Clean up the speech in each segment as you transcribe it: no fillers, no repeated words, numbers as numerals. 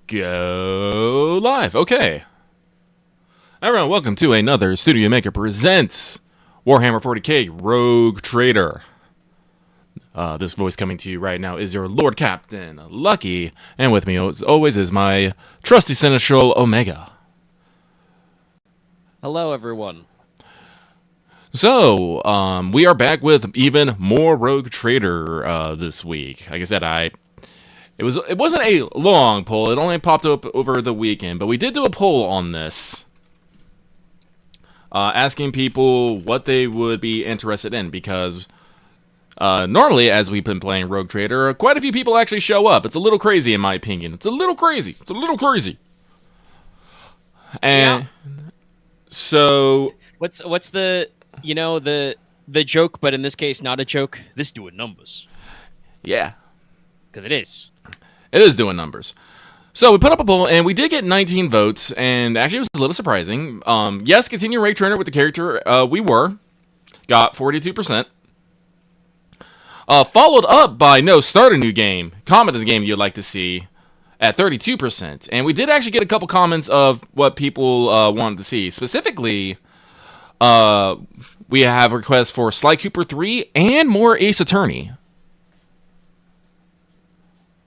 Go live. Okay. Everyone, welcome to another Studio Maker Presents Warhammer 40K Rogue Trader. This voice coming to you right now is your Lord Captain, Lucky, and with me as always is my trusty Seneschal, Omega. Hello, everyone. So, we are back with even more Rogue Trader this week. Like I said, it wasn't a long poll. It only popped up over the weekend, but we did do a poll on this, asking people what they would be interested in, because normally, as we've been playing Rogue Trader, quite a few people actually show up. It's a little crazy, in my opinion. It's a little crazy. And so, What's the the joke, but in this case not a joke? This doing numbers, yeah, because it is. it is doing numbers. So we put up a poll, and we did get 19 votes, and actually it was a little surprising. Yes, continue Rogue Trader with the character. We got 42%. Followed up by no, start a new game. Comment of the game you'd like to see at 32%. And we did actually get a couple comments of what people wanted to see. Specifically, we have requests for Sly Cooper 3 and more Ace Attorney.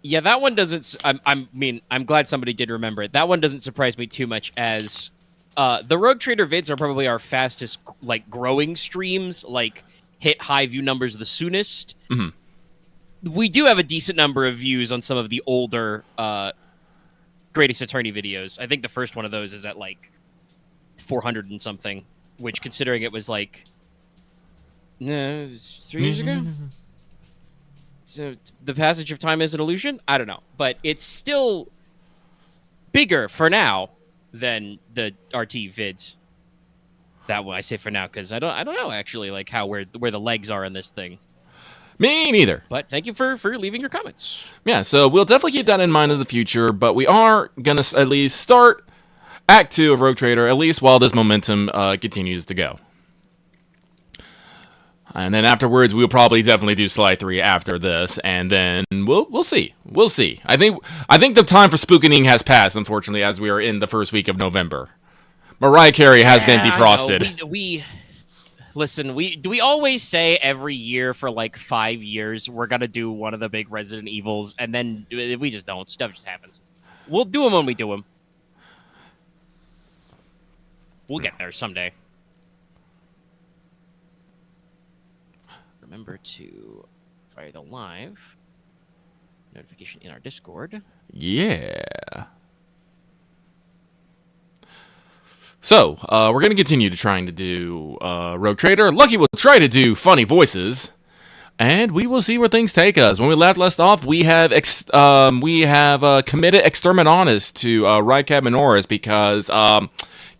Yeah, that one doesn't. I'm glad somebody did remember it. That one doesn't surprise me too much, as the Rogue Trader vids are probably our fastest, growing streams. Hit high view numbers the soonest. Mm-hmm. We do have a decent number of views on some of the older Greatest Attorney videos. I think the first one of those is at 400 and something, which, considering it was 3 years ago. So the passage of time is an illusion? I don't know, but it's still bigger for now than the RT vids. That one I say for now, because I don't know actually where the legs are in this thing. Me neither. But thank you for leaving your comments. Yeah, so we'll definitely keep that in mind in the future, but we are going to at least start Act 2 of Rogue Trader, at least while this momentum continues to go. And then afterwards, we'll probably definitely do Sly 3 after this, and then we'll see. We'll see. I think the time for spookening has passed, unfortunately, as we are in the first week of November. Mariah Carey has been defrosted. We listen. We always say every year for 5 years we're gonna do one of the big Resident Evils, and then we just don't. Stuff just happens. We'll do them when we do them. We'll get there someday. Remember to fire the live notification in our Discord. Yeah. So, we're going to continue to trying to do Rogue Trader. Lucky will try to do funny voices, and we will see where things take us. When we left off, we have committed Exterminatus to Rykab Minoris because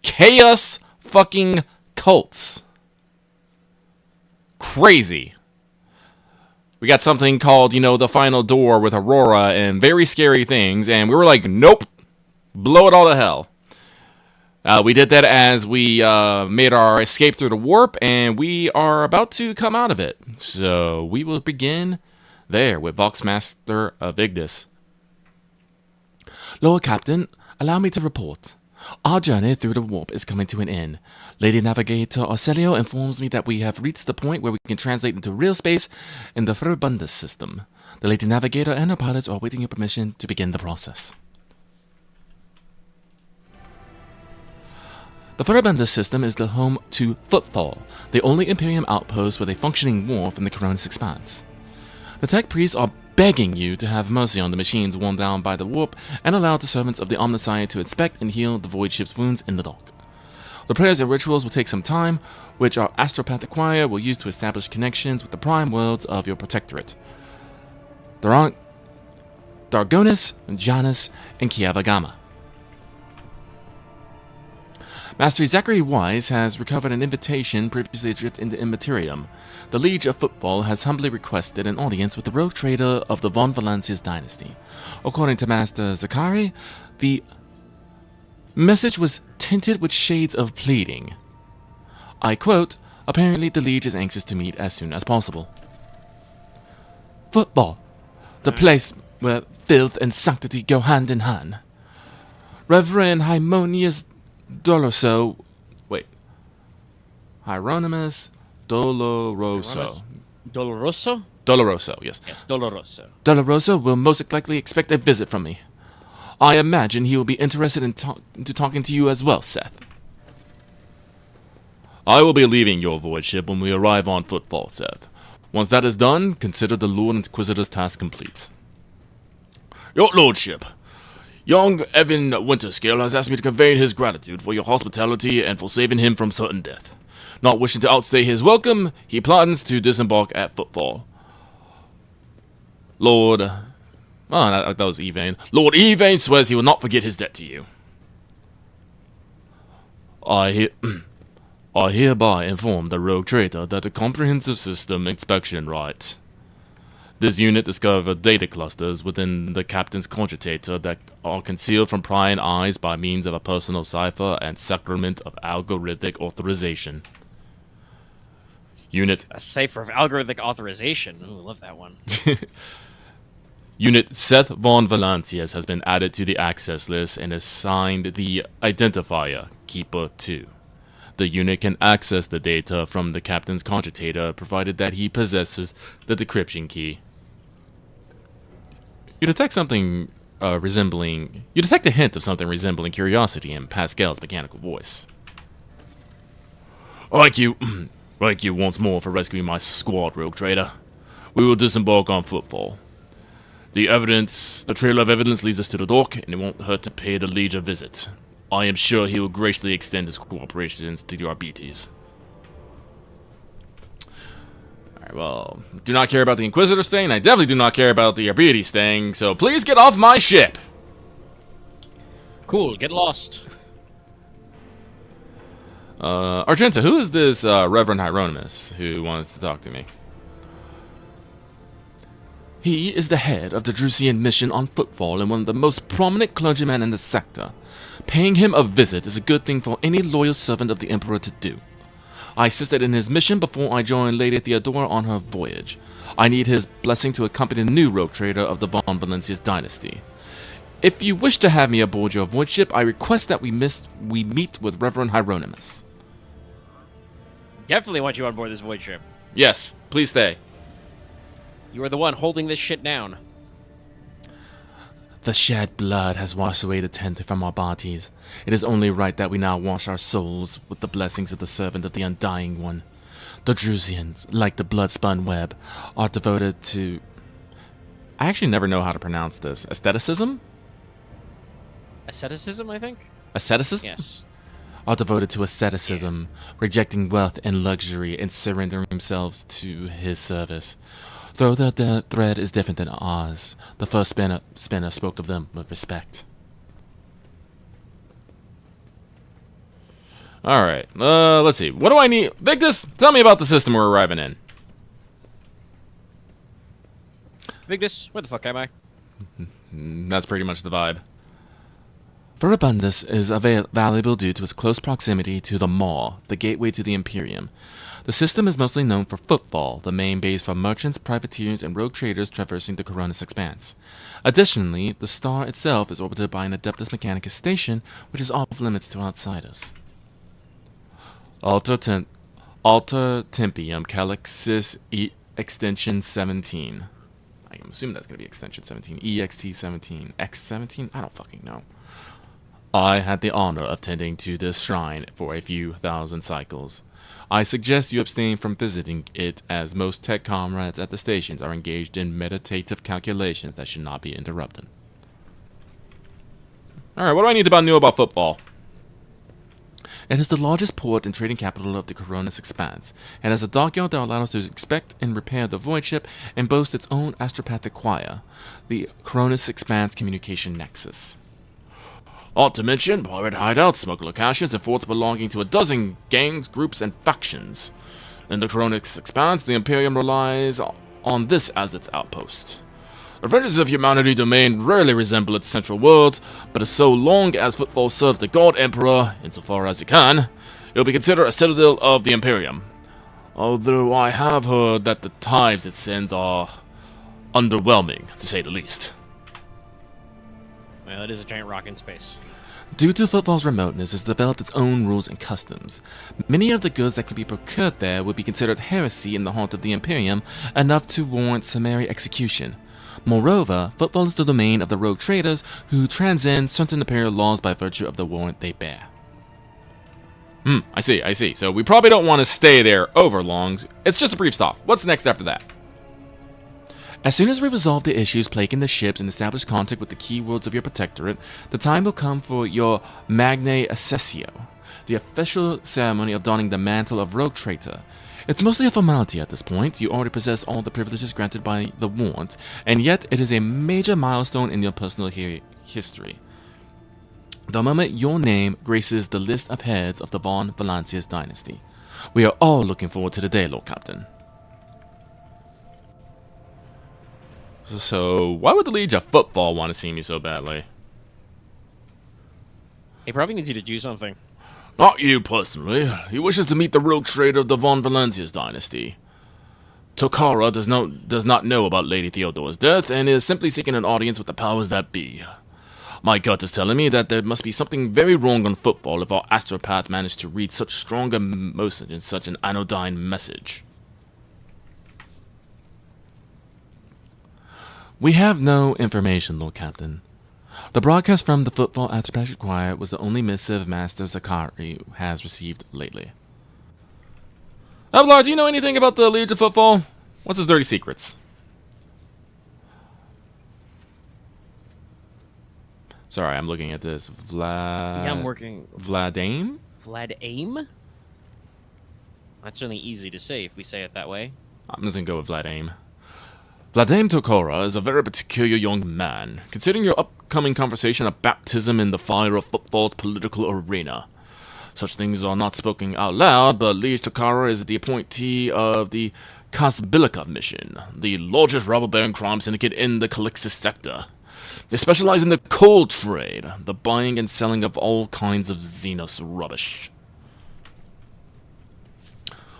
chaos fucking cults. Crazy. We got something called, the Final Door with Aurora and very scary things, and we were like, nope, blow it all to hell. We did that as we made our escape through the warp, and we are about to come out of it. So we will begin there with Voxmaster Vigdis. Lord Captain, allow me to report. Our journey through the warp is coming to an end. Lady Navigator Arcelio informs me that we have reached the point where we can translate into real space in the Ferrabundus system. The Lady Navigator and her pilots are awaiting your permission to begin the process. The Ferrabundus system is the home to Footfall, the only Imperium outpost with a functioning wharf in the Coronis Expanse. The tech priests are begging you to have mercy on the machines worn down by the warp and allow the servants of the Omnissiah to inspect and heal the void ship's wounds in the dock. The prayers and rituals will take some time, which our astropathic choir will use to establish connections with the prime worlds of your protectorate. Dargonis, Janus, and Kiavagama. Master Zachary Wise has recovered an invitation previously adrift into Immaterium. The Liege of Footfall has humbly requested an audience with the rogue trader of the Von Valancius dynasty. According to Master Zachary, the message was tinted with shades of pleading. I quote, apparently the Liege is anxious to meet as soon as possible. Football, the place where filth and sanctity go hand in hand. Reverend Hieronymus Doloroso. Wait. Hieronymus Doloroso. Doloroso? Doloroso, yes. Yes, Doloroso. Doloroso will most likely expect a visit from me. I imagine he will be interested in talking to you as well, Seth. I will be leaving your void ship when we arrive on Footfall, Seth. Once that is done, consider the Lord Inquisitor's task complete. Your Lordship, young Evan Winterscale has asked me to convey his gratitude for your hospitality and for saving him from certain death. Not wishing to outstay his welcome, he plans to disembark at Footfall. Lord... Oh, that was Evane. Lord Evane swears he will not forget his debt to you. I hereby inform the rogue traitor that the comprehensive system inspection rights. This unit discovered data clusters within the captain's cogitator that are concealed from prying eyes by means of a personal cipher and sacrament of algorithmic authorization. Unit... A cipher of algorithmic authorization. Ooh, love that one. Unit Seth Von Valancius has been added to the access list and assigned the identifier Keeper 2. The unit can access the data from the captain's cogitator provided that he possesses the decryption key. You detect something You detect a hint of something resembling curiosity in Pascal's mechanical voice. Thank you once more for rescuing my squad, rogue trader. We will disembark on Footfall. The trail of evidence leads us to the dock, and it won't hurt to pay the Liege a visit. I am sure he will graciously extend his cooperation to the Arbites. Alright, well, do not care about the Inquisitor staying. I definitely do not care about the Arbites staying, so please get off my ship! Cool, get lost. Argenta, who is this Reverend Hieronymus who wants to talk to me? He is the head of the Drusian mission on Footfall and one of the most prominent clergymen in the sector. Paying him a visit is a good thing for any loyal servant of the Emperor to do. I assisted in his mission before I joined Lady Theodora on her voyage. I need his blessing to accompany the new rogue trader of the Von Valancius dynasty. If you wish to have me aboard your void ship, I request that we meet with Reverend Hieronymus. Definitely want you on board this void ship. Yes, please stay. You are the one holding this shit down. The shed blood has washed away the taint from our bodies. It is only right that we now wash our souls with the blessings of the servant of the Undying One. The Drusians, like the blood-spun web, are devoted to... I actually never know how to pronounce this. Aestheticism? Asceticism, I think? Asceticism? Yes. Are devoted to asceticism, rejecting wealth and luxury and surrendering themselves to his service. Though their thread is different than ours, the first spinner spoke of them with respect. Alright, let's see. What do I need? Victus, tell me about the system we're arriving in. Victus, where the fuck am I? That's pretty much the vibe. Verabundus is valuable due to its close proximity to the Maw, the gateway to the Imperium. The system is mostly known for Footfall, the main base for merchants, privateers, and rogue traders traversing the Coronis Expanse. Additionally, the star itself is orbited by an Adeptus Mechanicus station, which is off limits to outsiders. Alter Tempium Calixis Extension 17. I'm assuming that's going to be Extension 17. EXT 17. X 17? I don't fucking know. I had the honor of tending to this shrine for a few thousand cycles. I suggest you abstain from visiting it, as most tech comrades at the stations are engaged in meditative calculations that should not be interrupted. Alright, what do I need to know about Footfall? It is the largest port and trading capital of the Coronis Expanse. It has a dockyard that allows us to inspect and repair the void ship, and boasts its own astropathic choir, the Coronis Expanse Communication Nexus. Ought to mention, pirate hideouts, smuggler caches, and forts belonging to a dozen gangs, groups, and factions. In the Coronis Expanse, the Imperium relies on this as its outpost. The fringes of humanity domain rarely resemble its central world, but as so long as Footfall serves the God Emperor, insofar as it can, it will be considered a citadel of the Imperium. Although I have heard that the tithes it sends are underwhelming, to say the least. Well, it is a giant rock in space. Due to Footfall's remoteness, it's developed its own rules and customs. Many of the goods that could be procured there would be considered heresy in the heart of the Imperium, enough to warrant summary execution. Moreover, Footfall is the domain of the rogue traders who transcend certain Imperial laws by virtue of the warrant they bear. I see. So we probably don't want to stay there over long. It's just a brief stop. What's next after that? As soon as we resolve the issues plaguing the ships and establish contact with the key worlds of your protectorate, the time will come for your Magnae Accessio, the official ceremony of donning the mantle of rogue traitor. It's mostly a formality at this point. You already possess all the privileges granted by the warrant, and yet it is a major milestone in your personal history. The moment your name graces the list of heads of the Von Valancius dynasty. We are all looking forward to the day, Lord Captain. So, why would the Liege of Footfall want to see me so badly? He probably needs you to do something. Not you personally. He wishes to meet the rogue trader of the Von Valancius dynasty. Tokara does not know about Lady Theodora's death and is simply seeking an audience with the powers that be. My gut is telling me that there must be something very wrong on Footfall if our astropath managed to read such strong emotion in such an anodyne message. We have no information, Lord Captain. The broadcast from the Footfall Astropath Choir was the only missive Master Zakari has received lately. Ablar, do you know anything about the Liege of Footfall? What's his dirty secrets? Sorry, I'm looking at this. Yeah, I'm working. Vladame? Vladame? That's certainly easy to say if we say it that way. I'm just gonna go with Vladame. Vladame Tokora is a very peculiar young man, considering your upcoming conversation of baptism in the fire of Footfall's political arena. Such things are not spoken out loud, but Liege Tokara is the appointee of the Kasbilica mission, the largest robber baron crime syndicate in the Calixis sector. They specialize in the coal trade, the buying and selling of all kinds of Xenos rubbish.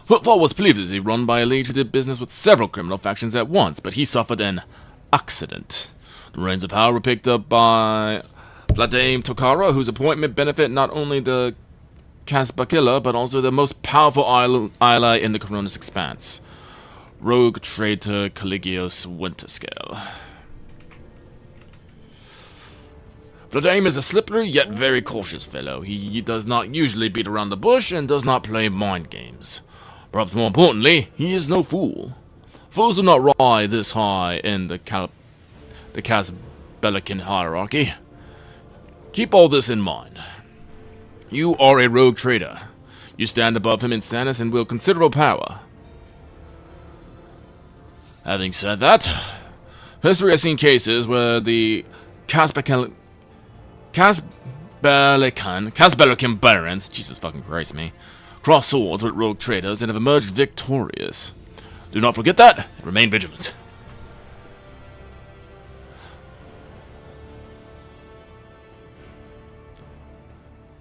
Footfall was previously run by a leader who did business with several criminal factions at once, but he suffered an accident. The reins of power were picked up by Vladame Tokara, whose appointment benefited not only the Kasbakilla, but also the most powerful ally in the Coronis Expanse, rogue traitor Caligios Winterscale. Vladame is a slippery yet very cautious fellow. He does not usually beat around the bush and does not play mind games. Perhaps more importantly, he is no fool. Fools do not rise this high in the Kasbelican hierarchy. Keep all this in mind. You are a rogue trader. You stand above him in status and wield considerable power. Having said that, history has seen cases where the Kasbelican barons, Jesus fucking Christ me, cross swords with rogue traders and have emerged victorious. Do not forget that, and remain vigilant.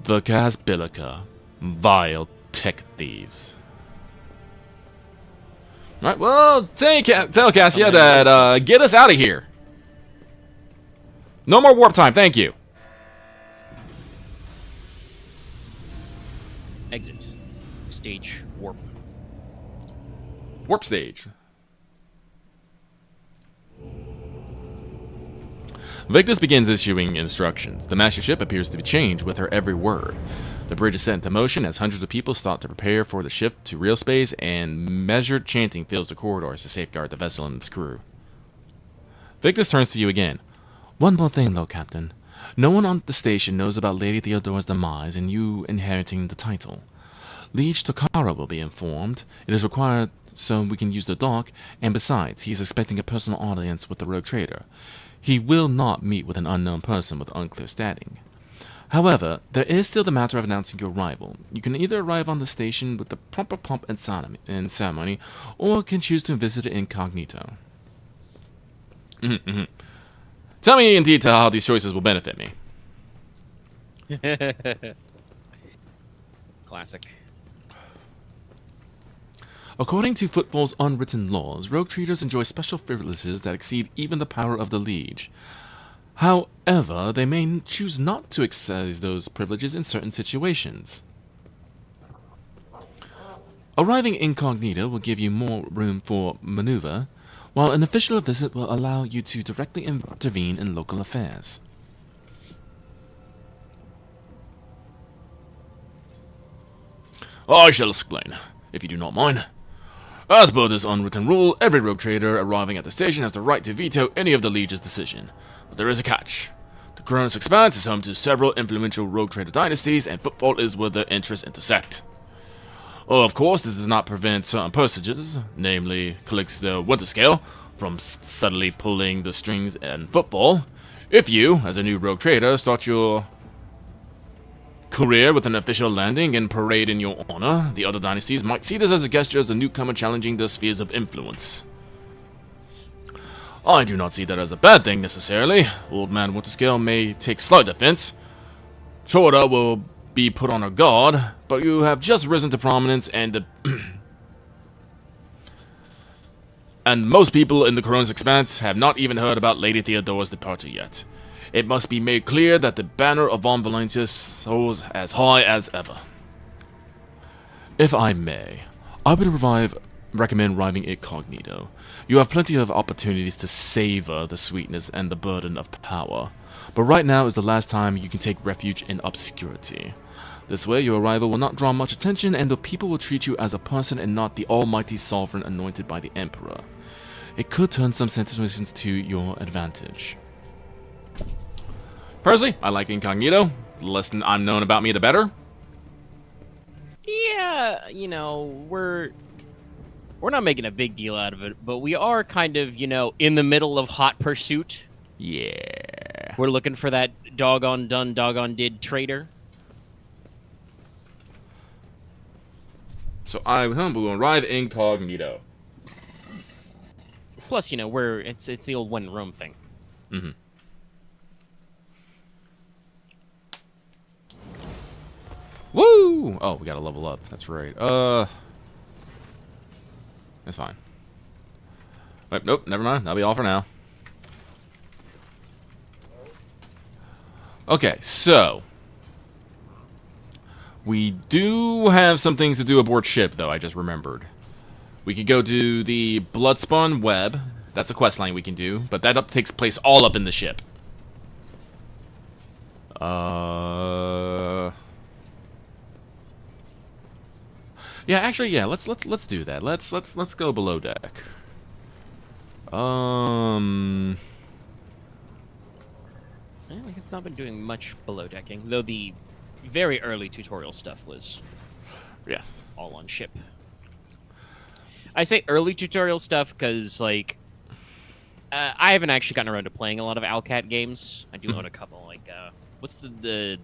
The Kasbilica, vile tech thieves. Alright, well, tell Cassia that, get us out of here. No more warp time, thank you. Exit. Stage warp. Warp stage. Victus begins issuing instructions. The master ship appears to be changed with her every word. The bridge is set into motion as hundreds of people start to prepare for the shift to real space, and measured chanting fills the corridors to safeguard the vessel and its crew. Victus turns to you again. One more thing, Lord Captain. No one on the station knows about Lady Theodora's demise and you inheriting the title. Liege Tokara will be informed. It is required so we can use the dock, and besides, he is expecting a personal audience with the rogue trader. He will not meet with an unknown person with unclear standing. However, there is still the matter of announcing your arrival. You can either arrive on the station with the proper pomp and ceremony, or can choose to visit it incognito. Tell me in detail how these choices will benefit me. Classic. According to Footfall's unwritten laws, rogue traders enjoy special privileges that exceed even the power of the Liege. However, they may choose not to exercise those privileges in certain situations. Arriving incognito will give you more room for maneuver, while an official visit will allow you to directly intervene in local affairs. I shall explain, if you do not mind. As per this unwritten rule, every rogue trader arriving at the station has the right to veto any of the Liege's decision. But there is a catch. The Cronus Expanse is home to several influential rogue trader dynasties, and footfall is where their interests intersect. Of course, this does not prevent certain personages, namely Calixto Winterscale, from subtly pulling the strings in football. If you, as a new rogue trader, start your career with an official landing and parade in your honor, the other dynasties might see this as a gesture as a newcomer challenging their spheres of influence. I do not see that as a bad thing necessarily. Old Man Winterscale may take slight offense. Chorda will be put on her guard, but you have just risen to prominence and and most people in the Cronus Expanse have not even heard about Lady Theodora's departure yet. It must be made clear that the banner of Von Valentius soars as high as ever. If I may, I would recommend arriving incognito. You have plenty of opportunities to savor the sweetness and the burden of power, but right now is the last time you can take refuge in obscurity. This way, your arrival will not draw much attention, and the people will treat you as a person and not the almighty sovereign anointed by the Emperor. It could turn some situations to your advantage. Personally, I like incognito. The less I'm known about me, the better. Yeah, you know, we're not making a big deal out of it, but we are kind of, you know, in the middle of hot pursuit. Yeah. We're looking for that doggone done, doggone did traitor. So I will arrive incognito. Plus, you know, it's the old when in Rome thing. Mm-hmm. Woo! Oh, we gotta level up. That's right. That's fine. Wait, nope, never mind. That'll be all for now. Okay, so we do have some things to do aboard ship, though, I just remembered. We could go to the Bloodspun Web. That's a quest line we can do, but that takes place all up in the ship. Yeah, actually, yeah. Let's do that. Let's go below deck. We have not been doing much below decking, though the very early tutorial stuff was all on ship. I say early tutorial stuff because, like, I haven't actually gotten around to playing a lot of Alcat games. I do own a couple. Like, what's the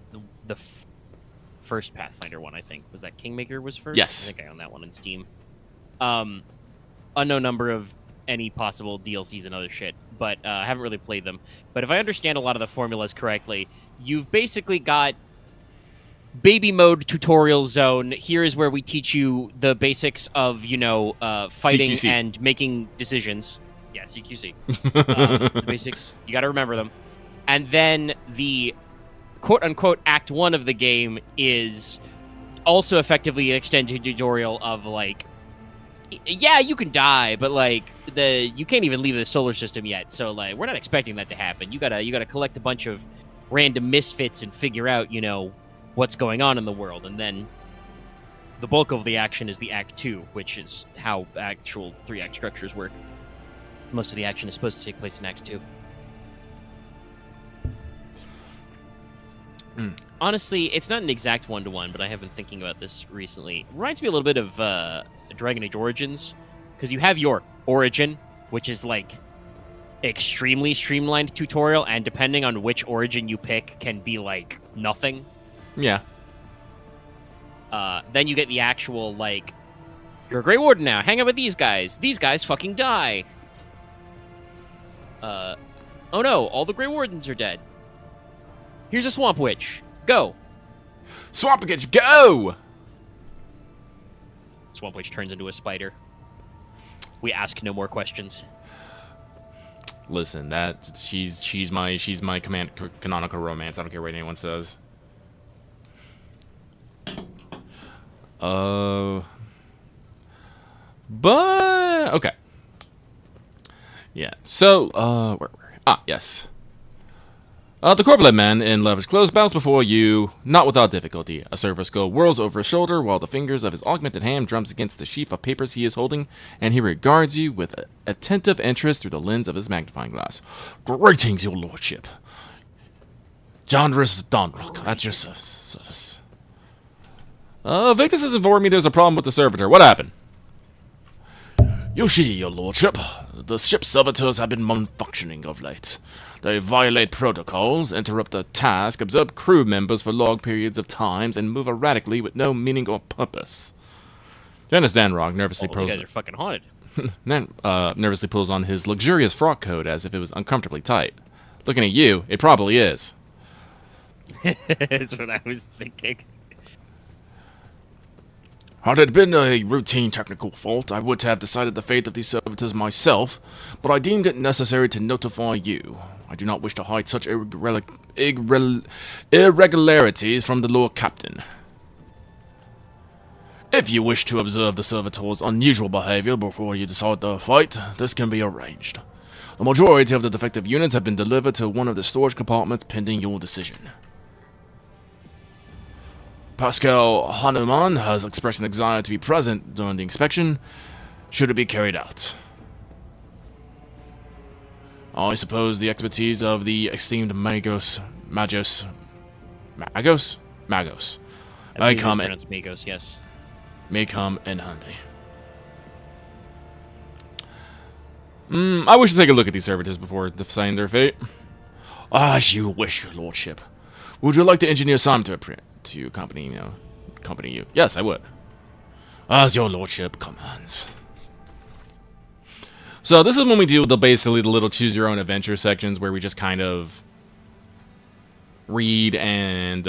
first Pathfinder one? I think was that Kingmaker was first. Yes, I think I own that one on Steam. Unknown number of any possible DLCs and other shit, but I haven't really played them. But if I understand a lot of the formulas correctly, you've basically got baby mode tutorial zone. Here is where we teach you the basics of, you know, fighting CQC. and making decisions. Yeah, CQC. The basics. You got to remember them. And then the quote-unquote Act 1 of the game is also effectively an extended tutorial of, like, yeah, you can die, but, like, you can't even leave the solar system yet. So, like, we're not expecting that to happen. You gotta collect a bunch of random misfits and figure out, you know, what's going on in the world. And then the bulk of the action is the Act 2, which is how actual 3-act structures work. Most of the action is supposed to take place in Act 2. Honestly, it's not an exact one-to-one, but I have been thinking about this recently. It reminds me a little bit of Dragon Age Origins, because you have your Origin, which is, like, extremely streamlined tutorial, and depending on which Origin you pick, can be, like, nothing. Yeah. Then you get the actual, like, you're a Grey Warden now, hang out with these guys. These guys fucking die. Oh no, all the Grey Wardens are dead. Here's a Swamp Witch. Go. Swamp Witch, go! Swamp Witch turns into a spider. We ask no more questions. Listen, that she's my canonical romance. I don't care what anyone says. But okay. Yeah. So, where were we? Ah, yes. The corpulent man in lavish clothes bows before you, not without difficulty. A silver skull whirls over his shoulder while the fingers of his augmented hand drums against the sheaf of papers he is holding, and he regards you with attentive interest through the lens of his magnifying glass. Greetings, your lordship. Janris Donrock, at your service. Victus has informed me there's a problem with the servitor. What happened? You see, your lordship, the ship's servitors have been malfunctioning of late. They violate protocols, interrupt the task, observe crew members for long periods of times, and move erratically with no meaning or purpose. Dennis Danrock nervously You guys are fucking haunted. nervously pulls on his luxurious frock coat as if it was uncomfortably tight. Looking at you, it probably is. That's what I was thinking. Had it been a routine technical fault, I would have decided the fate of these servitors myself, but I deemed it necessary to notify you. I do not wish to hide such irregularities from the Lord Captain. If you wish to observe the servitors' unusual behavior before you decide to fight, this can be arranged. The majority of the defective units have been delivered to one of the storage compartments pending your decision. Pascal Hanuman has expressed an desire to be present during the inspection, should it be carried out. I suppose the expertise of the esteemed Magos I may come Magos, yes. May come in handy. I wish to take a look at these servitors before deciding their fate. As you wish, your lordship. Would you like to engineer some to accompany you? Yes, I would. As your lordship commands. So this is when we do basically the little choose your own adventure sections where we just kind of read and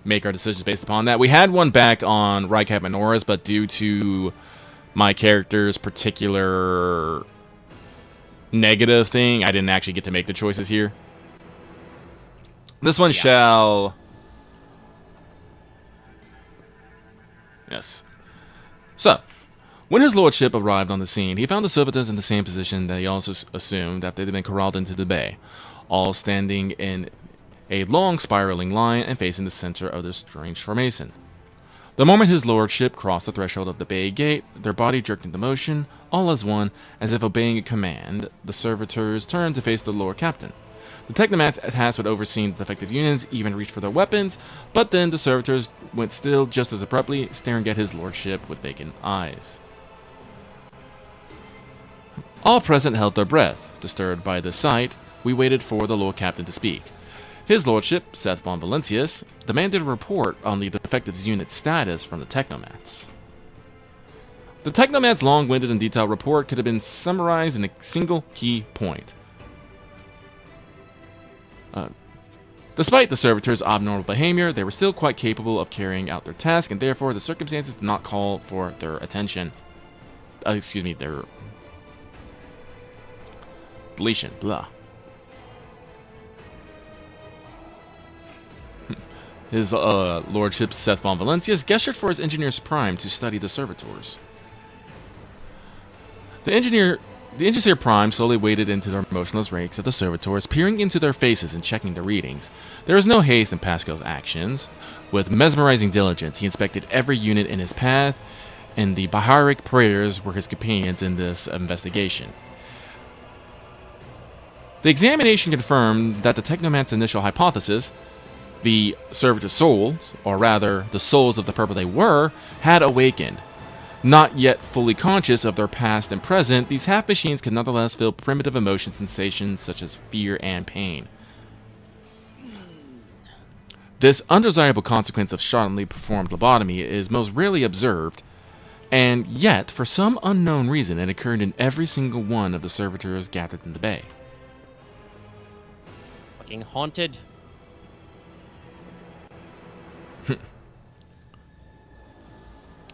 make our decisions based upon that. We had one back on Rycat Minoras, but due to my character's particular negative thing, I didn't actually get to make the choices here. This one shall... Yes. So, when his lordship arrived on the scene, he found the servitors in the same position that he also assumed after they'd been corralled into the bay, all standing in a long spiraling line and facing the center of this strange formation. The moment his lordship crossed the threshold of the bay gate, their body jerked into motion, all as one, as if obeying a command. The servitors turned to face the Lord Captain. The technomats tasked with overseeing the defective units even reached for their weapons, but then the servitors went still just as abruptly, staring at his lordship with vacant eyes. All present held their breath. Disturbed by the sight, we waited for the Lord Captain to speak. His lordship, Seth von Valentius, demanded a report on the defective unit's status from the technomats. The technomats' long-winded and detailed report could have been summarized in a single key point. Despite the servitors' abnormal behavior, they were still quite capable of carrying out their task, and therefore the circumstances did not call for their attention. Their deletion. Blah. His lordship, Seth von Valentius, gestured for his engineer's prime to study the servitors. The engineer prime slowly waded into the motionless ranks of the servitors, peering into their faces and checking their readings. There was no haste in Pascal's actions. With mesmerizing diligence, he inspected every unit in his path, and the Baharic prayers were his companions in this investigation. The examination confirmed that the technomant's initial hypothesis, the servitor souls, or rather, the souls of the purple they were, had awakened. Not yet fully conscious of their past and present, these half-machines can nonetheless feel primitive emotion sensations such as fear and pain. This undesirable consequence of charlately performed lobotomy is most rarely observed, and yet, for some unknown reason, it occurred in every single one of the servitors gathered in the bay. Fucking haunted.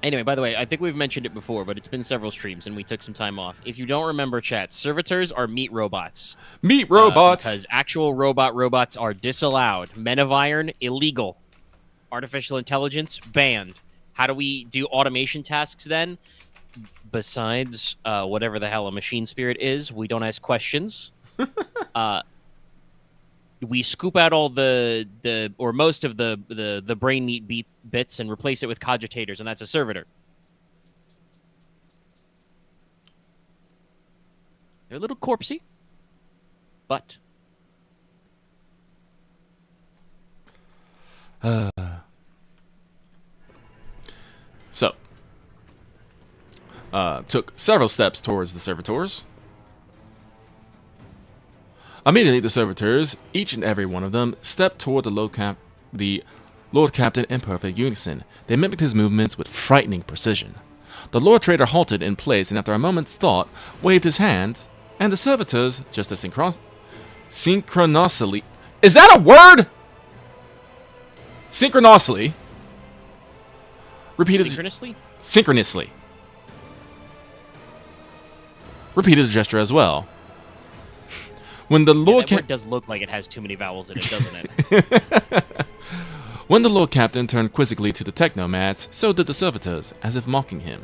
Anyway, by the way, I think we've mentioned it before, but it's been several streams, and we took some time off. If you don't remember, chat, servitors are meat robots. Meat robots! Because actual robots are disallowed. Men of Iron, illegal. Artificial intelligence, banned. How do we do automation tasks then? Besides whatever the hell a machine spirit is, we don't ask questions. We scoop out all the or most of the brain meat bits and replace it with cogitators, and that's a servitor. They're a little corpsey, but so took several steps towards the servitors. Immediately, the servitors, each and every one of them, stepped toward the Lord Captain in perfect unison. They mimicked his movements with frightening precision. The Lord Trader halted in place and, after a moment's thought, waved his hand, and the servitors, just as synchronously... Is that a word? Synchronously. Repeated... Synchronously. Repeated the gesture as well. When the Lord that word does look like it has too many vowels in it, doesn't it? When the Lord Captain turned quizzically to the technomats, so did the servitors, as if mocking him.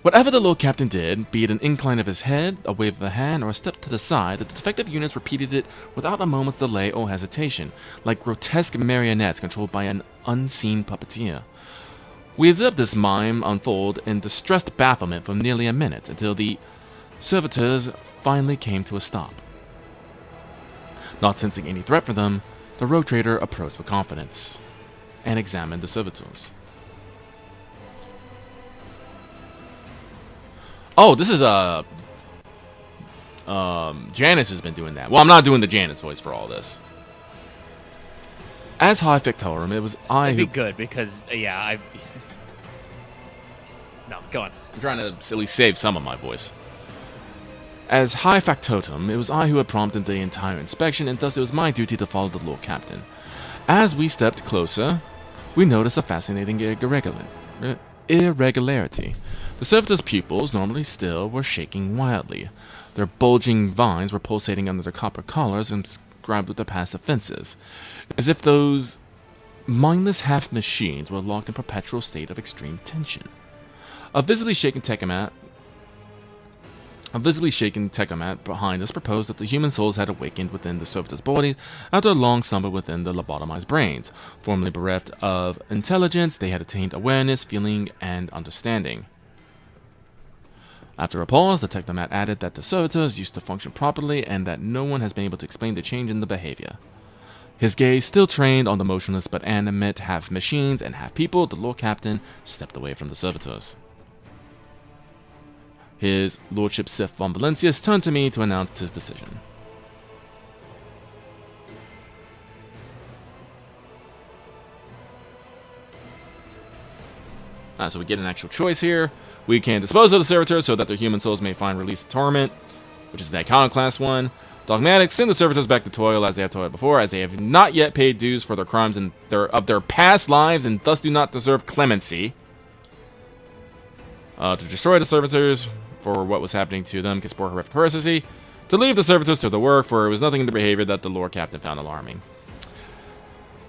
Whatever the Lord Captain did, be it an incline of his head, a wave of a hand, or a step to the side, the defective units repeated it without a moment's delay or hesitation, like grotesque marionettes controlled by an unseen puppeteer. We observed this mime unfold in distressed bafflement for nearly a minute, until the servitors finally came to a stop. Not sensing any threat for them, the rogue trader approached with confidence and examined the servitors. Oh, this is Janice has been doing that. Well, I'm not doing the Janice voice for all this. As High Fictorum, it was I That'd who... be good, because, yeah, No, go on. I'm trying to at least save some of my voice. As High Factotum, it was I who had prompted the entire inspection, and thus it was my duty to follow the Lord Captain. As we stepped closer, we noticed a fascinating irregularity. The servitors' pupils, normally still, were shaking wildly. Their bulging vines were pulsating under their copper collars and inscribed with their past offenses, as if those mindless half-machines were locked in a perpetual state of extreme tension. A visibly shaken techomat behind us proposed that the human souls had awakened within the servitors' bodies after a long slumber within the lobotomized brains. Formerly bereft of intelligence, they had attained awareness, feeling, and understanding. After a pause, the technomat added that the servitors used to function properly and that no one has been able to explain the change in the behavior. His gaze still trained on the motionless but animate half machines and half people, the Lord Captain stepped away from the servitors. His Lordship Sith von Valencius turned to me to announce his decision. So we get an actual choice here. We can dispose of the servitors so that their human souls may find release of torment, which is the iconoclast one. Dogmatic, send the servitors back to toil as they have toiled before, as they have not yet paid dues for their crimes and of their past lives and thus do not deserve clemency. To destroy the servitors for what was happening to them, spore horrific heresy. To leave the servitors to the work, for it was nothing in their behavior that the Lord Captain found alarming.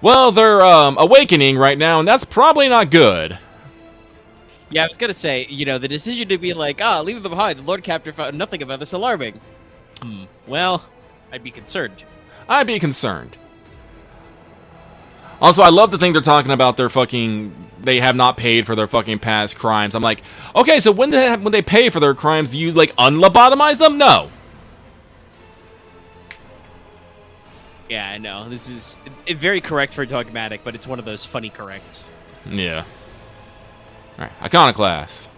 Well, they're awakening right now, and that's probably not good. Yeah, I was gonna say, the decision to be like, leave them behind. The Lord Captain found nothing about this alarming. Well, I'd be concerned. I'd be concerned. Also, I love the thing they're talking about their fucking... They have not paid for their fucking past crimes. I'm like, okay, so when they pay for their crimes, do you, like, unlobotomize them? No. Yeah, I know. This is very correct for Dogmatic, but it's one of those funny corrects. Yeah. Alright, Iconoclast.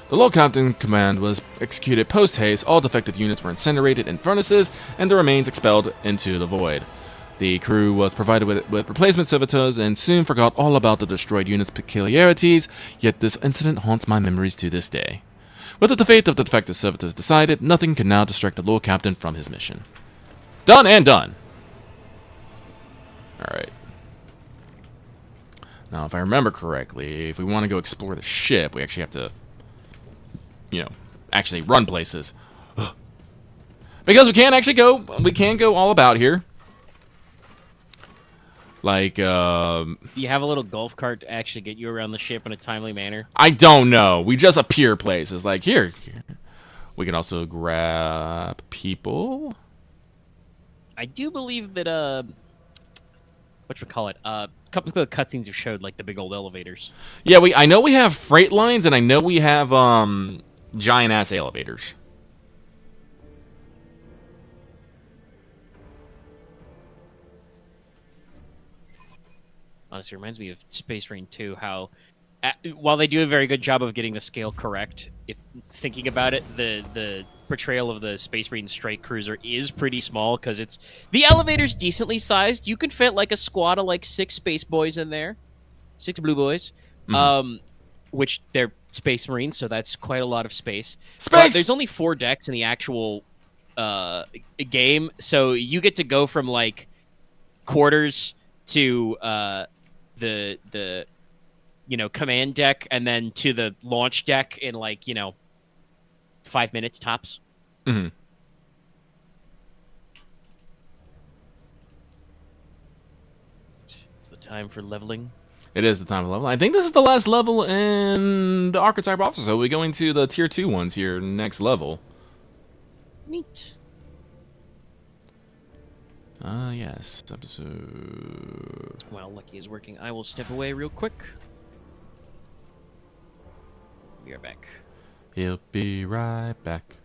The Lord Captain command was executed post-haste, all defective units were incinerated in furnaces, and the remains expelled into the void. The crew was provided with replacement servitors and soon forgot all about the destroyed unit's peculiarities, yet this incident haunts my memories to this day. With the fate of the defective servitors decided, nothing can now distract the Lord Captain from his mission. Done and done. Alright. Now, if I remember correctly, if we want to go explore the ship, we actually have to, you know, actually run places. Because we can actually go, we can go all about here. Like, Do you have a little golf cart to actually get you around the ship in a timely manner? I don't know. We just appear places. Like, here. We can also grab people. I do believe that, whatchamacallit, a couple of the cutscenes have showed, like, the big old elevators. Yeah, I know we have freight lines, and I know we have, giant-ass elevators. Honestly, it reminds me of Space Marine 2, how, while they do a very good job of getting the scale correct, if thinking about it, the portrayal of the Space Marine strike cruiser is pretty small, because the elevator's decently sized. You can fit, like, a squad of, like, 6 space boys in there. 6 blue boys. Which they're Space Marines, so that's quite a lot of space. But there's only 4 decks in the actual game, so you get to go from, like, quarters to the command deck, and then to the launch deck in, like, 5 minutes tops. Mm-hmm. It's the time for leveling. It is the time of level. I think this is the last level in the Archetype Officer, so we're going to the Tier 2 ones here, next level. Neat. Yes. Episode... While Lucky is working, I will step away real quick. Be right back. He'll be right back.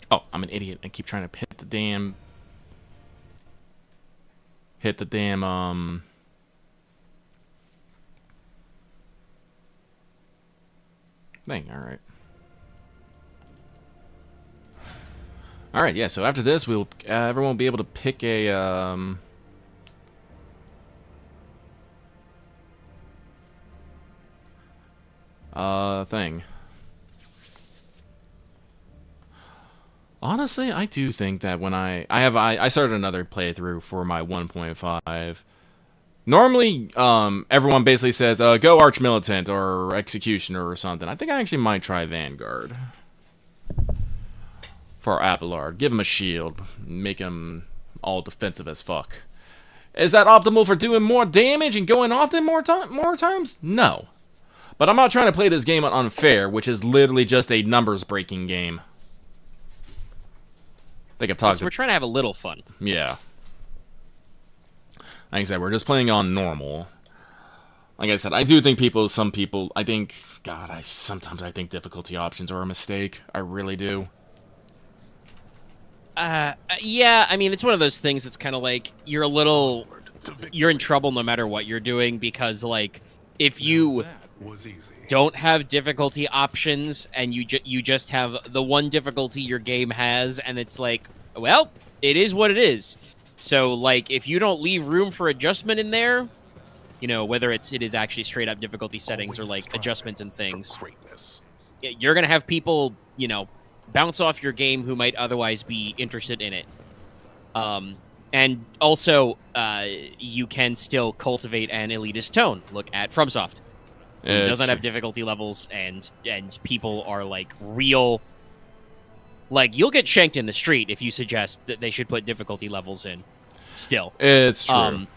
Oh, I'm an idiot. I keep trying to hit the damn... thing, alright. Alright, yeah, so after this, everyone will be able to pick a, thing. Honestly, I do think that when I started another playthrough for my 1.5. Normally, everyone basically says, go Arch Militant or Executioner or something. I think I actually might try Vanguard. For Abelard. Give him a shield. Make him all defensive as fuck. Is that optimal for doing more damage and going often more times? No. But I'm not trying to play this game on unfair, which is literally just a numbers-breaking game. I think I've talked. We're trying to have a little fun. Yeah. Like I said, we're just playing on normal. Like I said, I do think some people, I think, God, sometimes I think difficulty options are a mistake. I really do. Yeah, I mean, it's one of those things that's kind of like, you're in trouble no matter what you're doing, because, like, if you don't have difficulty options and you just have the one difficulty your game has, and it's like, well, it is what it is. So, like, if you don't leave room for adjustment in there, whether it is actually straight up difficulty settings or, like, adjustments and things, you're gonna have people, bounce off your game who might otherwise be interested in it. And also, you can still cultivate an elitist tone. Look at FromSoft. It doesn't have difficulty levels, and people are like real. Like, you'll get shanked in the street if you suggest that they should put difficulty levels in. Still, it's true.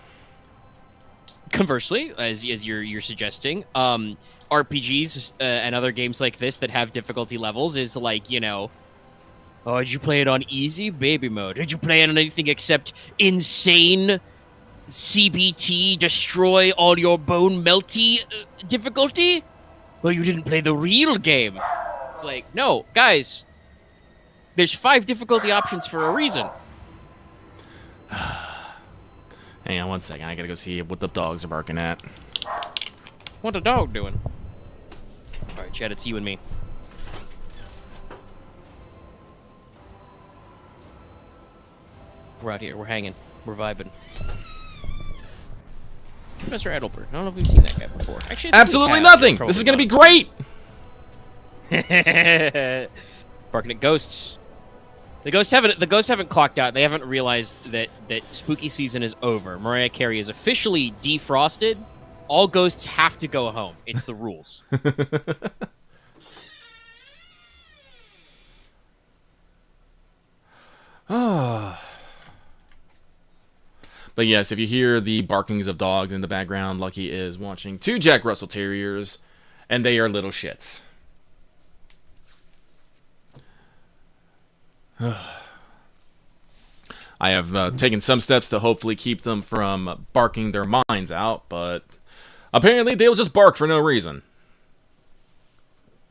Conversely, as you're suggesting, RPGs and other games like this that have difficulty levels is like, oh, did you play it on easy? Baby mode. Did you play it on anything except insane CBT, destroy all your bone melty difficulty? Well, you didn't play the real game. It's like, no, guys, there's 5 difficulty options for a reason. Hang on 1 second. I gotta go see what the dogs are barking at. What the dog doing? All right, Chad, it's you and me. We're out here. We're hanging. We're vibing. Professor Edelbert. I don't know if we've seen that guy before. Actually, absolutely nothing. This is gonna be great. Barking at ghosts. The ghosts haven't clocked out. They haven't realized that spooky season is over. Mariah Carey is officially defrosted. All ghosts have to go home. It's the rules. But yes, if you hear the barkings of dogs in the background, Lucky is watching 2 Jack Russell Terriers, and they are little shits. I have taken some steps to hopefully keep them from barking their minds out, but apparently they'll just bark for no reason.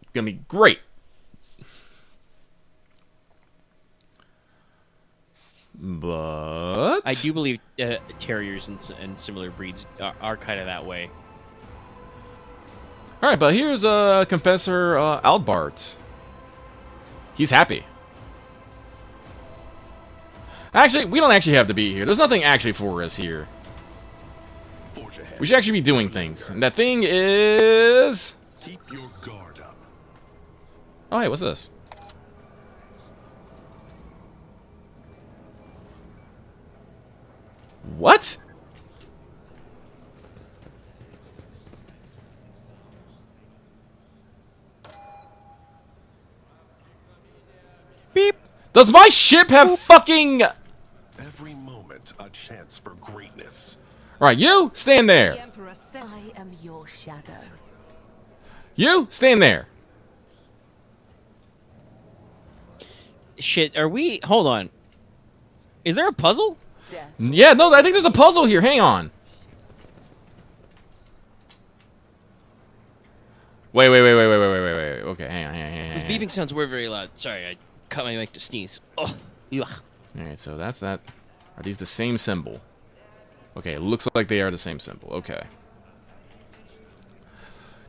It's gonna be great. But I do believe terriers and similar breeds are kind of that way. All right, but here's Confessor Albart. He's happy. Actually, we don't actually have to be here. There's nothing actually for us here. We should actually be doing things. And that thing is... Keep your guard up. Oh, hey, what's this? What? Beep. Does my ship have fucking... Every moment a chance for greatness. Alright, you, stand there. I am your shadow. You, stand there. Shit, are we... Hold on. Is there a puzzle? Death. Yeah, no, I think there's a puzzle here. Hang on. Wait. Okay, hang on. Those beeping sounds were very loud. Sorry, I cut my mic to sneeze. Oh, Alright, so that's that. Are these the same symbol? Okay, it looks like they are the same symbol. Okay.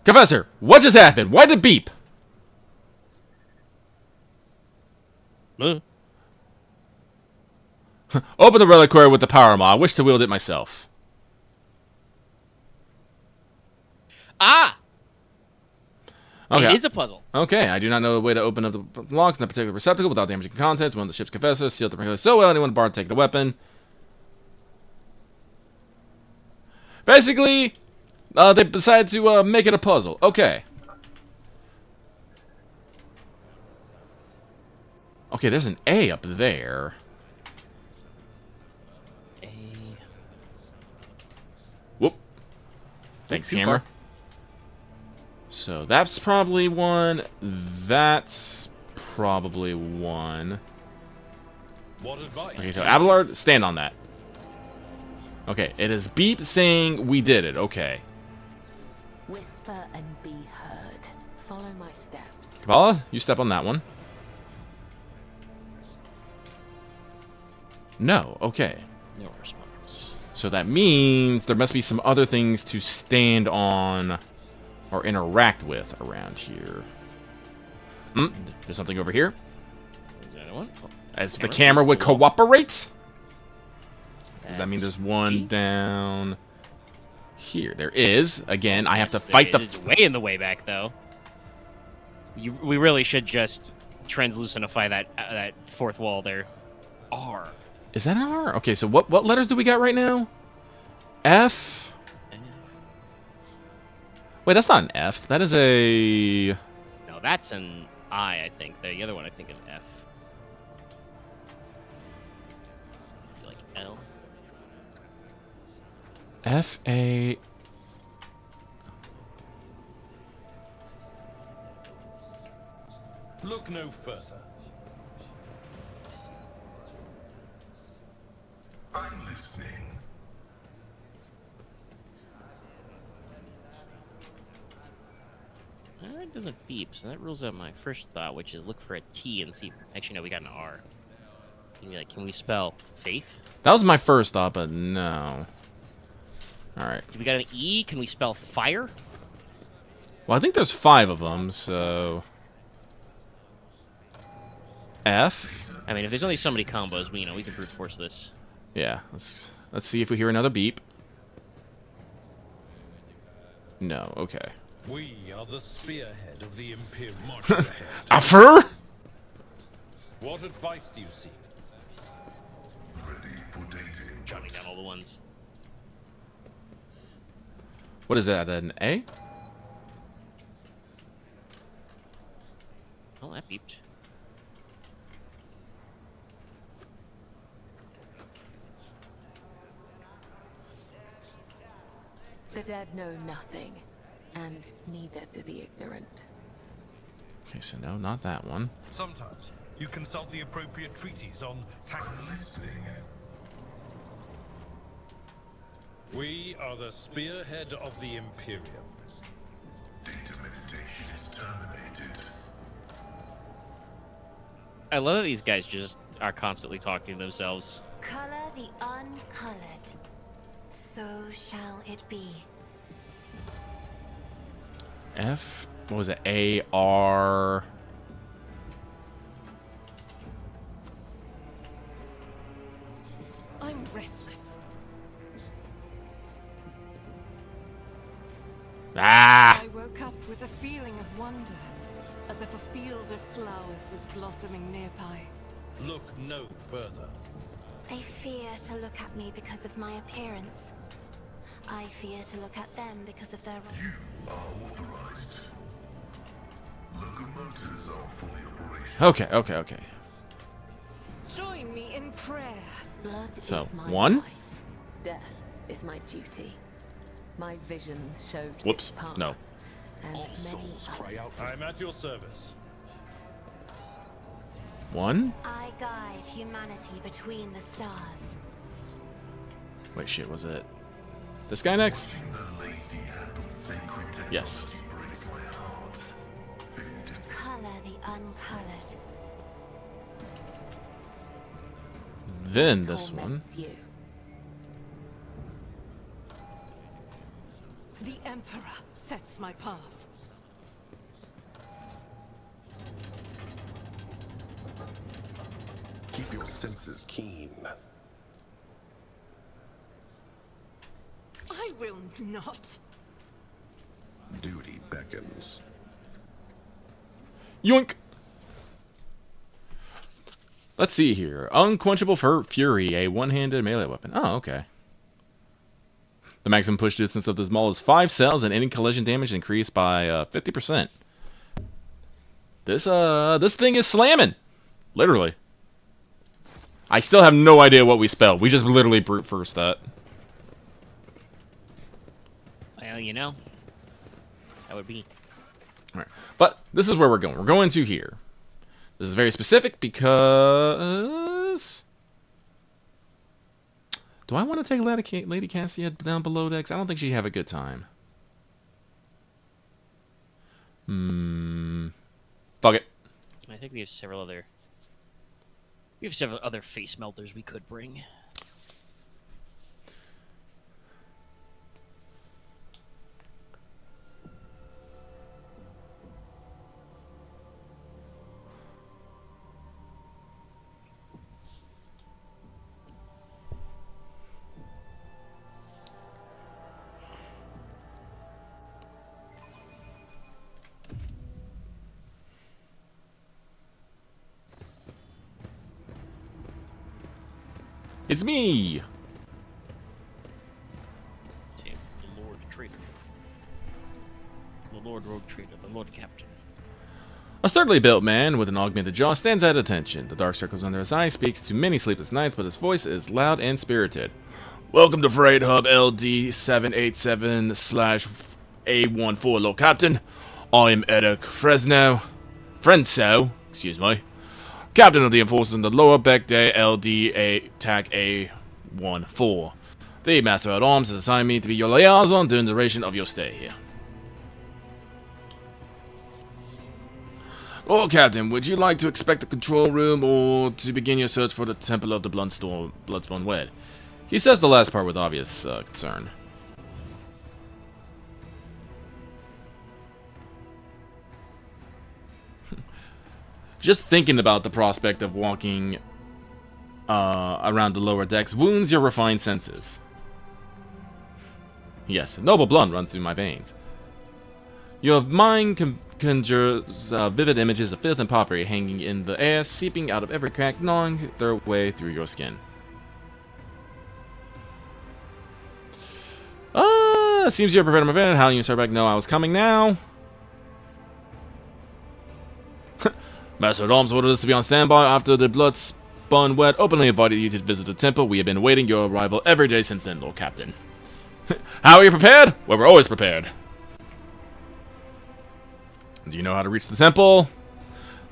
Confessor, what just happened? Why did it beep? Open the reliquary with the power mod. I wish to wield it myself. Ah! Okay. It is a puzzle. Okay, I do not know the way to open up the locks in a particular receptacle without damaging contents. One of the ship's confessors sealed the particular so well anyone bar to take the weapon. Basically, they decided to make it a puzzle. Okay. Okay, there's an A up there. Whoop. Thanks, camera. So that's probably one. That's probably one. Okay, so Abelard, stand on that. Okay, it is beep saying we did it. Okay. Whisper and be heard. Follow my steps. Kabbalah, you step on that one. No, okay. No response. So that means there must be some other things to stand on or interact with around here. There's something over here. As the camera would cooperate. Does that mean there's one down here? There is. Again, I have to fight the... It's way in the way back, though. We really should just translucentify that fourth wall there. R. Is that R? Okay, so what letters do we got right now? F. Wait, that's not an F. That is a... No, that's an I think. The other one I think is F. Like L. F A. Look no further. I'm listening. It doesn't beep, so that rules out my first thought, which is look for a T and see. Actually, no, we got an R. Can we spell faith? That was my first thought, but no. All right. We got an E. Can we spell fire? Well, I think there's 5 of them, so... F? I mean, if there's only so many combos, we can brute force this. Yeah, let's see if we hear another beep. No, okay. We are the spearhead of the Imperium. March ahead. Affer? What advice do you seek? Ready for dating. Jotting down all the ones. What is that, an A? Oh, that beeped. The dead know nothing, and neither do the ignorant. Okay, so no, not that one. Sometimes you consult the appropriate treaties on listening. We are the spearhead of the Imperium. Data meditation is terminated. I love that these guys just are constantly talking to themselves. Color the uncolored. So shall it be. F? What was it? A, R... I'm restless. Ah! I woke up with a feeling of wonder, as if a field of flowers was blossoming nearby. Look no further. They fear to look at me because of my appearance. I fear to look at them because of their... You are authorized. Locomotives are fully operational. Okay. Join me in prayer. Blood So, is my 1? life. Death is my duty. My visions showed Whoops, this path, no. and All many souls cry others. out for... I'm at your service. 1? I guide humanity between the stars. Wait, shit, was it... this guy next? The lazy handle sacred Yes. technology breaks my heart. Color the uncolored. Then this one. Torments you. The Emperor sets my path. Keep your senses keen. I will not. Duty beckons. Yoink! Let's see here. Unquenchable Fury, a one-handed melee weapon. Oh, okay. The maximum push distance of this maul is 5 cells, and any collision damage increased by 50%. This thing is slamming. Literally. I still have no idea what we spelled. We just literally brute force that. Well, that's how it be. All right. But this is where we're going. We're going to here. This is very specific because... do I want to take Lady Cassia down below decks? I don't think she'd have a good time. Fuck it. I think we have several other face melters we could bring. It's me! Damn, the Lord Traitor. The Lord Rogue Trader, the Lord Captain. A sturdily built man with an augmented jaw stands at attention. The dark circles under his eyes speaks to many sleepless nights, but his voice is loud and spirited. Welcome to Freight Hub LD787/A14, Lord Captain. I am Eric Frenso, excuse me, Captain of the Enforcers in the Lower Beck Day LD TAC A14. The Master at Arms has assigned me to be your liaison during the duration of your stay here. Lord Captain, would you like to inspect the control room or to begin your search for the Temple of the Bloodspawn Wed? He says the last part with obvious concern. Just thinking about the prospect of walking around the lower decks wounds your refined senses. Yes, noble blood runs through my veins. Your mind conjures vivid images of filth and poverty hanging in the air, seeping out of every crack, gnawing their way through your skin. Seems you're prepared to prevent it. How do you start back? No, I was coming now. Master at Arms ordered us to be on standby after the Bloodspawn Wed openly invited you to visit the temple. We have been awaiting your arrival every day since then, Lord Captain. How are you prepared? Well, we're always prepared. Do you know how to reach the temple?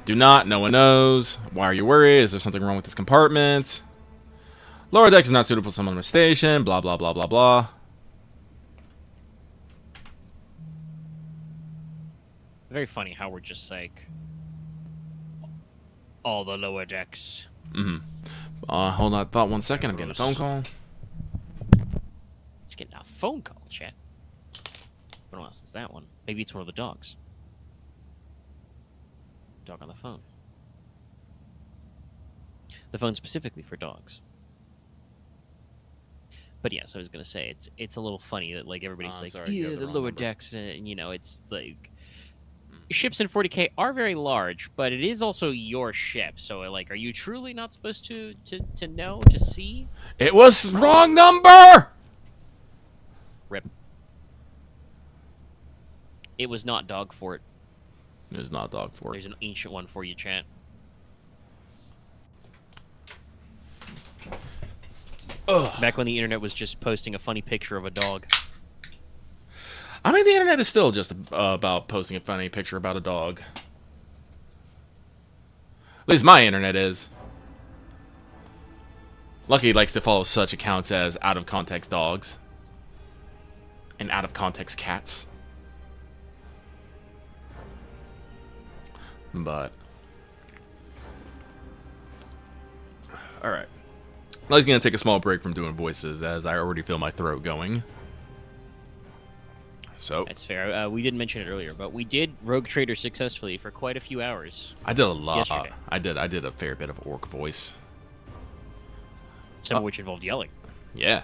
Do not. No one knows. Why are you worried? Is there something wrong with this compartment? Lower deck is not suitable for someone on a station. Blah, blah, blah, blah, blah. Very funny how we're just like all the lower decks. Hold on. Thought 1 second. I'm getting a phone call. It's getting a phone call, chat. What else is that one? Maybe it's one of the dogs. Dog on the phone. The phone specifically for dogs. But yes, I was gonna say it's a little funny that like everybody's like, sorry, yeah, the lower decks, and you know, it's like ships in 40K are very large, but it is also your ship. So like, are you truly not supposed to know, to see? It was wrong number. Rip. It was not Dog Fort. It was not Dog Fort. There's an ancient one for you, chat. Ugh. Back when the internet was just posting a funny picture of a dog. I mean, the internet is still just about posting a funny picture about a dog. At least my internet is. Lucky likes to follow such accounts as out-of-context dogs. And out-of-context cats. But... Alright. I was going to take a small break from doing voices, as I already feel my throat going. So That's fair. We didn't mention it earlier, but we did Rogue Trader successfully for quite a few hours. I did a lot. Yesterday. I did a fair bit of orc voice. Some of which involved yelling. Yeah.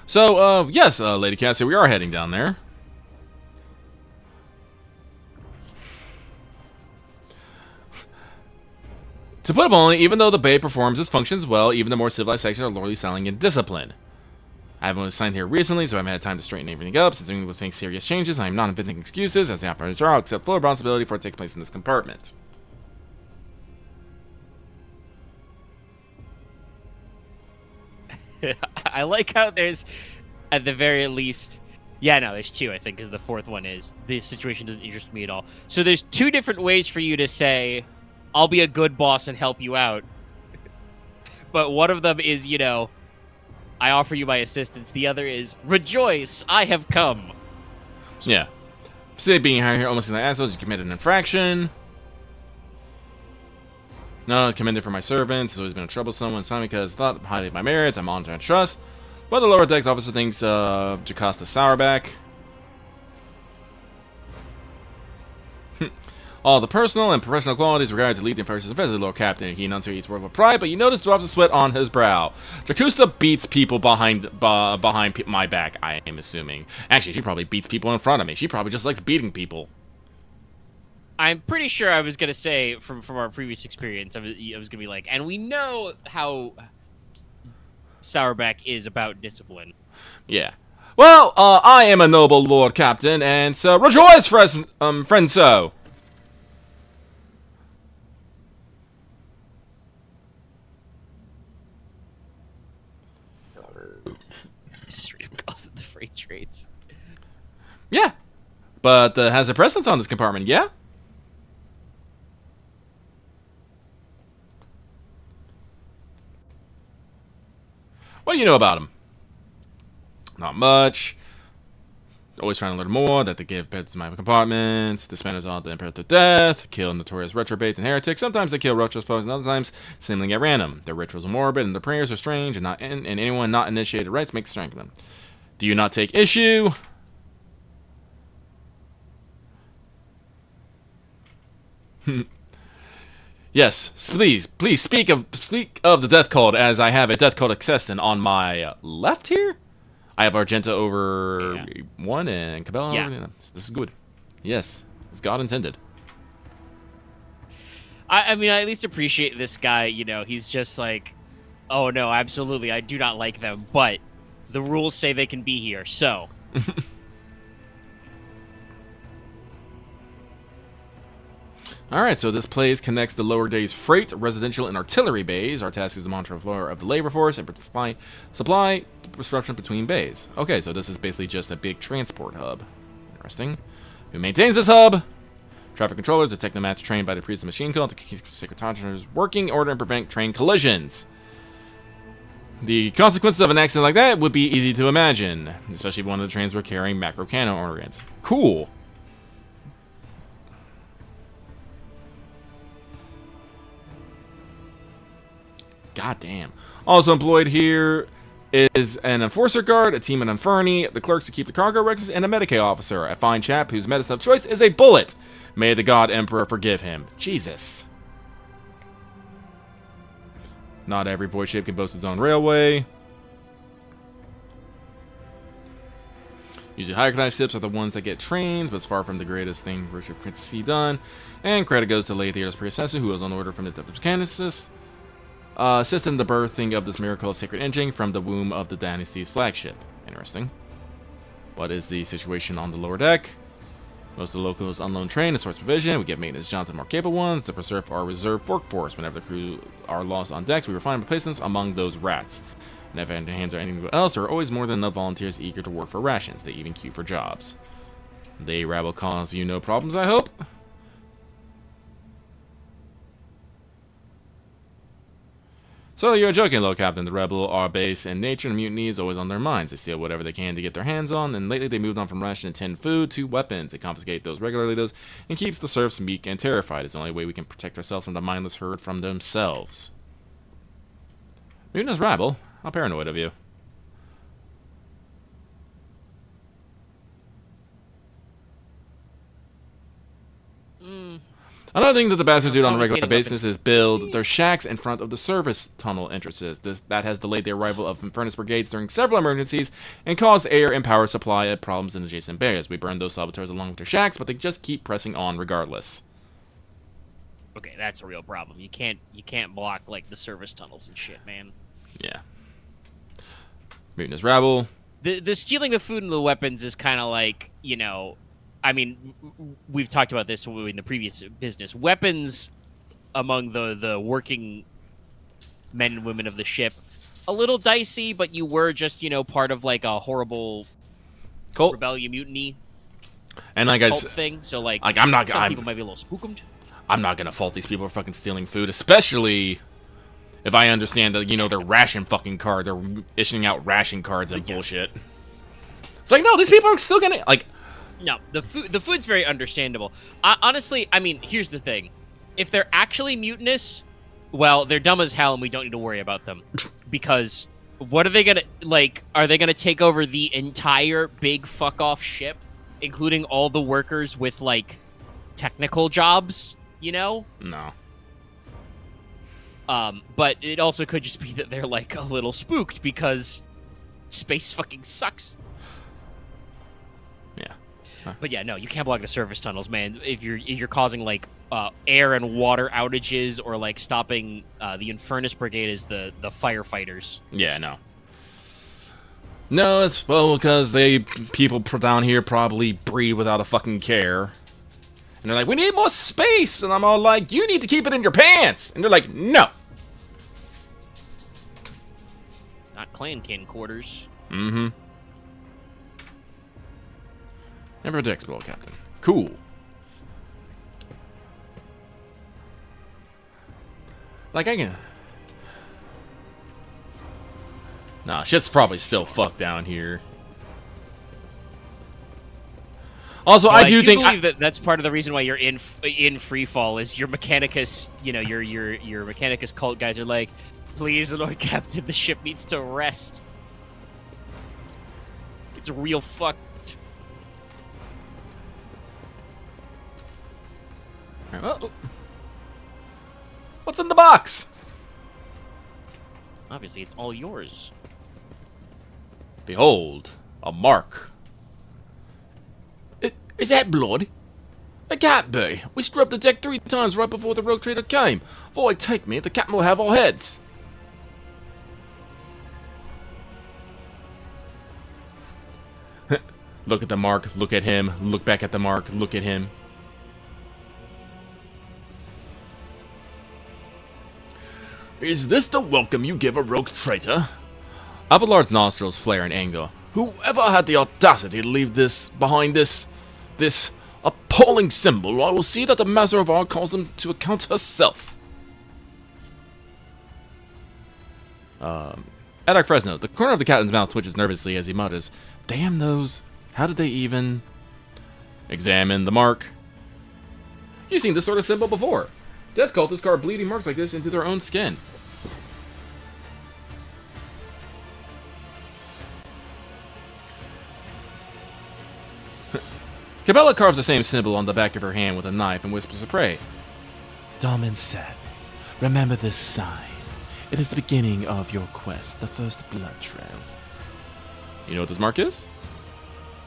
So, yes, Lady Cassie, we are heading down there. To put it bluntly, even though the Bay performs its functions well, even the more civilized sections are loyally selling in discipline. I haven't been assigned here recently, so I haven't had time to straighten everything up. Since we will make serious changes, I am not inventing excuses. As the operators are, I'll accept full responsibility for what takes place in this compartment. I like how there's, at the very least... Yeah, no, there's two, I think, because the fourth one is, this situation doesn't interest me at all. So there's two different ways for you to say, I'll be a good boss and help you out. But one of them is, you know, I offer you my assistance. The other is, rejoice, I have come. Yeah. Say being hired here almost as an asshole, you committed an infraction. No, commended for my servants. It's always been a troublesome one. Simon because thought highly of my merits. I'm honored and trust. But the lower decks officer thinks Jocasta Sourback. All the personal and professional qualities required to lead the Enforcers as Lord Captain. He enunciates words with pride, but you notice drops of sweat on his brow. Jocasta beats people behind my back, I am assuming. Actually, she probably beats people in front of me. She probably just likes beating people. I'm pretty sure I was gonna say from our previous experience, I was gonna be like, and we know how Sourback is about discipline. Yeah. Well, I am a noble lord captain, and so rejoice, friend so. Stream cost of the freight trades. Yeah. But has a presence on this compartment, yeah? What do you know about him? Not much. Always trying to learn more, that they give beds to my compartment, disbanders all the Emperor to death, kill notorious retrobates and heretics. Sometimes they kill Roach's foes, and other times seemingly at random. Their rituals are morbid, and their prayers are strange, and anyone not initiated rites makes strength of them. Do you not take issue? Yes, please speak of the death cult, as I have a death cult assassin on my left here. I have Argenta over 1 and Cabela over the other. This is good. Yes, as God intended. I mean, I at least appreciate this guy. You know, he's just like, oh no, absolutely, I do not like them, but the rules say they can be here, so. Alright, so this place connects the lower days freight, residential, and artillery bays. Our task is to monitor the flow of the labor force and supply disruption between bays. Okay, so this is basically just a big transport hub. Interesting. Who maintains this hub? Traffic controller, the technomats trained by the priest of machine cult to keep sacred contractors working order and prevent train collisions. The consequences of an accident like that would be easy to imagine, especially if one of the trains were carrying macro cannon organs. Cool. God damn. Also employed here is an enforcer guard, a team at Inferni, the clerks to keep the cargo records, and a Medicaid officer, a fine chap whose medicine of choice is a bullet. May the God Emperor forgive him. Jesus. Not every void ship can boast its own railway. Usually higher class ships are the ones that get trains, but it's far from the greatest thing Richard could see done. And credit goes to Lay Theater's predecessor, who was on order from the Depth of Canissus. Assisting the birthing of this miracle of sacred engine from the womb of the dynasty's flagship. Interesting. What is the situation on the lower deck? Most of the locals unload train and source provision. We get maintenance jobs and more capable ones to preserve our reserve workforce. Whenever the crew are lost on decks, we refine replacements among those rats. Never hand to hands or anything else, there are always more than enough volunteers eager to work for rations. They even queue for jobs. The rabble cause you no problems, I hope? So you're joking, Lord Captain. The rebel are base in nature, and mutiny is always on their minds. They steal whatever they can to get their hands on, and lately they moved on from ration and tinned food to weapons. They confiscate those regularly, and keeps the serfs meek and terrified. It's the only way we can protect ourselves from the mindless herd from themselves. Mutinous rabble? How paranoid of you. Another thing that the bastards do on a regular basis is build their shacks in front of the service tunnel entrances. That has delayed the arrival of furnace brigades during several emergencies and caused air and power supply problems in adjacent barriers. We burned those saboteurs along with their shacks, but they just keep pressing on regardless. Okay, that's a real problem. You can't block like the service tunnels and shit, man. Yeah. Mutinous rabble. The stealing the food and the weapons is kind of like, you know, I mean, we've talked about this in the previous business. Weapons among the working men and women of the ship, a little dicey, but you were just, you know, part of like a horrible cult rebellion mutiny and like cult thing. So like I'm not. Some people might be a little spookumed. I'm not gonna fault these people for fucking stealing food, especially if I understand that, you know, their ration fucking card. They're issuing out ration cards and bullshit. It's like, no, these people are still gonna like. No, the food's very understandable. Honestly, I mean, here's the thing. If they're actually mutinous, well, they're dumb as hell and we don't need to worry about them. Because what are they gonna, like, are they gonna take over the entire big fuck-off ship? Including all the workers with, like, technical jobs, you know? No. But it also could just be that they're, like, a little spooked because space fucking sucks. Yeah. But yeah, no, you can't block the service tunnels, man. If you're causing like air and water outages or like stopping the Infernus Brigade is the firefighters. Yeah, no. No, it's, well, because people down here probably breathe without a fucking care. And they're like, we need more space! And I'm all like, you need to keep it in your pants! And they're like, no! It's not clan-kin quarters. Mm-hmm. Never decks below, Captain. Cool. Like, I can... Nah, shit's probably still fucked down here. Also, Well, I do think believe that that's part of the reason why you're in free fall is your Mechanicus, you know, your Mechanicus cult guys are like, please, Lord Captain, the ship needs to rest. It's real fucked. Well, what's in the box? Obviously, it's all yours. Behold, a mark. Is that blood? It can't be. We scrubbed the deck 3 times right before the rogue trader came. Boy, take me, the captain will have our heads. Look at the mark, look at him, look back at the mark, look at him. Is this the welcome you give a rogue traitor? Abelard's nostrils flare in anger. Whoever had the audacity to leave this behind this appalling symbol, I will see that the Master of Art calls them to account herself. Edak Fresno, the corner of the captain's mouth twitches nervously as he mutters, damn those, how did they even... Examine the mark. You've seen this sort of symbol before. Death cultists carve bleeding marks like this into their own skin. Cabela carves the same symbol on the back of her hand with a knife and whispers to prey. Dom and Seth, remember this sign. It is the beginning of your quest, the first blood trail. You know what this mark is?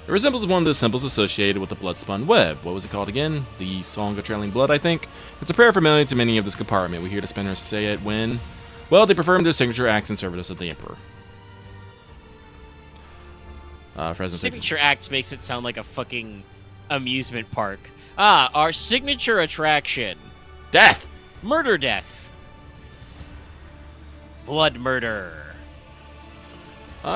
It resembles one of the symbols associated with the blood-spun web. What was it called again? The Song of Trailing Blood, I think? It's a prayer familiar to many of this compartment. We hear the spinners say it when... Well, they perform their signature acts in service of the Emperor. Signature acts makes it sound like a fucking amusement park. Ah, our signature attraction. Death! Murder death. Blood murder.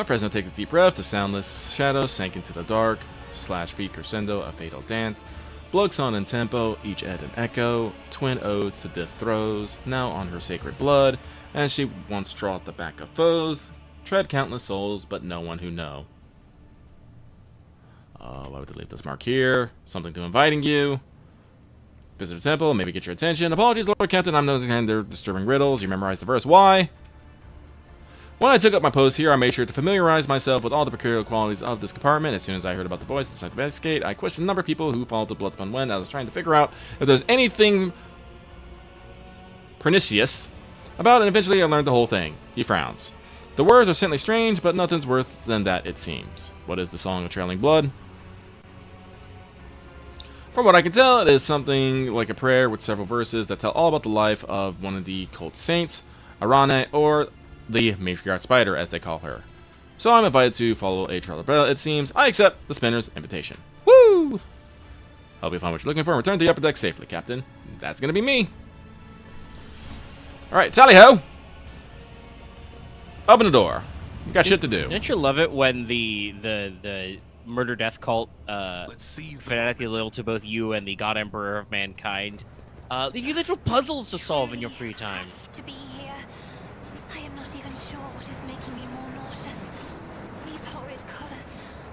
Fresno takes a deep breath. The soundless shadows sank into the dark. Slash feet crescendo, a fatal dance. Blood song and tempo, each ed and echo. Twin oaths to death throes. Now on her sacred blood. As she once trod the back of foes. Tread countless souls, but no one who know. Why would they leave this mark here? Something to inviting you. Visit the temple, maybe get your attention. Apologies, Lord Captain, I'm no hand. They're disturbing riddles. You memorized the verse. Why? When I took up my post here, I made sure to familiarize myself with all the peculiar qualities of this compartment. As soon as I heard about the voice decided to investigate, I questioned a number of people who followed the Bloodspun Wind. I was trying to figure out if there's anything pernicious about it, and eventually I learned the whole thing. He frowns. The words are certainly strange, but nothing's worse than that, it seems. What is the Song of Trailing Blood? From what I can tell, it is something like a prayer with several verses that tell all about the life of one of the cult saints, Arane, or the matriarch spider, as they call her. So I'm invited to follow a trail of bell. It seems I accept the spinner's invitation. Woo! Hope you find what you're looking for and return to the upper deck safely, Captain. That's gonna be me. Alright, tally ho! Open the door. We got shit to do. Don't you love it when the murder death cult fanatically loyal to both you and the God Emperor of Mankind leave you little puzzles to solve in your free time? To be here, I am not even sure what is making me more nauseous. These horrid colors,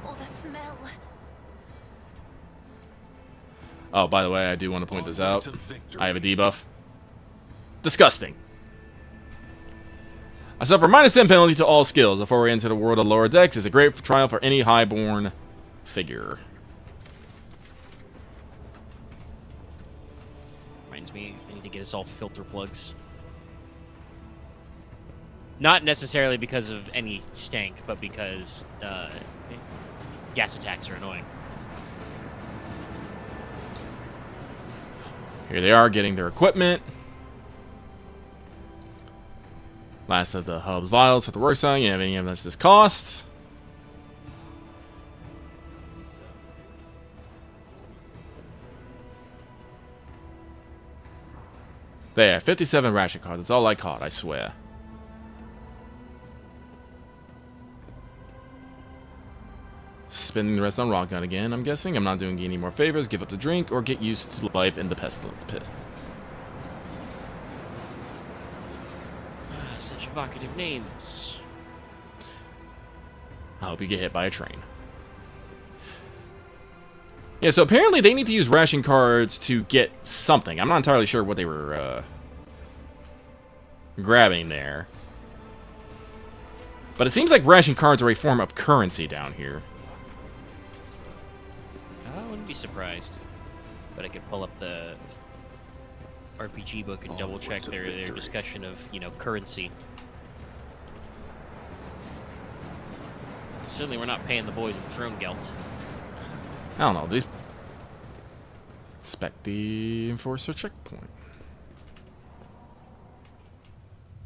or the smell. Oh, by the way, I do want to point this out. I have a debuff. Disgusting. I suffer -10 penalty to all skills. A foray into the world of lower decks is a great trial for any highborn figure. Reminds me, I need to get us all filter plugs. Not necessarily because of any stank, but because gas attacks are annoying. Here they are getting their equipment. Last of the hub's vials for the work site. You have any of this costs? There, 57 ration cards. That's all I caught, I swear. Spending the rest on rock gun again, I'm guessing. I'm not doing any more favors. Give up the drink or get used to life in the pestilence pit. Such evocative names. I hope you get hit by a train. Yeah, so apparently they need to use ration cards to get something. I'm not entirely sure what they were grabbing there. But it seems like ration cards are a form of currency down here. I wouldn't be surprised. But I could pull up the RPG book and double check their discussion of, you know, currency. Certainly we're not paying the boys in Throne Gelt. I don't know. These inspect the enforcer checkpoint.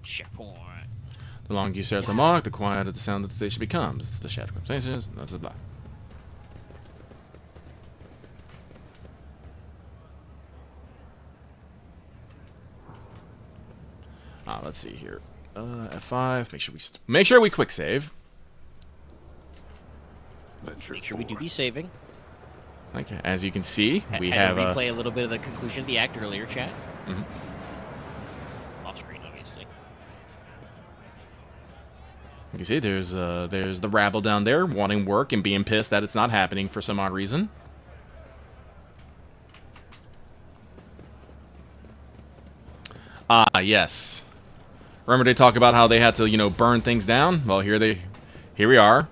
Checkpoint. The longer you stare at the mark, the quieter the sound of the station becomes. The shadow conversations, blah blah blah. Let's see here. F5. Make sure we quick save. Make sure we do be saving. Okay, as you can see, we and have replay a little bit of the conclusion of the act earlier, chat. Mhm. Off screen, obviously. You can see there's the rabble down there wanting work and being pissed that it's not happening for some odd reason. Ah, yes. Remember they talk about how they had to, you know, burn things down? Well, here we are.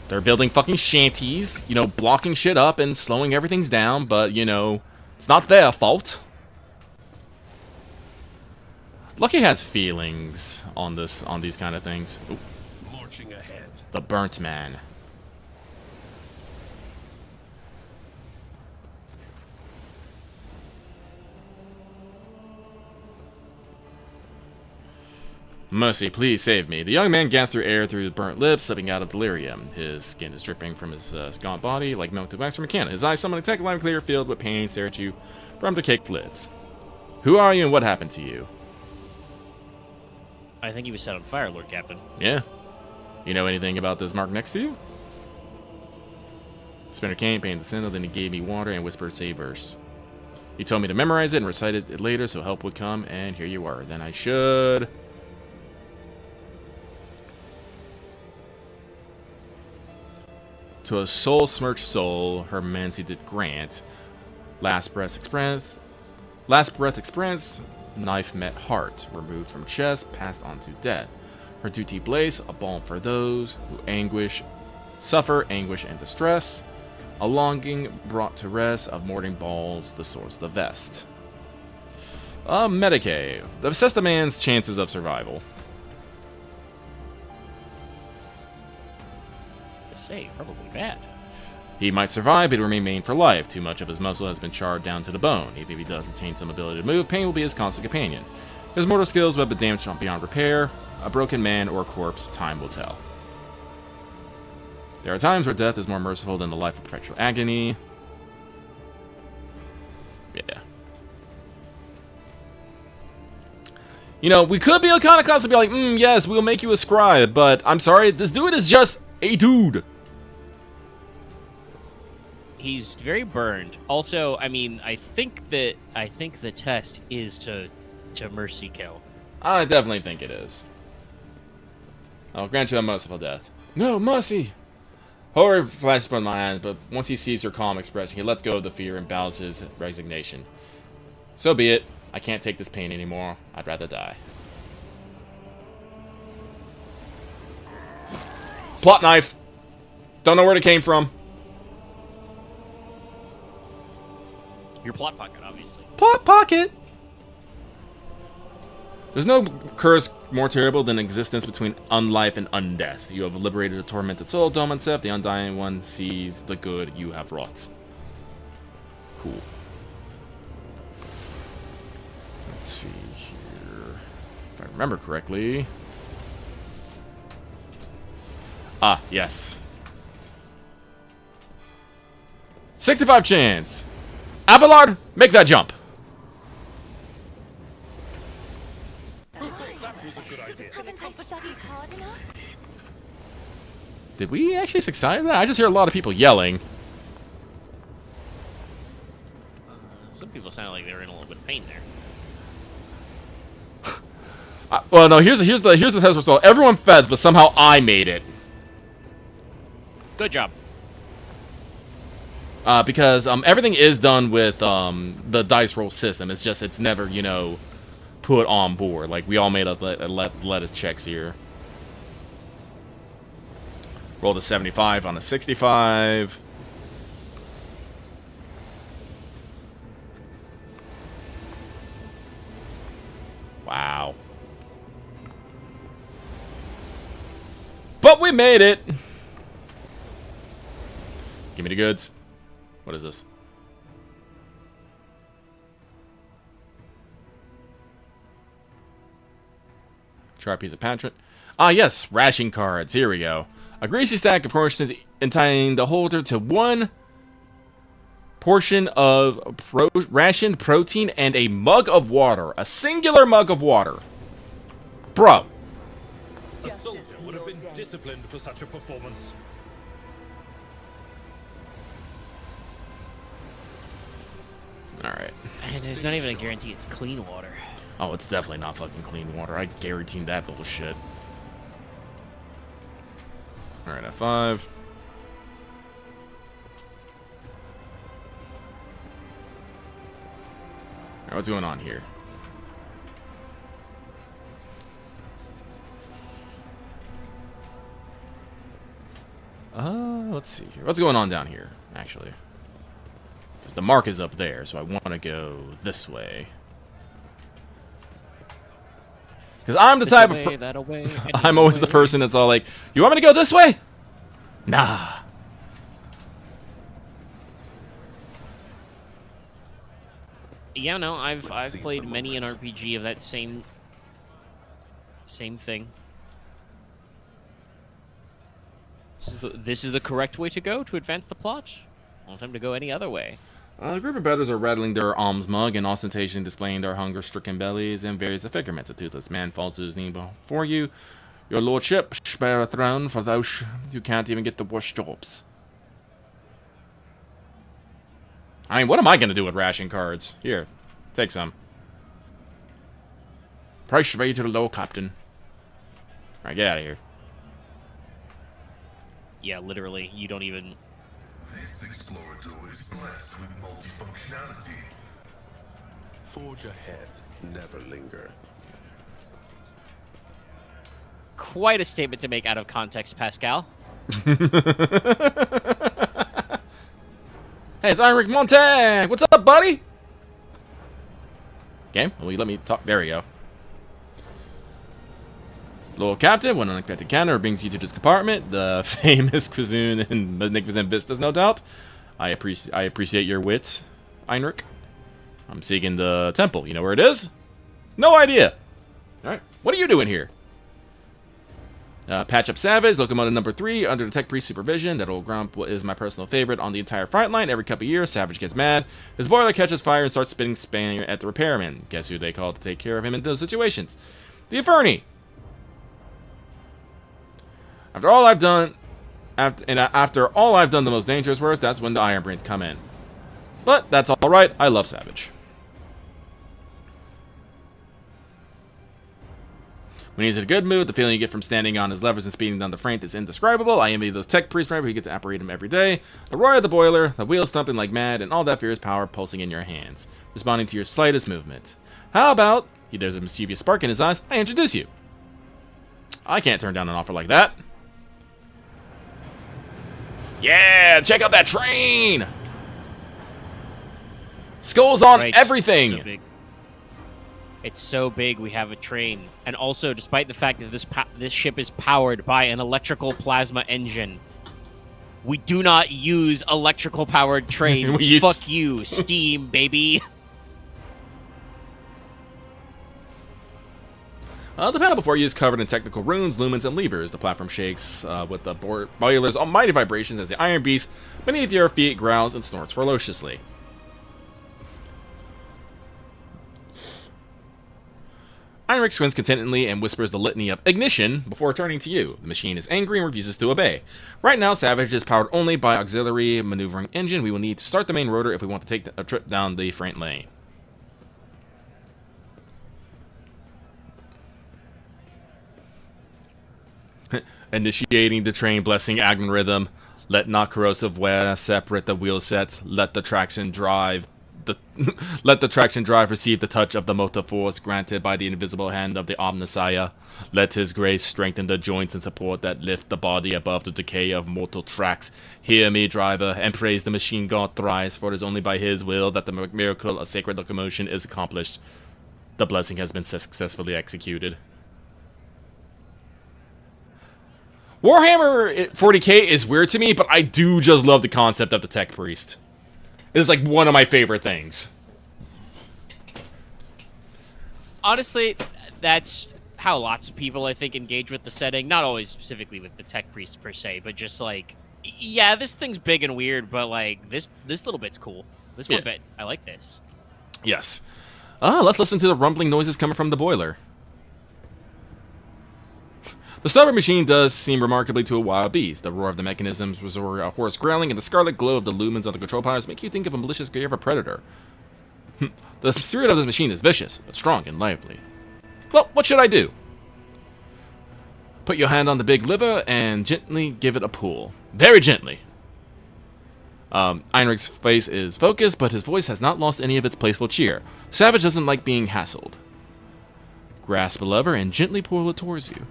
They're building fucking shanties, you know, blocking shit up and slowing everything's down, but, you know, it's not their fault. Lucky has feelings on these kind of things. Ooh. Marching ahead. The Burnt Man. Mercy, please save me. The young man gasped through air through his burnt lips, slipping out of delirium. His skin is dripping from his gaunt body like melted wax from a cannon. His eyes summon a tech live clear field with pain stare at you from the caked lids. Who are you and what happened to you? I think he was set on fire, Lord Captain. Yeah. You know anything about this mark next to you? Spinner came, painted the symbol, then he gave me water and whispered say verse. He told me to memorize it and recite it later so help would come, and here you are. Then I should... To a soul-smirched soul, her mancy did grant. Last breath express, knife met heart, removed from chest, passed on to death. Her duty blaze, a balm for those who suffer anguish and distress. A longing brought to rest of morning balls, the source, the vest. Medicaid. Assess the man's chances of survival. Say, probably bad. He might survive, but he'll remain for life. Too much of his muscle has been charred down to the bone. Even if he does retain some ability to move, pain will be his constant companion. His mortal skills will have been damaged beyond repair. A broken man or a corpse, time will tell. There are times where death is more merciful than the life of perpetual agony. Yeah. You know, we could be kind of constantly be like, yes, we'll make you a scribe, but I'm sorry, this dude is just a dude. He's very burned. Also, I mean, I think the test is to mercy kill. I definitely think it is. I'll grant you a merciful death. No, mercy! Horror flashes from my hands, but once he sees her calm expression, he lets go of the fear and bows his resignation. So be it. I can't take this pain anymore. I'd rather die. Plot knife! Don't know where it came from. Your plot pocket, obviously. Plot pocket! There's no curse more terrible than existence between unlife and undeath. You have liberated a tormented soul, Dome and Seth. The undying one sees the good you have wrought. Cool. Let's see here. If I remember correctly. Ah, yes. 65 chance. Abelard, make that jump. Haven't I studied hard enough? Did we actually succeed at that? I just hear a lot of people yelling. Some people sound like they were in a little bit of pain there. Well, no. Here's the test result. Everyone fed, but somehow I made it. Good job. Because everything is done with the dice roll system. It's just it's never put on board. Like we all made a lettuce checks here. Rolled a 75 on a 65. Wow. But we made it. Give me the goods. What is this? Try a piece of parchment. Ah, yes, ration cards. Here we go. A greasy stack of portions entitling the holder to one portion of rationed protein and a mug of water. A singular mug of water. Bro. A soldier would have been disciplined for such a performance. Alright. And there's not even a guarantee it's clean water. Oh, it's definitely not fucking clean water. I guarantee that bullshit. Alright, F5. Alright, what's going on here? Let's see here. What's going on down here, actually? Because the mark is up there, so I want to go this way. Because I'm the type of I'm always the person that's all like, you want me to go this way? Nah. Yeah, no, I've played many an RPG of that same thing. This is the correct way to go to advance the plot. I don't want them to go any other way. A group of bettors are rattling their alms mug and ostentation displaying their hunger-stricken bellies and various figurements. A toothless man falls to his knee before you. Your lordship, spare a throne for those who can't even get the worst jobs. I mean, what am I going to do with ration cards? Here, take some. Price ready to the low, Captain. Alright, get out of here. Yeah, literally, you don't even... This explorator is blessed with multifunctionality. Forge ahead, never linger. Quite a statement to make out of context, Pascal. Hey, it's Heinrich Montag! What's up, buddy? Game? Will you let me talk? There we go. Lord Captain, one unexpected encounter brings you to this compartment. The famous cuisine and magnificent vistas, no doubt. I appreciate your wits, Heinrich. I'm seeking the temple. You know where it is? No idea. Alright, what are you doing here? Patch up Savage, locomotive number 3, under the tech priest supervision. That old grump is my personal favorite on the entire front line. Every couple years, Savage gets mad. His boiler catches fire and starts spitting spam at the repairman. Guess who they call to take care of him in those situations? The Inferni. After all I've done, after all I've done the most dangerous work, that's when the Iron Brains come in. But that's all right. I love Savage. When he's in a good mood, the feeling you get from standing on his levers and speeding down the front is indescribable. I envy those tech priests who get to operate him every day. The roar of the boiler, the wheels thumping like mad, and all that fierce power pulsing in your hands, responding to your slightest movement. How about, there's a mischievous spark in his eyes, I introduce you. I can't turn down an offer like that. Yeah, check out that train! Skulls on everything! So big. It's so big we have a train. And also, despite the fact that this ship is powered by an electrical plasma engine, we do not use electrical powered trains. Fuck you, Steam, baby. The panel before you is covered in technical runes, lumens, and levers. The platform shakes with the boiler's almighty vibrations as the iron beast beneath your feet growls and snorts ferociously. Heinrich squints contentedly and whispers the litany of ignition before turning to you. The machine is angry and refuses to obey. Right now, Savage is powered only by auxiliary maneuvering engine. We will need to start the main rotor if we want to take a trip down the freight lane. Initiating the train blessing algorithm. Let not corrosive wear separate the wheel sets. Let the traction drive let the traction drive receive the touch of the motor force granted by the invisible hand of the Omnissiah. Let his grace strengthen the joints and support that lift the body above the decay of mortal tracks. Hear me, driver, and praise the machine god thrice, for it is only by his will that the miracle of sacred locomotion is accomplished. The blessing has been successfully executed. Warhammer 40K is weird to me, but I do just love the concept of the tech priest. It's like one of my favorite things. Honestly, that's how lots of people, I think, engage with the setting. Not always specifically with the tech priest per se, but just like, yeah, this thing's big and weird, but like this little bit's cool. This one bit, I like this. Yes. Let's listen to the rumbling noises coming from the boiler. The stubborn machine does seem remarkably to a wild beast. The roar of the mechanisms, a hoarse growling, and the scarlet glow of the lumens on the control panels make you think of a malicious glare of a predator. The spirit of this machine is vicious, but strong and lively. Well, what should I do? Put your hand on the big lever and gently give it a pull. Very gently. Heinrich's face is focused, but his voice has not lost any of its playful cheer. Savage doesn't like being hassled. Grasp a lever and gently pull it towards you.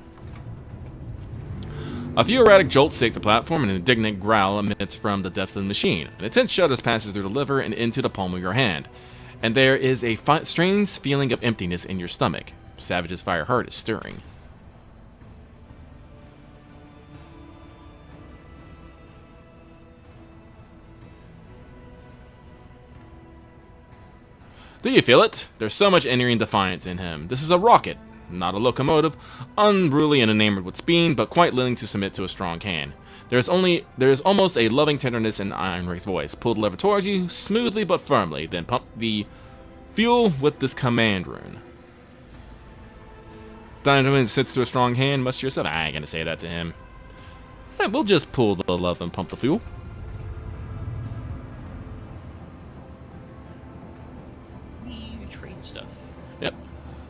A few erratic jolts shake the platform, and an indignant growl emits from the depths of the machine. An intense shudder passes through the lever and into the palm of your hand, and there is a strange feeling of emptiness in your stomach. Savage's fire heart is stirring. Do you feel it? There's so much entering defiance in him. This is a rocket, not a locomotive, unruly and enamored with speed, but quite willing to submit to a strong hand. There is almost a loving tenderness in Heinrich's voice. Pull the lever towards you, smoothly but firmly, then pump the fuel with this command rune. Dynamite sits to a strong hand, much to yourself. I ain't gonna say that to him. We'll just pull the lever and pump the fuel. Train stuff. Yep.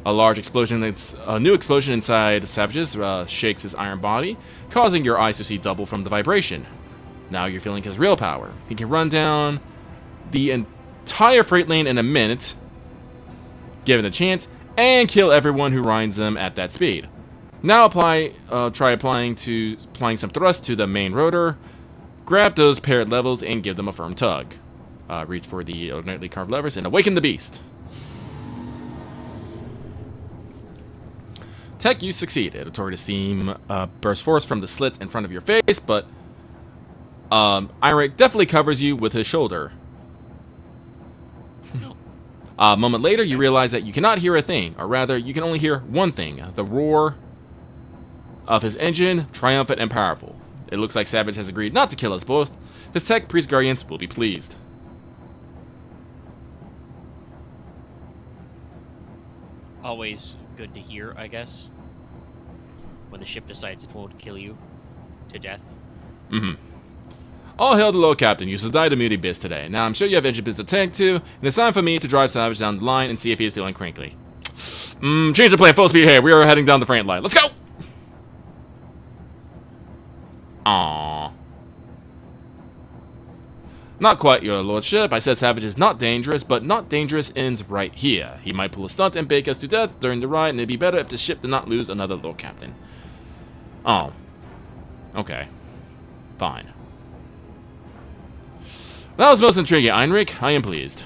A large explosion, a new explosion inside Savage's shakes his iron body, causing your eyes to see double from the vibration. Now you're feeling his real power. He can run down the entire freight lane in a minute, given a chance, and kill everyone who rides them at that speed. Now try applying some thrust to the main rotor. Grab those paired levels and give them a firm tug. Reach for the ornately carved levers and awaken the beast. Tech, you succeeded. A torrent of steam bursts forth from the slit in front of your face, but Heinrich definitely covers you with his shoulder. A moment later, you realize that you cannot hear a thing, or rather, you can only hear one thing, the roar of his engine, triumphant and powerful. It looks like Savage has agreed not to kill us both. His tech priest guardians will be pleased. Always good to hear, I guess. When the ship decides it won't kill you to death. Mm-hmm. All hail the Lord Captain. You died to muty biz today. Now I'm sure you have engine biz to tend to, and it's time for me to drive Savage down the line and see if he is feeling crinkly. Change the plan. Full speed here. We are heading down the freight line. Let's go! Aww. Not quite, your lordship. I said Savage is not dangerous, but not dangerous ends right here. He might pull a stunt and bake us to death during the ride, and it'd be better if the ship did not lose another Lord Captain. Oh. Okay. Fine. That was most intriguing, Heinrich. I am pleased.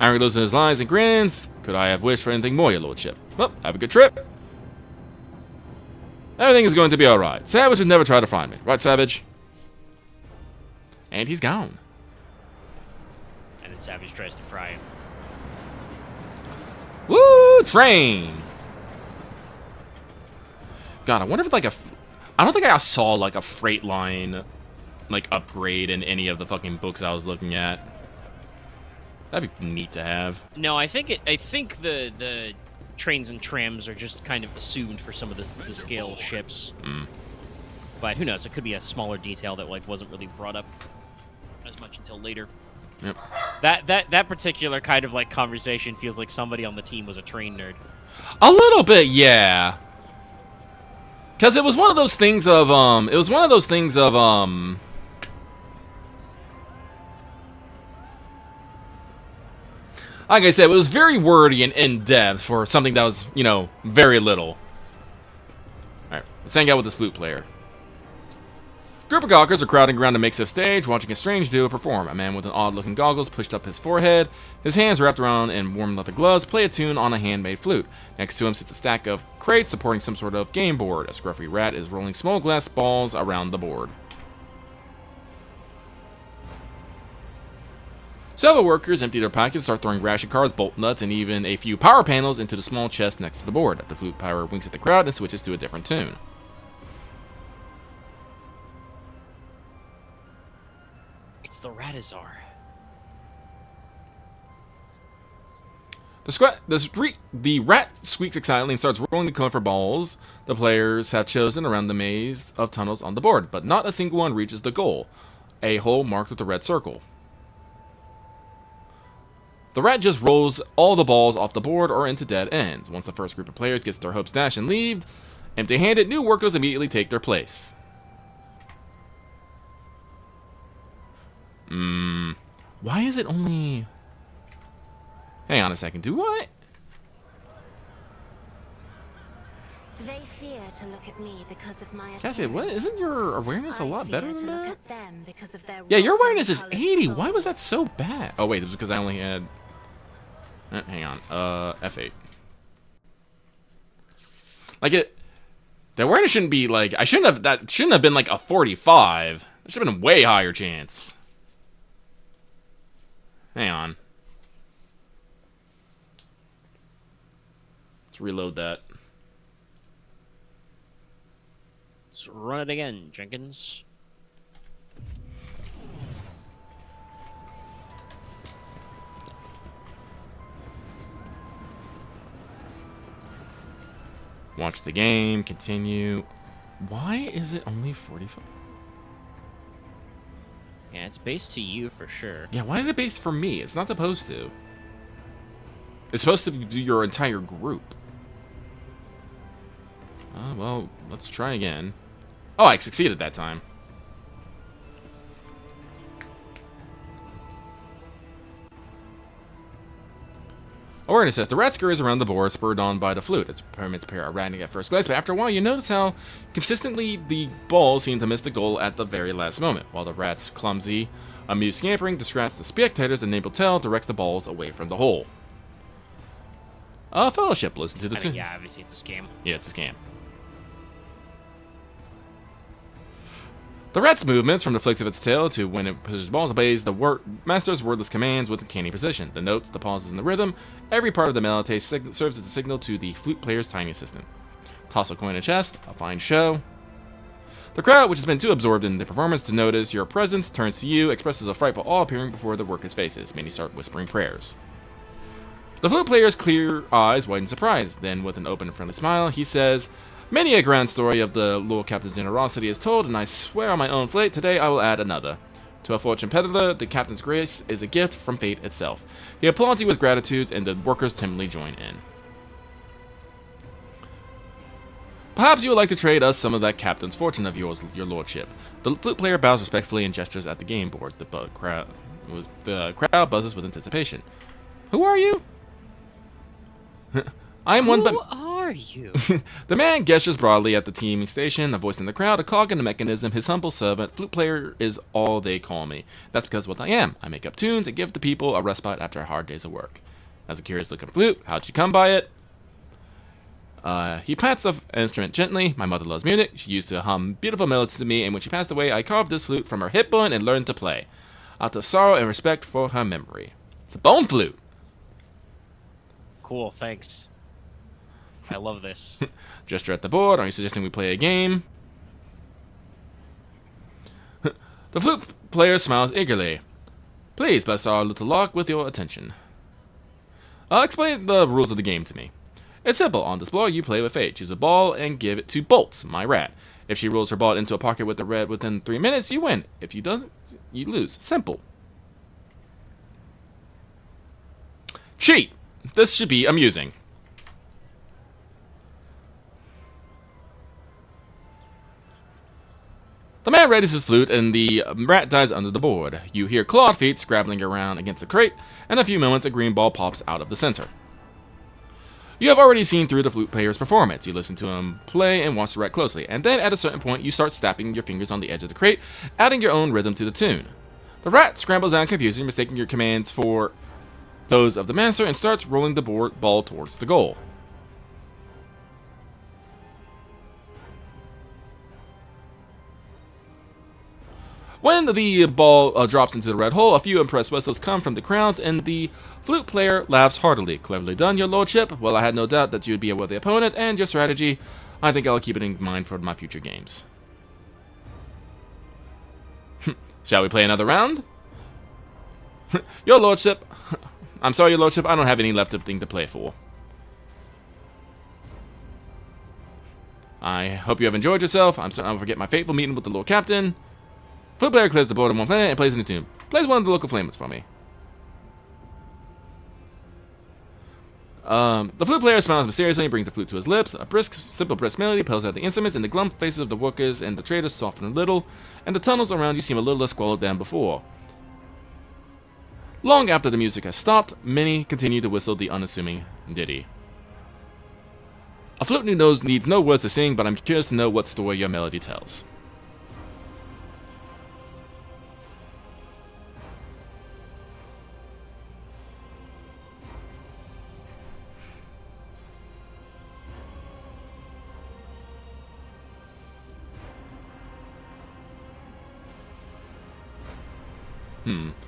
Heinrich loses his lines and grins. Could I have wished for anything more, your lordship? Well, have a good trip. Everything is going to be alright. Savage would never try to find me. Right, Savage? And he's gone. And then Savage tries to fry him. Woo! Train! God, I wonder if like I don't think I saw like a freight line like upgrade in any of the fucking books I was looking at. That'd be neat to have. No, I think the trains and trams are just kind of assumed for some of the scale ships. But who knows? It could be a smaller detail that like wasn't really brought up as much until later. Yep. That particular kind of like conversation feels like somebody on the team was a train nerd. A little bit, yeah. Cause it was one of those things of like I said, it was very wordy and in-depth for something that was, you know, very little. Alright, let's hang out with this flute player. Group of gawkers are crowding around a makeshift stage, watching a strange duo perform. A man with an odd-looking goggles pushed up his forehead, his hands wrapped around in warm leather gloves, play a tune on a handmade flute. Next to him sits a stack of crates supporting some sort of game board. A scruffy rat is rolling small glass balls around the board. Several workers empty their pockets, start throwing ration cards, bolt nuts, and even a few power panels into the small chest next to the board. The flute player winks at the crowd and switches to a different tune. It's the Ratazar. The rat squeaks excitedly and starts rolling the cone for balls the players have chosen around the maze of tunnels on the board, but not a single one reaches the goal, a hole marked with a red circle. The rat just rolls all the balls off the board or into dead ends. Once the first group of players gets their hopes dashed and leave, empty-handed, new workers immediately take their place. Why is it only... Hang on a second, do what? They fear to look at me because of my Cassie, what? Isn't your awareness a lot better than that? At them because of their Yeah, your rotten awareness is coloured 80. Why was that souls. so bad? Oh, wait, it was because I only had... hang on. F8. Like, the awareness shouldn't be, like... That shouldn't have been, like, a 45. It should have been a way higher chance. Hang on. Let's reload that. Let's run it again, Jenkins. Watch the game, continue. Why is it only 45? Yeah, it's based to you for sure. Yeah, why is it based for me? It's not supposed to. It's supposed to do your entire group. Well, let's try again. Oh, I succeeded that time. Awareness says the rat scurries around the board, spurred on by the flute. Its pyramids appear erratic at first glance, but after a while you notice how consistently the balls seem to miss the goal at the very last moment. While the rat's clumsy, amused scampering distracts the spectators, and Nabal Tell directs the balls away from the hole. Fellowship, listen to the tune. Yeah, obviously it's a scam. Yeah, it's a scam. The rat's movements, from the flicks of its tail to when it pushes balls, obeys the master's wordless commands with uncanny precision. The notes, the pauses, and the rhythm, every part of the melody serves as a signal to the flute player's tiny assistant. Toss a coin in a chest, a fine show. The crowd, which has been too absorbed in the performance to notice your presence, turns to you, expresses a frightful awe appearing before the workers' faces. Many start whispering prayers. The flute player's clear eyes widen in surprise. Then, with an open and friendly smile, he says, "Many a grand story of the Lord Captain's generosity is told, and I swear on my own fate, today I will add another. To a fortune peddler, the Captain's grace is a gift from fate itself." He applauds you with gratitude, and the workers timidly join in. "Perhaps you would like to trade us some of that Captain's fortune of yours, your lordship." The flute player bows respectfully and gestures at the game board. The crowd buzzes with anticipation. "Who are you?" "I am one but..." Who are you? The man gestures broadly at the teaming station, a voice in the crowd, a cog in the mechanism, his humble servant. Flute player is all they call me. That's because what I am. I make up tunes and give the people a respite after a hard day's of work. As a curious looking flute, how'd you come by it? He pats the instrument gently. My mother loves music. She used to hum beautiful melodies to me, and when she passed away, I carved this flute from her hip bone and learned to play, out of sorrow and respect for her memory. It's a bone flute. cool. Thanks. I love this. Gesture at the board. Are you suggesting we play a game? The flute player smiles eagerly. Please bless our little lock with your attention. Explain the rules of the game to me. It's simple. On this floor, you play with fate. Choose a ball and give it to Bolts, my rat. If she rolls her ball into a pocket with the red within 3 minutes, you win. If she doesn't, you lose. Simple. Cheat! This should be amusing. The man readies his flute, and the rat dives under the board. You hear clawed feet scrabbling around against a crate, and in a few moments a green ball pops out of the center. You have already seen through the flute player's performance. You listen to him play and watch the rat closely, and then at a certain point you start snapping your fingers on the edge of the crate, adding your own rhythm to the tune. The rat scrambles down confusing, mistaking your commands for those of the master, and starts rolling the ball towards the goal. When the ball drops into the red hole, a few impressed whistles come from the crowds, and the flute player laughs heartily. Cleverly done, your lordship. Well, I had no doubt that you would be a worthy opponent, and your strategy, I think I'll keep it in mind for my future games. Shall we play another round? Your lordship. I'm sorry, your lordship, I don't have any left thing to play for. I hope you have enjoyed yourself. I'm sorry I'll forget my fateful meeting with the Lord Captain. Flute player clears the board in one planet and plays a new tune. Plays one of the local flamers for me. The flute player smiles mysteriously and brings the flute to his lips. A simple brisk melody pulls out the instruments, and the glum faces of the workers and the traders soften a little, and the tunnels around you seem a little less squalid than before. Long after the music has stopped, many continue to whistle the unassuming ditty. A flute needs no words to sing, but I'm curious to know what story your melody tells.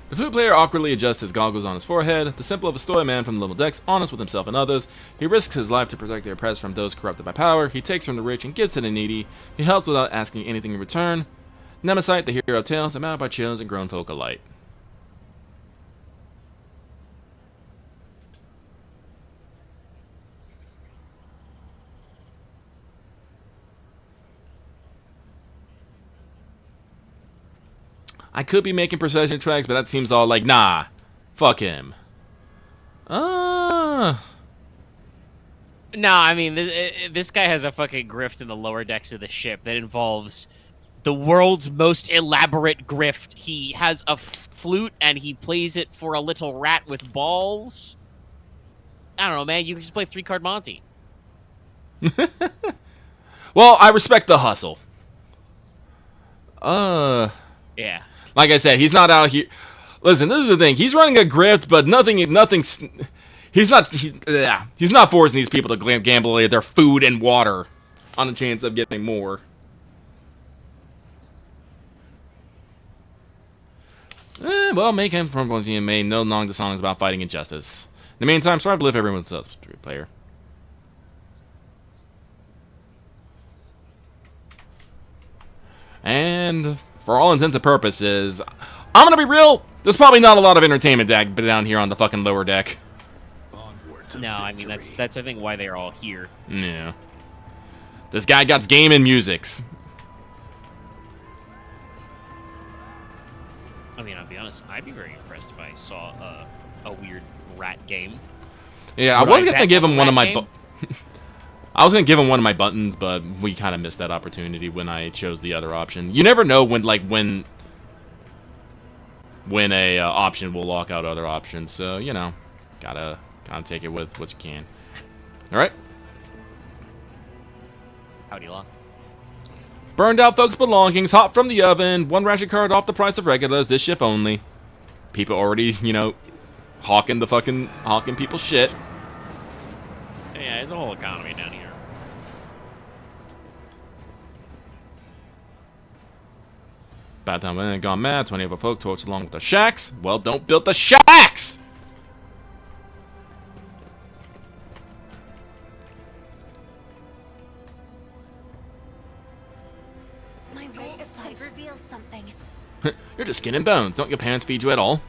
The flute player awkwardly adjusts his goggles on his forehead. The symbol of a stoic man from the little decks, honest with himself and others. He risks his life to protect the oppressed from those corrupted by power. He takes from the rich and gives to the needy. He helps without asking anything in return. Nemesite, the hero of tales, admired by children and grown folk alike. I could be making procession tracks, but that seems all like, nah, fuck him. No, I mean, this guy has a fucking grift in the lower decks of the ship that involves the world's most elaborate grift. He has a flute, and he plays it for a little rat with balls. I don't know, man. You can just play 3-card Monty. Well, I respect the hustle. Yeah. Like I said, he's not out here. Listen, this is the thing. He's running a grift, but nothing's. He's not forcing these people to gamble their food and water on the chance of getting more. Well, make him from one team made no longer songs about fighting injustice. In the meantime, strive to live everyone's player. And for all intents and purposes, I'm gonna be real. There's probably not a lot of entertainment down here on the fucking lower deck. No, I mean that's I think why they're all here. Yeah. This guy got game and musics. I mean, I'll be honest. I'd be very impressed if I saw a weird rat game. Yeah, I was gonna give him one of my. I was gonna give him one of my buttons, but we kind of missed that opportunity when I chose the other option. You never know when a option will lock out other options, so you know, gotta take it with what you can. All right. Howdy, Loth. Burned out folks' belongings, hot from the oven. 1 ration card off the price of regulars. This ship only. People already, hawking people's shit. Yeah, there's a whole economy down here. Bad time when gone mad. 20 of our folk torched along with the shacks. Well, don't build the shacks! My water reveals something. You're just skin and bones. Don't your parents feed you at all?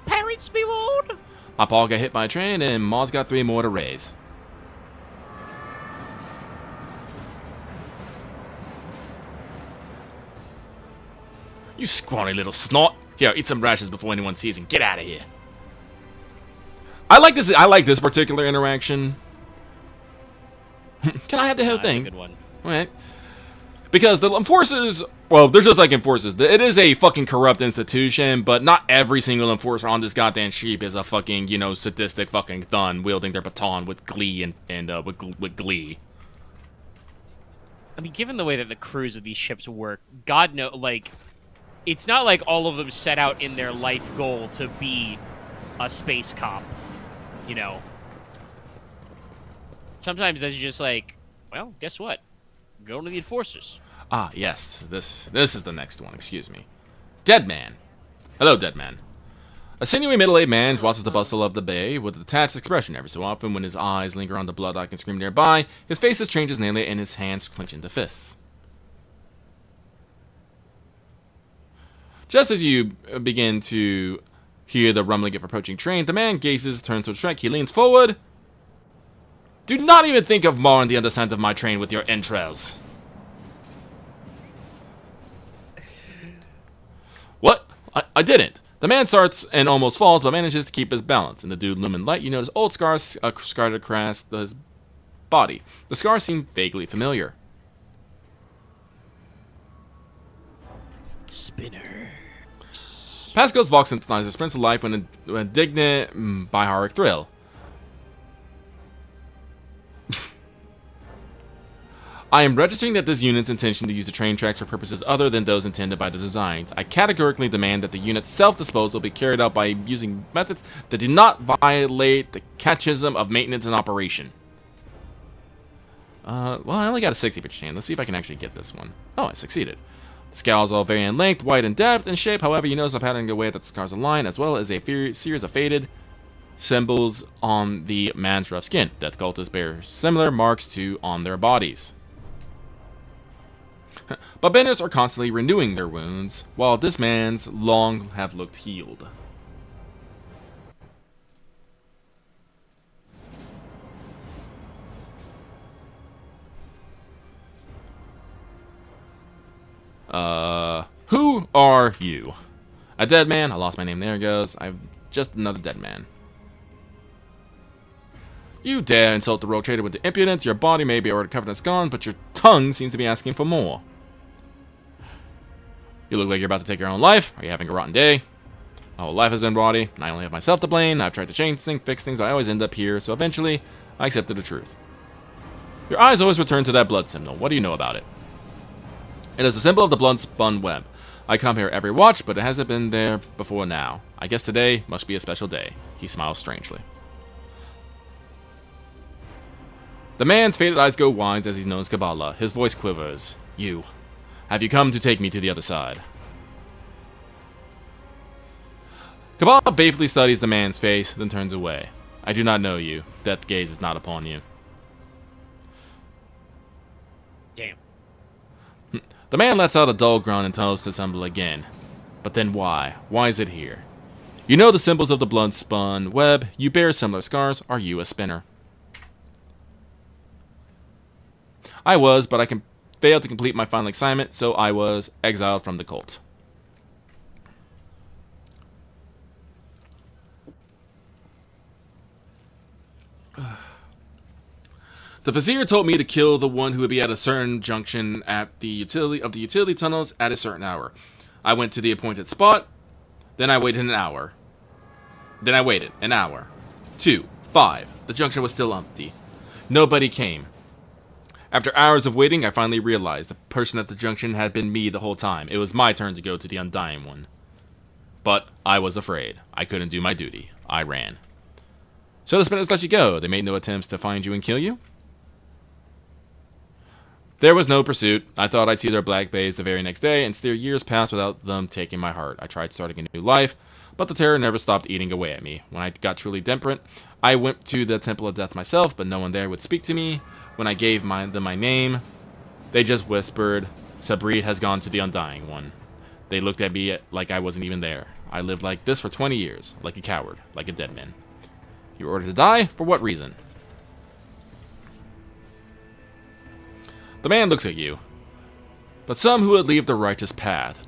Parents be warned! My paw got hit by a train, and Ma's got 3 more to raise. You scrawny little snot. Here, eat some rashes before anyone sees and get out of here. I like this. I like this particular interaction. Can I have the whole That's a thing? good one. Right. Because the enforcers, well, they're just like enforcers. It is a fucking corrupt institution, but not every single enforcer on this goddamn ship is a fucking, you know, sadistic fucking thun wielding their baton with glee and with glee. I mean, given the way that the crews of these ships work, God knows, like, it's not like all of them set out in their life goal to be a space cop, you know. Sometimes that's just like, well, guess what? Go to the enforcers. Ah, yes. This is the next one. Excuse me. Dead Man. Hello, Dead Man. A sinewy middle-aged man watches the bustle of the bay with a detached expression. Every so often, when his eyes linger on the blood I can scream nearby, his face changes nearly and his hands clench into fists. Just as you begin to hear the rumbling of approaching train, the man gazes, turns to Shrek. He leans forward. Do not even think of marring the undersides of my train with your entrails. What? I didn't. The man starts and almost falls, but manages to keep his balance. In the dude lumen light, you notice old scars scarred across his body. The scars seem vaguely familiar. Spinner. Pascal's Vox synthesizer sprints to life when indignant by horror thrill. I am registering that this unit's intention to use the train tracks for purposes other than those intended by the designs. I categorically demand that the unit's self-disposal be carried out by using methods that do not violate the catechism of maintenance and operation. Well, I only got a 60% chance. Let's see if I can actually get this one. Oh, I succeeded. The scales all vary in length, weight, and depth, and shape. However, you notice a pattern in the way that the scars align, as well as a series of faded symbols on the man's rough skin. Death cultists bear similar marks to on their bodies. But benders are constantly renewing their wounds, while this man's long have looked healed. Who are you? A dead man? I lost my name. There it goes. I'm just another dead man. You dare insult the rogue trader with the impudence. Your body may be already covered in scars, but your tongue seems to be asking for more. You look like you're about to take your own life. Are you having a rotten day? My whole life has been rotty, and I only have myself to blame. I've tried to change things, fix things, but I always end up here, so eventually, I accepted the truth. Your eyes always return to that blood symbol. What do you know about it? It is a symbol of the blood-spun web. I come here every watch, but it hasn't been there before now. I guess today must be a special day. He smiles strangely. The man's faded eyes go wide as he knows Kabbalah. His voice quivers. You. Have you come to take me to the other side? Kabbalah briefly studies the man's face, then turns away. I do not know you. Death gaze is not upon you. Damn. The man lets out a dull groan and tells the symbol again. But then why? Why is it here? You know the symbols of the blood-spun web. You bear similar scars. Are you a spinner? I was, but I failed to complete my final assignment, so I was exiled from the cult. The Vizier told me to kill the one who would be at a certain junction at the utility tunnels at a certain hour. I went to the appointed spot. Then I waited an hour. Then I waited an hour. 2, 5. The junction was still empty. Nobody came. After hours of waiting, I finally realized the person at the junction had been me the whole time. It was my turn to go to the Undying One. But I was afraid. I couldn't do my duty. I ran. So the spinners let you go. They made no attempts to find you and kill you? There was no pursuit. I thought I'd see their black bays the very next day, and still years passed without them taking my heart. I tried starting a new life, but the terror never stopped eating away at me. When I got truly desperate, I went to the Temple of Death myself, but no one there would speak to me. When I gave them my name, They just whispered, Sabrid has gone to the Undying One. They looked at me like I wasn't even there. I lived like this for 20 years, like a coward, like a dead man. You were ordered to die? For what reason? The man looks at you. But some who would leave the righteous path,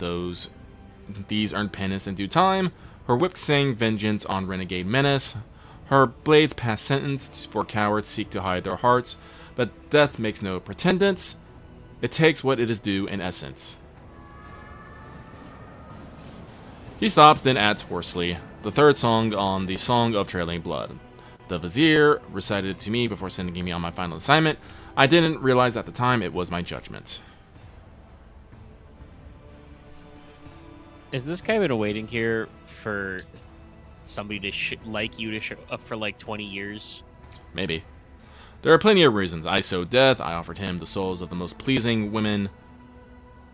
these earned penance in due time. Her whip sang vengeance on renegade menace. Her blades pass sentence for cowards seek to hide their hearts. But death makes no pretendance. It takes what it is due in essence. He stops, then adds hoarsely, the third song on the Song of Trailing Blood. The Vizier recited it to me before sending me on my final assignment. I didn't realize at the time it was my judgment. Is this guy been waiting here for somebody to like you to show up for like 20 years? Maybe. There are plenty of reasons. I sowed death. I offered him the souls of the most pleasing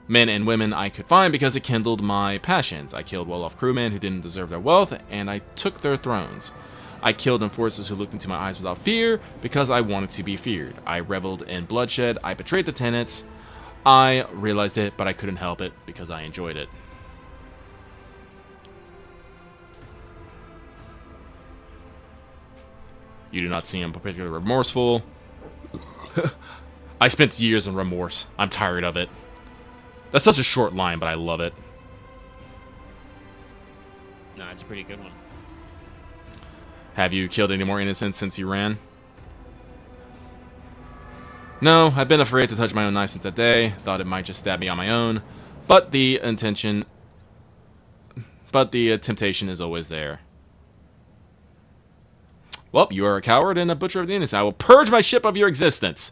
men and women I could find because it kindled my passions. I killed well-off crewmen who didn't deserve their wealth, and I took their thrones. I killed enforcers who looked into my eyes without fear because I wanted to be feared. I reveled in bloodshed. I betrayed the tenets. I realized it, but I couldn't help it because I enjoyed it. You do not seem particularly remorseful. I spent years in remorse. I'm tired of it. That's such a short line, but I love it. No, it's a pretty good one. Have you killed any more innocents since you ran? No, I've been afraid to touch my own knife since that day. Thought it might just stab me on my own. But the temptation is always there. Well, you are a coward and a butcher of the innocent. I will purge my ship of your existence.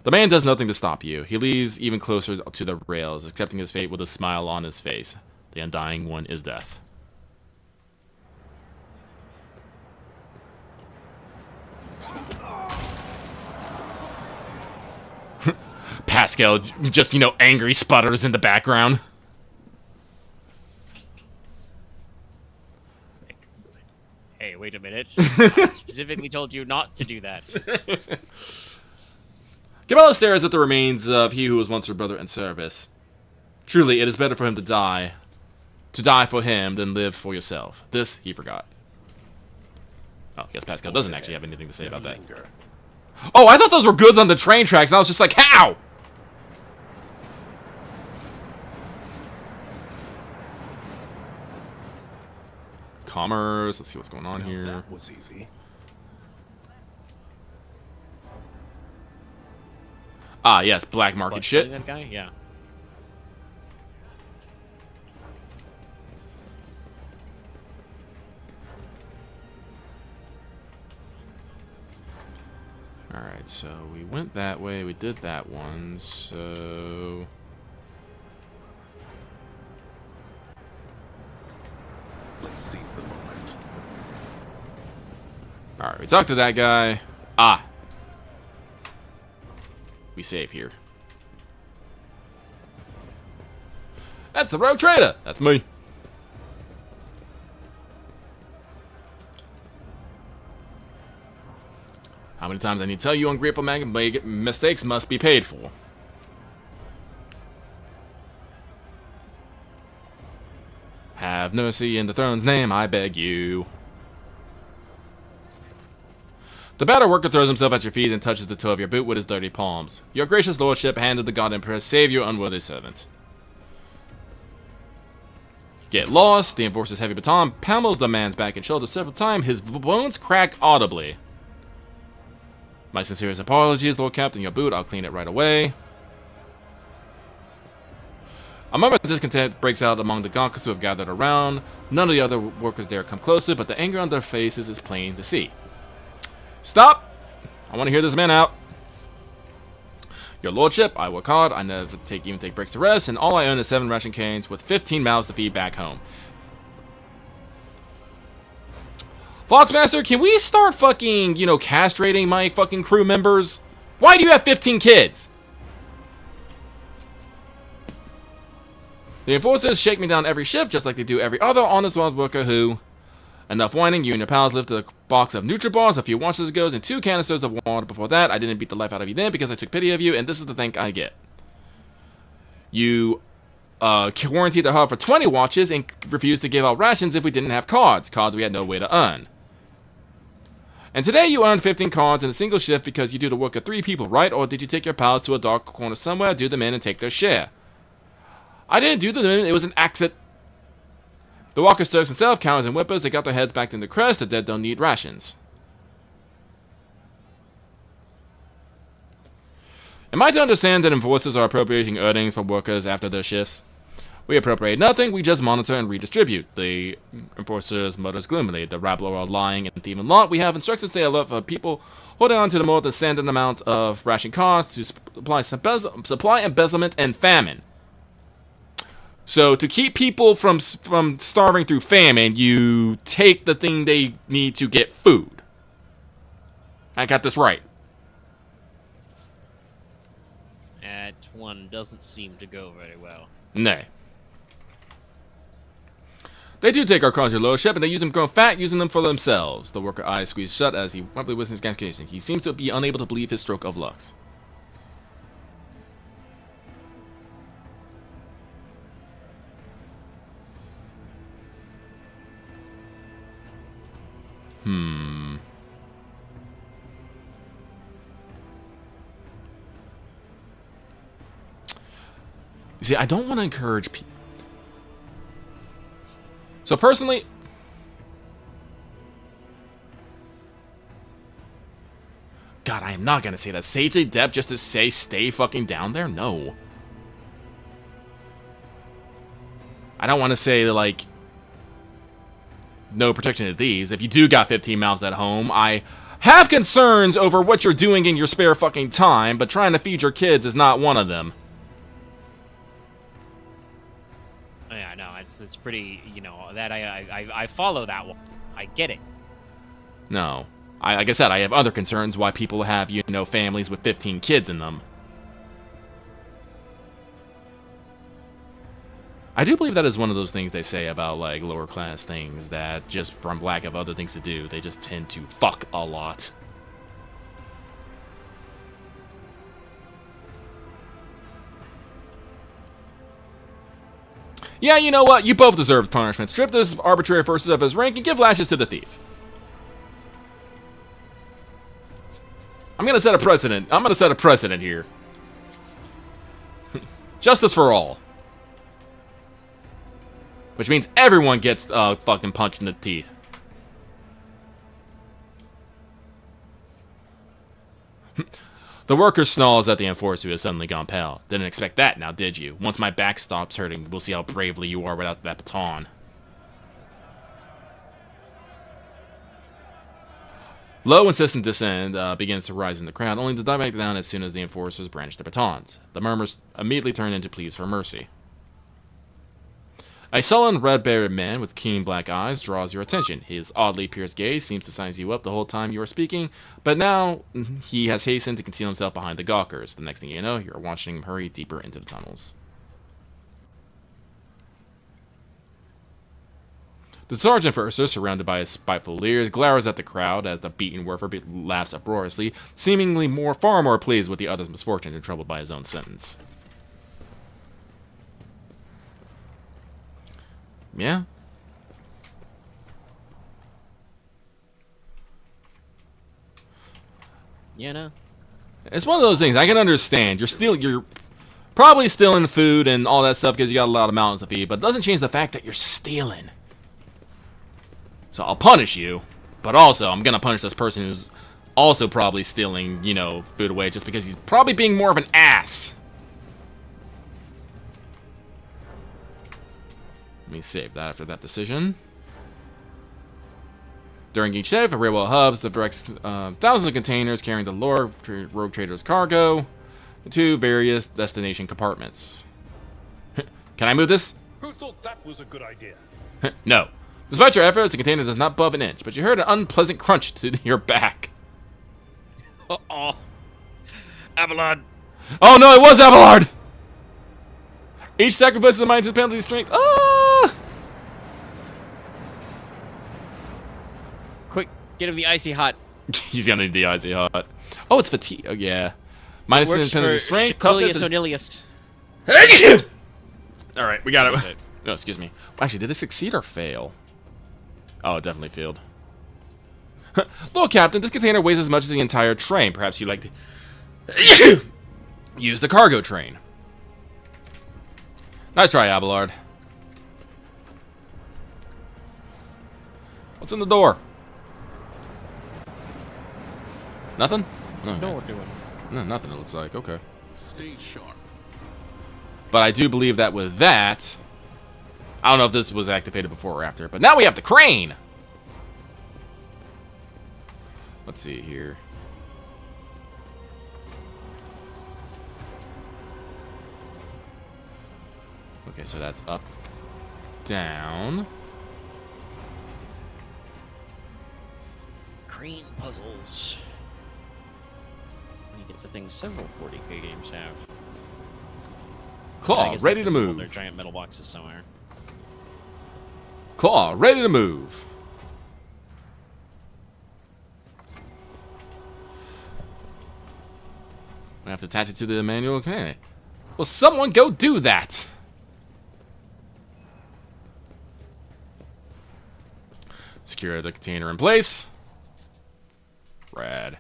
The man does nothing to stop you. He leaves even closer to the rails, accepting his fate with a smile on his face. The Undying One is death. Pascal just, angry sputters in the background. Hey, wait a minute. I specifically told you not to do that. Gamela stares at the remains of he who was once her brother in service. Truly, it is better for him to die for him than live for yourself. This he forgot. Oh, yes, Pascal doesn't actually have anything to say about that. Oh, I thought those were goods on the train tracks, and I was just like, how? Commerce, let's see what's going on here. That was easy. Ah, yes, black market shit. That guy? Yeah. Alright, so we went that way, we did that one, so... Let's seize the moment. Alright, we talked to that guy. Ah! We save here. That's the rogue trader! That's me. How many times I need to tell you ungrateful mistakes must be paid for? Have mercy in the throne's name, I beg you. The battered worker throws himself at your feet and touches the toe of your boot with his dirty palms. Your gracious lordship, hand of the god emperor, save your unworthy servants. Get lost. The enforcer's heavy baton pummels the man's back and shoulder several times. His bones crack audibly. My sincerest apologies, Lord Captain. Your boot, I'll clean it right away. A murmur of discontent breaks out among the Gonkas who have gathered around. None of the other workers dare come closer, but the anger on their faces is plain to see. Stop! I want to hear this man out. Your lordship, I work hard, I never even take breaks to rest, and all I own is 7 ration canes with 15 mouths to feed back home. Foxmaster, can we start fucking, castrating my fucking crew members? Why do you have 15 kids? The enforcers shake me down every shift, just like they do every other honest worker who Enough whining, you and your pals lifted a box of Nutribars, a few watches goes, and 2 canisters of water. Before that, I didn't beat the life out of you then because I took pity of you, and this is the thank I get. You quarantined the hub for 20 watches and refused to give out rations if we didn't have cards we had no way to earn. And today you earned 15 cards in a single shift because you do the work of 3 people, right? Or did you take your pals to a dark corner somewhere, do them in, and take their share? I didn't do them in, it was an accident. The walkers, Turks, and self-cowards and whippers, they got their heads back in the crest, the dead don't need rations. Am I to understand that enforcers are appropriating earnings for workers after their shifts? We appropriate nothing, we just monitor and redistribute. The enforcers mutters gloomily. The rabble are lying and thieving lot. We have instructions to stay alert for people holding on to the more than standard amount of ration costs to supply embezzlement and famine. So to keep people from starving through famine, you take the thing they need to get food. I got this right. That one doesn't seem to go very well. Nay. They do take our cars to lower ship, and they use them grown fat, using them for themselves. The worker eyes squeezed shut as he went with his gasification. He seems to be unable to believe his stroke of luck. You see, I don't want to encourage people. So personally, God, I am not going to say that. Sagely Depp just to say stay fucking down there? No. I don't want to say, like, no protection to thieves. If you do got 15 mouths at home, I have concerns over what you're doing in your spare fucking time, but trying to feed your kids is not one of them. Yeah, no, it's pretty, you know, that I follow that one. I get it. No. Like I said, I have other concerns why people have, you know, families with 15 kids in them. I do believe that is one of those things they say about, like, lower class things, that just from lack of other things to do, they just tend to fuck a lot. Yeah, you know what? You both deserve punishment. Strip this arbitrary person of his rank and give lashes to the thief. I'm gonna set a precedent. I'm gonna set a precedent here. Justice for all. Which means everyone gets fucking punched in the teeth. The worker snarls at the enforcer who has suddenly gone pale. Didn't expect that now, did you? Once my back stops hurting, we'll see how bravely you are without that baton. Low, insistent dissent begins to rise in the crowd, only to die back down as soon as the enforcers branch their batons. The murmurs immediately turn into pleas for mercy. A sullen, red-bearded man with keen black eyes draws your attention. His oddly pierced gaze seems to size you up the whole time you are speaking, but now he has hastened to conceal himself behind the gawkers. The next thing you know, you are watching him hurry deeper into the tunnels. The sergeant enforcer, surrounded by his spiteful leers, glowers at the crowd as the beaten worker laughs uproariously, seemingly far more pleased with the other's misfortune than troubled by his own sentence. Yeah. Yeah, no. It's one of those things I can understand. You're probably stealing food and all that stuff because you got a lot of mountains to feed, but it doesn't change the fact that you're stealing. So I'll punish you, but also I'm gonna punish this person who's also probably stealing, you know, food away just because he's probably being more of an ass. Let me save that after that decision. During each day, the railway hubs directs thousands of containers carrying the rogue traders' cargo to various destination compartments. Can I move this? Who thought that was a good idea? No. Despite your efforts, the container does not budge an inch, but you heard an unpleasant crunch to your back. Uh-oh. Abelard. Oh no, it was Abelard! Each sacrifices the mind to the penalty of strength. Ah! Get him the icy hot. He's gonna need the icy hot. Oh, it's fatigue. Oh, yeah. Minus Works for intensity strength. Shicolius toughness, Onilius. All right, we got That's it. it. No, excuse me. Actually, did it succeed or fail? Oh, it definitely failed. Little Captain, this container weighs as much as the entire train. Perhaps you'd like to use the cargo train. Nice try, Abelard. What's in the door? Nothing? Okay. No, we're doing. No, nothing, it looks like. Okay. Stay sharp. But I do believe that with that... I don't know if this was activated before or after, but now we have the crane! Let's see here. Okay, so that's up, down. Crane puzzles. I think it's the thing several 40K games have. I Claw, guess ready they to have move. Their giant metal boxes somewhere. Claw, ready to move. I have to attach it to the manual. Okay. Well, someone go do that. Secure the container in place. Rad.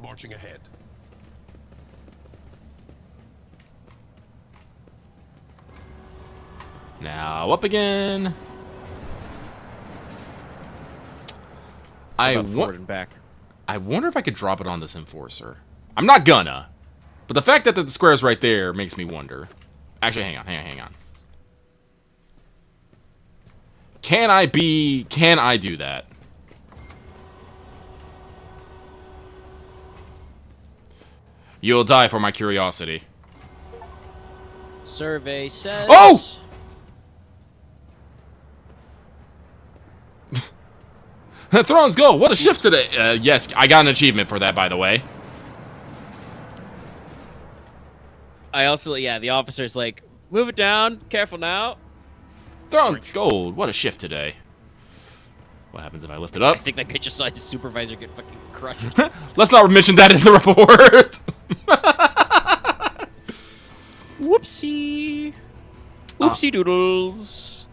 Marching ahead. Now up again. Forward and back. I wonder if I could drop it on this enforcer. I'm not gonna. But the fact that the square is right there makes me wonder. Actually, hang on. Can I do that? You'll die for my curiosity. Survey says. Oh! Thrones go! What a shift today! Yes, I got an achievement for that, by the way. I also, yeah, the officer's like, move it down, careful now. Thrones gold! What a shift today. What happens if I lift it up? I think that guy just saw his supervisor get fucking crushed. Let's not mention that in the report. Whoopsie. Whoopsie doodles.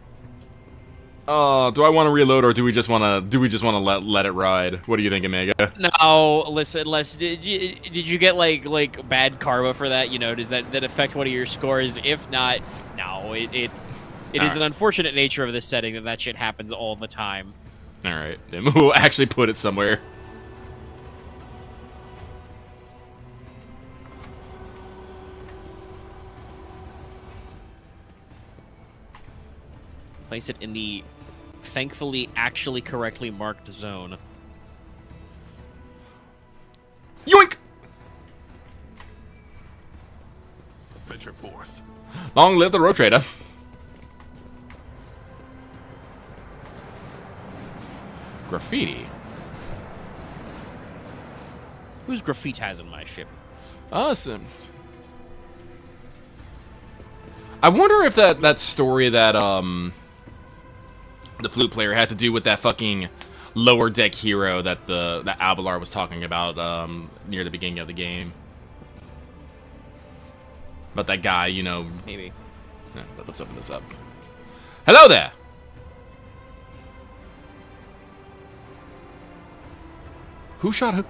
Do I want to reload or do we just want to let it ride? What do you think, Omega? No, listen, did you get like bad karma for that? You know, does that affect one of your scores? If not, no, it is Alright. an unfortunate nature of this setting that shit happens all the time. All right, then we'll actually put it somewhere. Place it in the thankfully actually correctly marked zone. Yoink! Venture forth. Long live the road trader. Graffiti. Who's graffiti has in my ship? Awesome. I wonder if that story that the flute player had to do with that fucking lower deck hero that that Abelard was talking about near the beginning of the game. About that guy, you know. Maybe. Yeah, let's open this up. Hello there. Who shot who?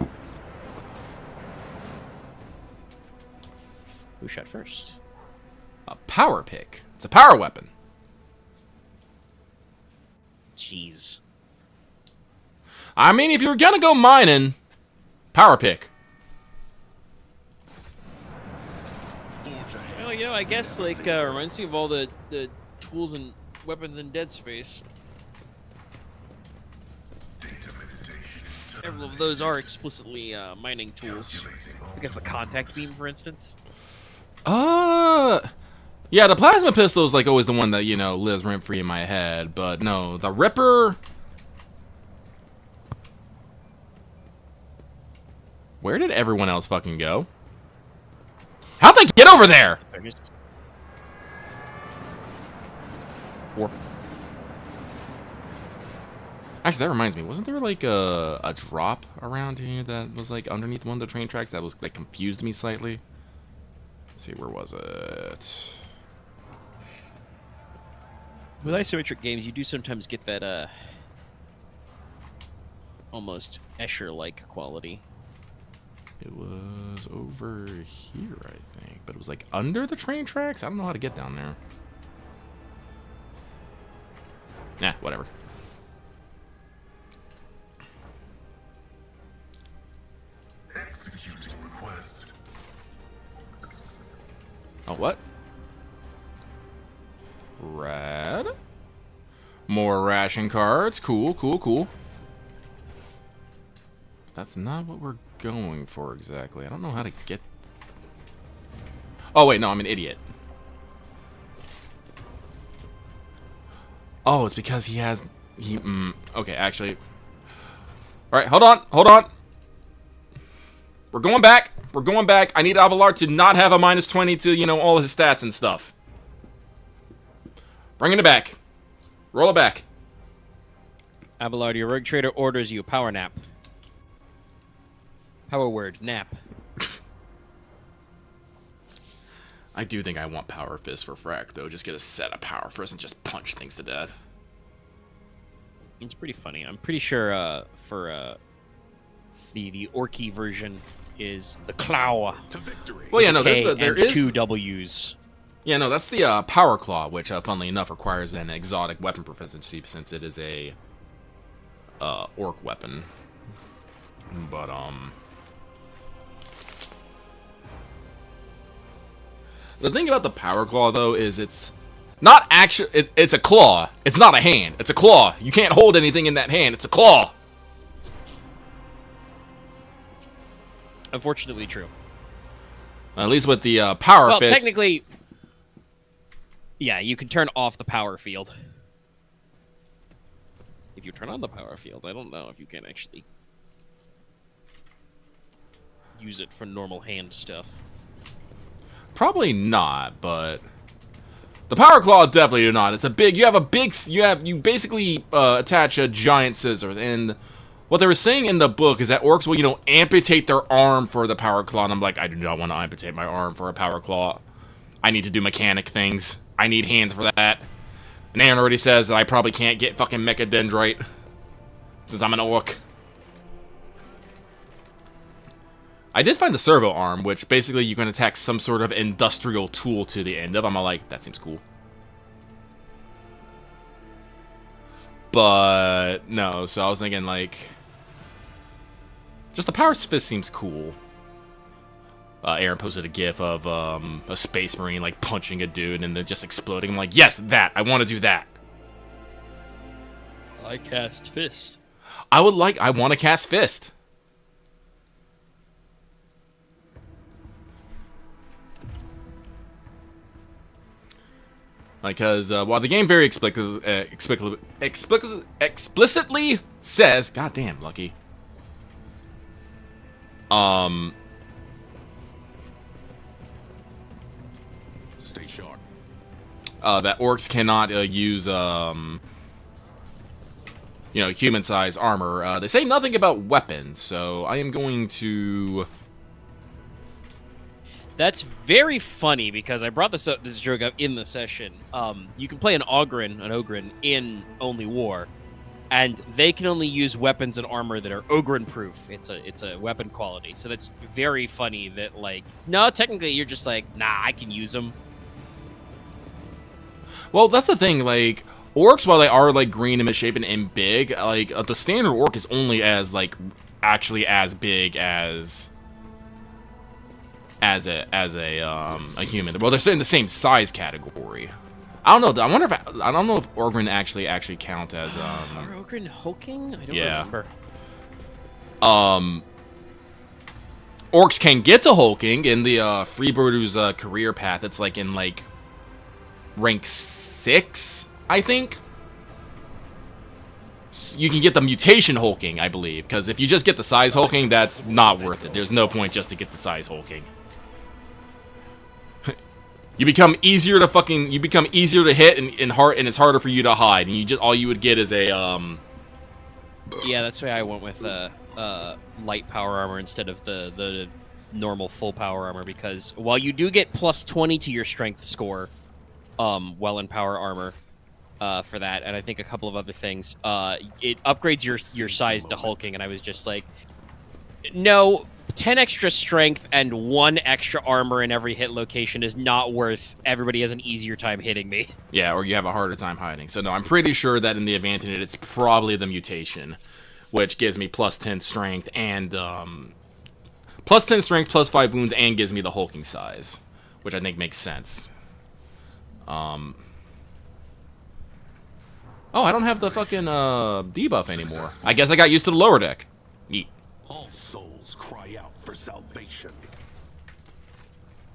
Who shot first? A power pick. It's a power weapon. Jeez. I mean, if you're gonna go mining, power pick. Forge ahead. Well, you know, I guess like reminds me of all the tools and weapons in Dead Space. Several of those are explicitly mining tools. I guess the contact beam, for instance. Yeah, the plasma pistol is like always the one that, you know, lives rent free in my head, but no, the Ripper. Where did everyone else fucking go? How'd they get over there? Warp. Actually, that reminds me. Wasn't there like a drop around here that was like underneath one of the train tracks that was like confused me slightly? Let's see, where was it? With isometric games, you do sometimes get that almost Escher-like quality. It was over here, I think. But it was like under the train tracks? I don't know how to get down there. Nah, whatever. Executing request. Oh, what? Red. More ration cards. Cool, cool, cool. That's not what we're going for exactly. I don't know how to get... Oh, wait, no, I'm an idiot. Oh, it's because he has... okay, actually... Alright, hold on, hold on. We're going back. We're going back. I need Abelard to not have a -20 to, you know, all his stats and stuff. Bringing it back. Roll it back. Abelard, your rogue trader orders you power nap. Power word, nap. I do think I want Power Fist for Frack, though. Just get a set of Power Fist and just punch things to death. It's pretty funny. I'm pretty sure for the Orky version is the Claw. To victory. Well, yeah, no, K there and is... 2 W's. Yeah, no, that's the Power Claw, which, funnily enough, requires an exotic weapon proficiency since it is a orc weapon. But, the thing about the Power Claw, though, is it's not actually... It's a claw. It's not a hand. It's a claw. You can't hold anything in that hand. It's a claw. Unfortunately true. At least with the Power Well, Fist... technically... Yeah, you can turn off the power field. If you turn on the power field, I don't know if you can actually use it for normal hand stuff. Probably not, but the Power Claw definitely do not. It's a big. You basically attach a giant scissor, and what they were saying in the book is that orcs will, you know, amputate their arm for the Power Claw. And I'm like, I do not want to amputate my arm for a Power Claw. I need to do mechanic things. I need hands for that. And Aaron already says that I probably can't get fucking Mecha Dendrite since I'm an orc. I did find the servo arm, which basically you can attach some sort of industrial tool to the end of. I'm like, that seems cool. But no, so I was thinking like, just the Power Fist seems cool. Aaron posted a gif of a Space Marine like punching a dude and then just exploding. I'm like, yes, that. I want to do that. I cast fist. I want to cast Fist. Because while the game very explicitly says, God damn, Lucky. Stay sharp. That orcs cannot use, you know, human-sized armor. They say nothing about weapons, so I am going to... That's very funny because I brought this joke up in the session. You can play an Ogren in Only War, and they can only use weapons and armor that are Ogren-proof. It's a weapon quality, so that's very funny. That like, no, technically you're just like, nah, I can use them. Well, that's the thing. Like, orcs, while they are like green and misshapen and big, like the standard orc is only as like actually as big as a human. Well, they're in the same size category. I don't know. I wonder if I don't know if Ogren actually count as Are Ogren hulking? I don't yeah. remember. Orcs can get to hulking in the Freebirder's career path. It's like in like rank 6, I think. You can get the mutation hulking, I believe, because if you just get the size hulking, that's not worth it. There's no point just to get the size hulking. You become easier to hit and it's harder for you to hide, and all you would get is a Yeah, that's why I went with light power armor instead of the normal full power armor, because while you do get plus 20 to your strength score, well in power armor, for that, and I think a couple of other things, it upgrades your size to hulking, and I was just like, no, 10 extra strength and 1 extra armor in every hit location is not worth everybody has an easier time hitting me. Yeah, or you have a harder time hiding. So no, I'm pretty sure that in the advantage, it's probably the mutation, which gives me plus 10 strength and plus 10 strength, plus 5 wounds, and gives me the hulking size, which I think makes sense. Oh, I don't have the fucking debuff anymore. I guess I got used to the lower deck. Neat. All souls cry out for salvation.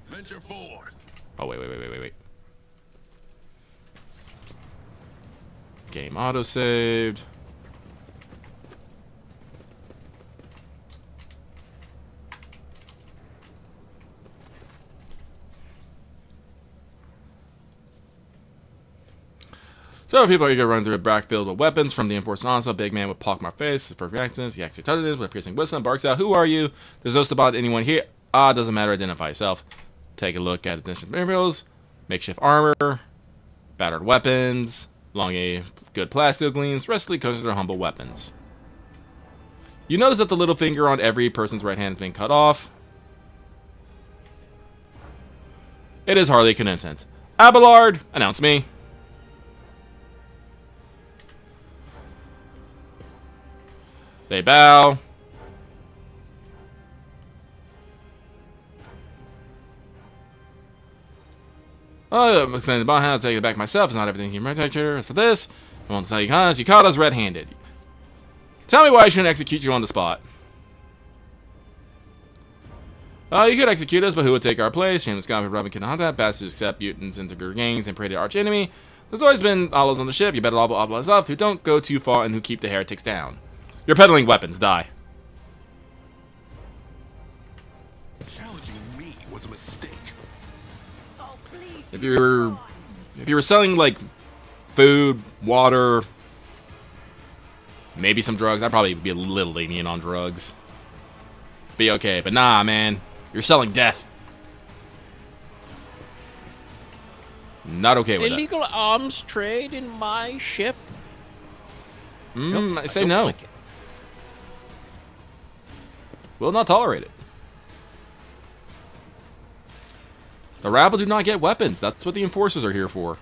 Venture forth. Oh, wait. Game autosaved. So people are going to run through a backfield with weapons from the enforced onslaught. Big man with pock my face for reactions. He actually touches it with a piercing whistle and barks out, "Who are you? There's no about anyone here." Ah, doesn't matter. Identify yourself. Take a look at additional materials. Makeshift armor. Battered weapons. Long a good plastic gleams. Restly consider humble weapons. You notice that the little finger on every person's right hand has been cut off. It is hardly content. Abelard, announce me. They bow. Oh, I'm explaining the bond how to take it back myself. It's not everything you architecture. As for this, I won't tell you cause you caught us red-handed. Tell me why I shouldn't execute you on the spot. You could execute us, but who would take our place? Shameless God, Robin can hunt that. Bastards accept mutants into your gangs and pray to arch enemy. There's always been hollows on the ship. You better all us up who don't go too far and who keep the heretics down. You're peddling weapons. Die. Challenging me was a mistake. If you were selling like food, water, maybe some drugs, I'd probably be a little lenient on drugs. Be okay, but nah, man, you're selling death. Not okay with Illegal arms trade in my ship? it. Nope, I say don't no. like it. Will not tolerate it. The rabble do not get weapons. That's what the enforcers are here for.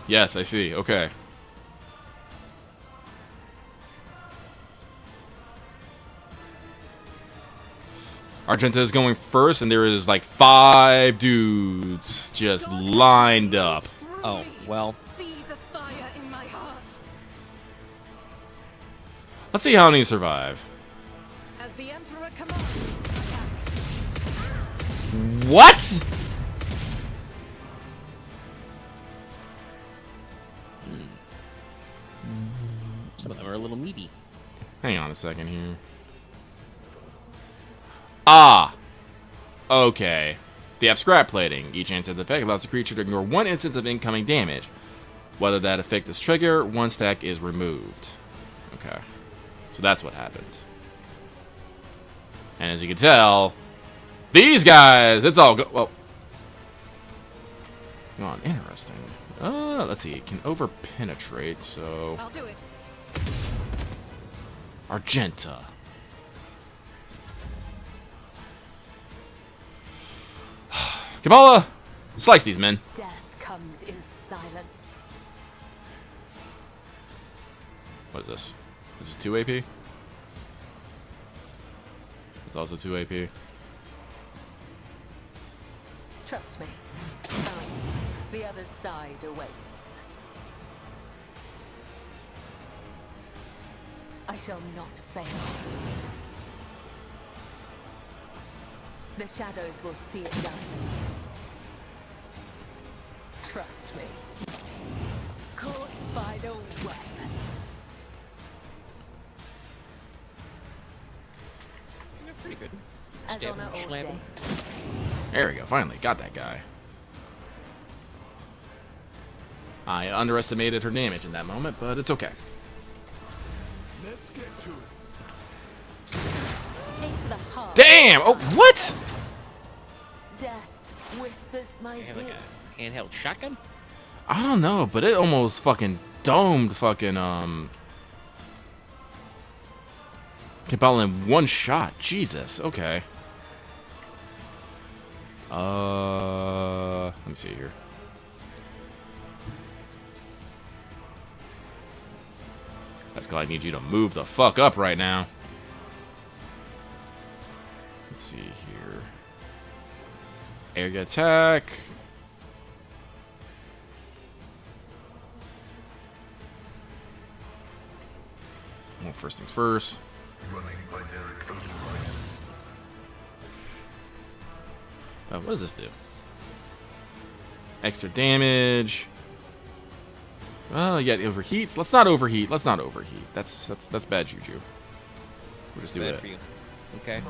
Yes, I see. Okay. Argenta is going first, and there is like 5 dudes just lined up. Oh, well. Be the fire in my heart. Let's see how many survive. As the Emperor commands. What? Some of them are a little meaty. Hang on a second here. Ah. Okay. They have scrap plating. Each instant effect allows the creature to ignore 1 instance of incoming damage. Whether that effect is triggered, 1 stack is removed. Okay. So that's what happened. And as you can tell, these guys, it's all well. Go on, interesting. Let's see. It can over-penetrate, so I'll do it. Argenta. Kabbalah, slice these men. Death comes in silence. What is this? This is 2 AP? It's also 2 AP. Trust me. The other side awaits. I shall not fail. The shadows will see it done. Trust me. Caught by the web. As Stab honor him, slam him. ordained. There we go. Finally got that guy. I underestimated her damage in that moment, but it's okay. Let's get to it. Aim for the heart. Damn! Oh, what? Death whispers my You have like ear. a handheld shotgun? I don't know, but it almost fucking domed fucking, Cabela in one shot. Jesus. Okay. Let me see here. That's why I need you to move the fuck up right now. Let's see here. Area attack. Well, first things first. What does this do? Extra damage. Oh, yeah, it overheats. Let's not overheat. Let's not overheat. That's bad juju. We'll just do Bad it. for you. Okay.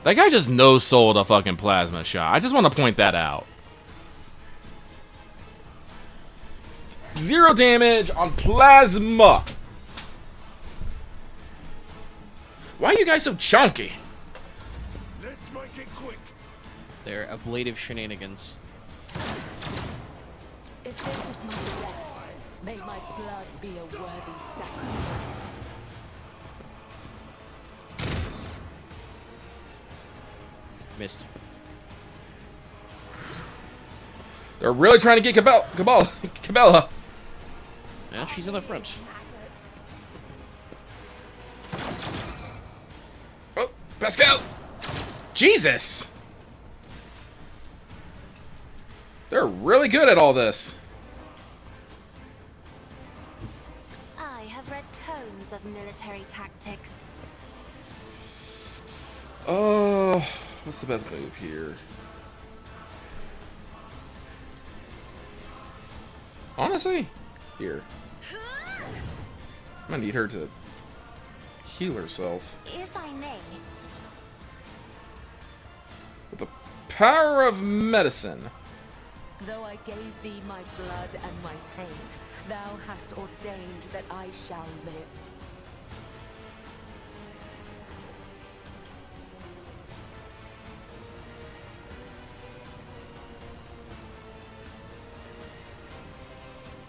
That guy just no-sold a fucking plasma shot. I just want to point that out. 0 damage on plasma. Why are you guys so chunky? Let's make it quick. They're ablative shenanigans. If this is my death, may my blood be a worthy sacrifice. Missed. They're really trying to get Cabela. Now she's in the front. Oh, Pascal. Jesus. They're really good at all this. I have read tomes of military tactics. Oh, what's the best move here? Honestly, here. I'm gonna need her to heal herself If I may, with the power of medicine. Though I gave thee my blood and my pain, thou hast ordained that I shall live.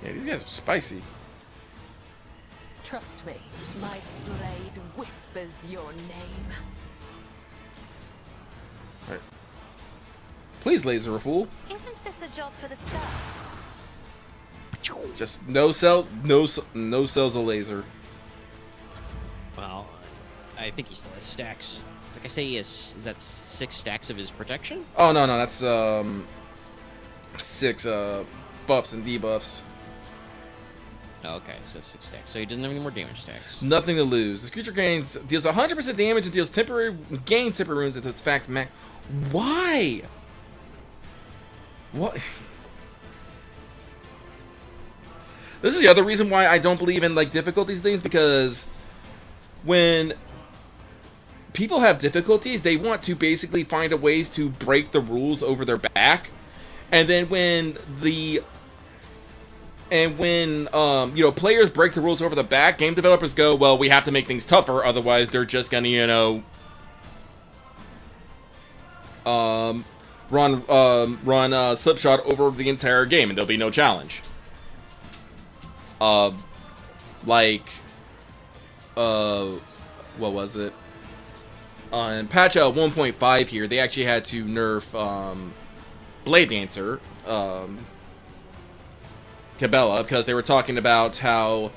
Yeah, these guys are spicy. Trust me, my blade whispers your name. Alright. Please, laser a fool. isn't this a job for the serfs? Just no cells a laser. Well, I think he still has stacks. Like I say, he has, is that 6 stacks of his protection? Oh no, that's 6 buffs and debuffs. Oh, okay, so 6 stacks. So he doesn't have any more damage stacks. Nothing to lose. This creature deals 100% damage and gains temporary wounds until its fax max. Why? What? This is the other reason why I don't believe in like difficulties things, because when people have difficulties, they want to basically find a ways to break the rules over their back, and then when you know, players break the rules over the back, game developers go, well, we have to make things tougher, otherwise they're just gonna, you know, run slipshot over the entire game, and there'll be no challenge. What was it? In patch 1.5 here, they actually had to nerf Blade Dancer, Cabela, because they were talking about how,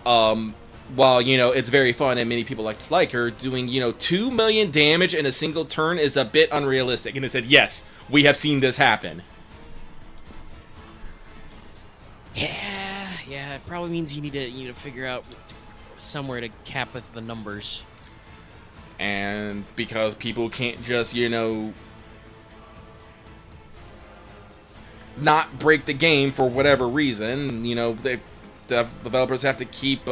while, you know, it's very fun and many people like her, doing, you know, 2 million damage in a single turn is a bit unrealistic. And it said, yes, we have seen this happen. Yeah, it probably means you need to figure out somewhere to cap with the numbers. And because people can't just, you know, not break the game for whatever reason, you know, the developers have to keep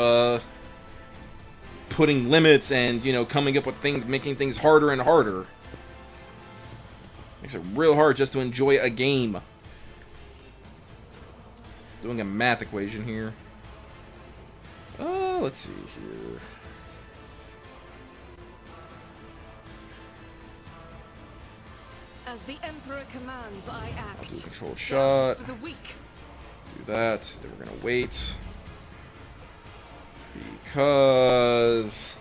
putting limits and, you know, coming up with things, making things harder and harder. Makes it real hard just to enjoy a game. Doing a math equation here. Let's see here. As the Emperor commands, I act. I'll do a controlled shot. For the weak. Do that. Then we're gonna wait. Because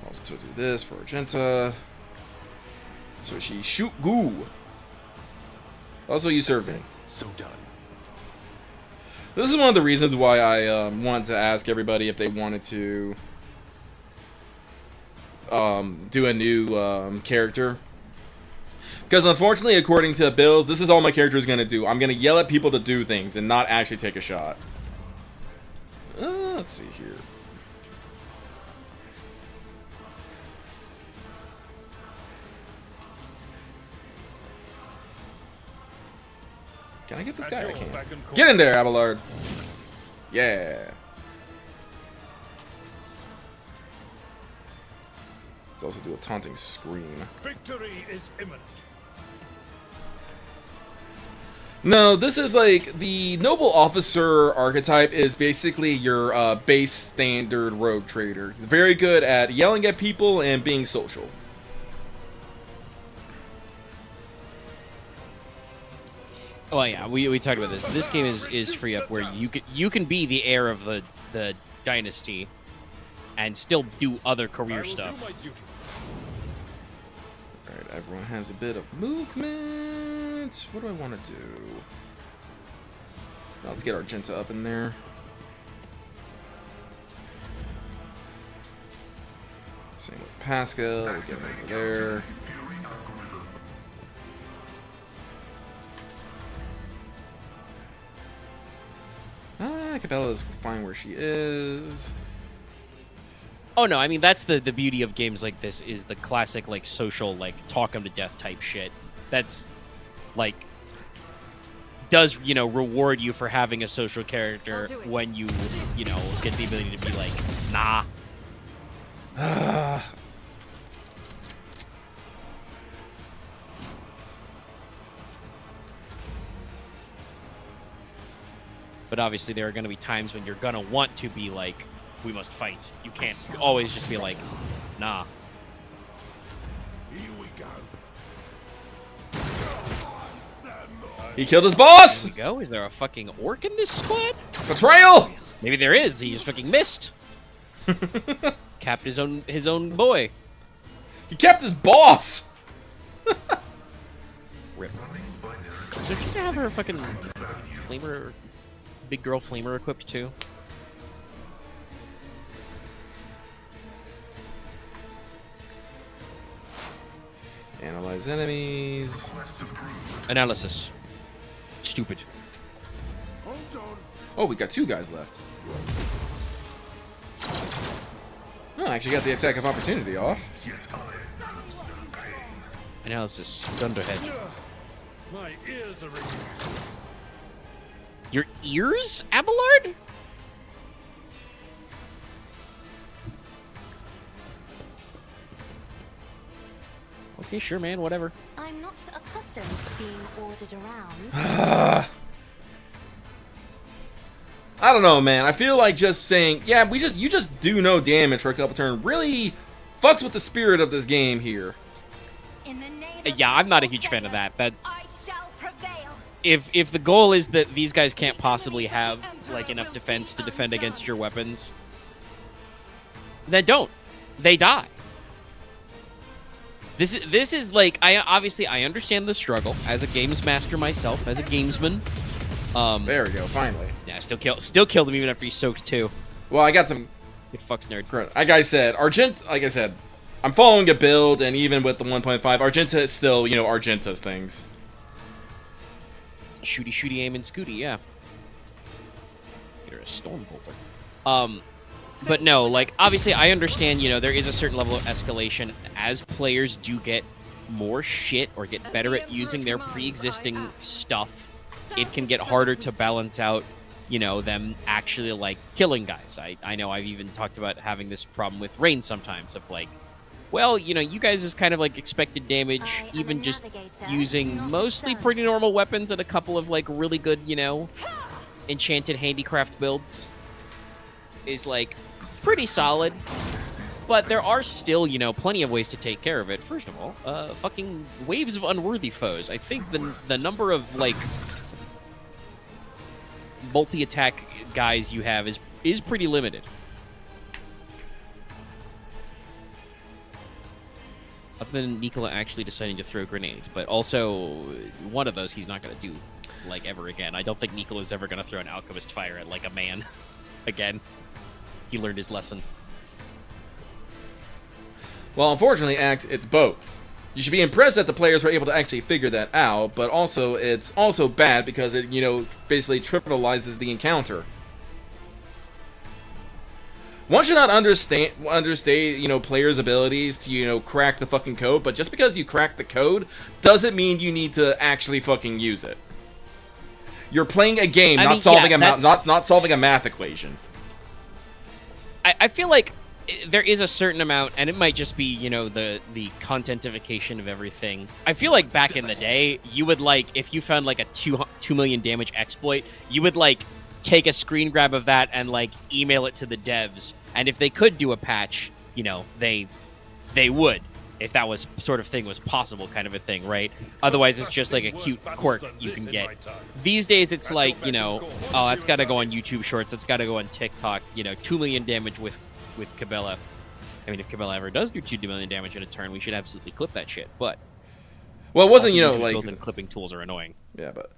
I'll also do this for Argenta. So she shoot goo. Also, you serve me. So done. This is one of the reasons why I wanted to ask everybody if they wanted to do a new character. Because unfortunately, according to builds, this is all my character is going to do. I'm going to yell at people to do things and not actually take a shot. Let's see here. Can I get this guy? I can't. Get in there, Abelard. Yeah. Let's also do a taunting scream. Victory is imminent. No, this is like the noble officer archetype is basically your base standard rogue trader. He's very good at yelling at people and being social. Oh yeah, we talked about this. This game is free up where you can be the heir of the dynasty and still do other career stuff. Alright, everyone has a bit of movement. What do I want to do? Now let's get Argenta up in there. Same with Pascal. We'll get him over there. Capella's fine where she is. Oh no, I mean that's the beauty of games like this is the classic like social like talk 'em to death type shit. That's like does reward you for having a social character when you get the ability to be like nah. But obviously there are going to be times when you're going to want to be like, we must fight. You can't always just be like, nah. Here we go. He killed his boss! There we go. Is there a fucking orc in this squad? Betrayal! Maybe there is. He just fucking missed. Capped his own boy. He kept his boss! Rip. So she have her fucking flamer, big girl flamer equipped too? Analyze enemies. Analysis. Stupid. Oh, we got 2 guys left. Oh, I actually got the attack of opportunity off. Analysis. Dunderhead. My ears are ringing. Your ears, Abelard? Okay, sure, man. Whatever. I'm not accustomed to being ordered around. I don't know, man. I feel like just saying, yeah, you just do no damage for a couple turns really fucks with the spirit of this game here. In the name of Yeah, I'm not a huge fan of that. That I shall prevail. if the goal is that these guys can't possibly have like enough defense to defend against your weapons, then don't. They die. This is like I understand the struggle as a games master myself, as a gamesman. There we go, finally. Yeah, still killed him even after he soaked 2. Well, I got some. Get fucked, nerd. Like I said, like I said, I'm following a build, and even with the 1.5, Argenta is still, Argenta's things. Shooty, aim, and scooty, yeah. Get her a storm bolter. But no, like, obviously I understand, there is a certain level of escalation as players do get more shit or get better at using their pre-existing stuff. It can get harder to balance out you know, them actually like killing guys. I know I've even talked about having this problem with Rain sometimes of like, well, you know, you guys is kind of like expected damage, I am even a just navigator, using not a mostly surgeon. pretty normal weapons and a couple of like really good, you know, enchanted handicraft builds is like pretty solid. But there are still, you know, plenty of ways to take care of it. First of all, fucking waves of unworthy foes. I think the number of like multi-attack guys you have is pretty limited. Other than Nikola actually deciding to throw grenades, but also one of those he's not going to do like ever again. I don't think Nikola's ever going to throw an alchemist fire at like a man again. He learned his lesson. Well, unfortunately, Axe, it's both. You should be impressed that the players were able to actually figure that out, but also it's also bad because it, you know, basically trivializes the encounter. One should not understate, you know, players' abilities to, you know, crack the fucking code, but just because you crack the code doesn't mean you need to actually fucking use it. You're playing a game, not solving a math equation. I feel like there is a certain amount, and it might just be, you know, the contentification of everything. I feel like back in the day, you would like, if you found like a 2 million damage exploit, you would like take a screen grab of that and like email it to the devs. And if they could do a patch, you know, they would, if that was sort of thing was possible, kind of a thing, right? Otherwise, it's just like a cute quirk you can get. These days, it's like, you know, oh, that's got to go on YouTube Shorts. That's got to go on TikTok. You know, 2 million damage with Cabela. I mean, if Cabela ever does do 2 million damage in a turn, we should absolutely clip that shit. But well, it wasn't, also, you know, YouTube's like built-in clipping tools are annoying. yeah, but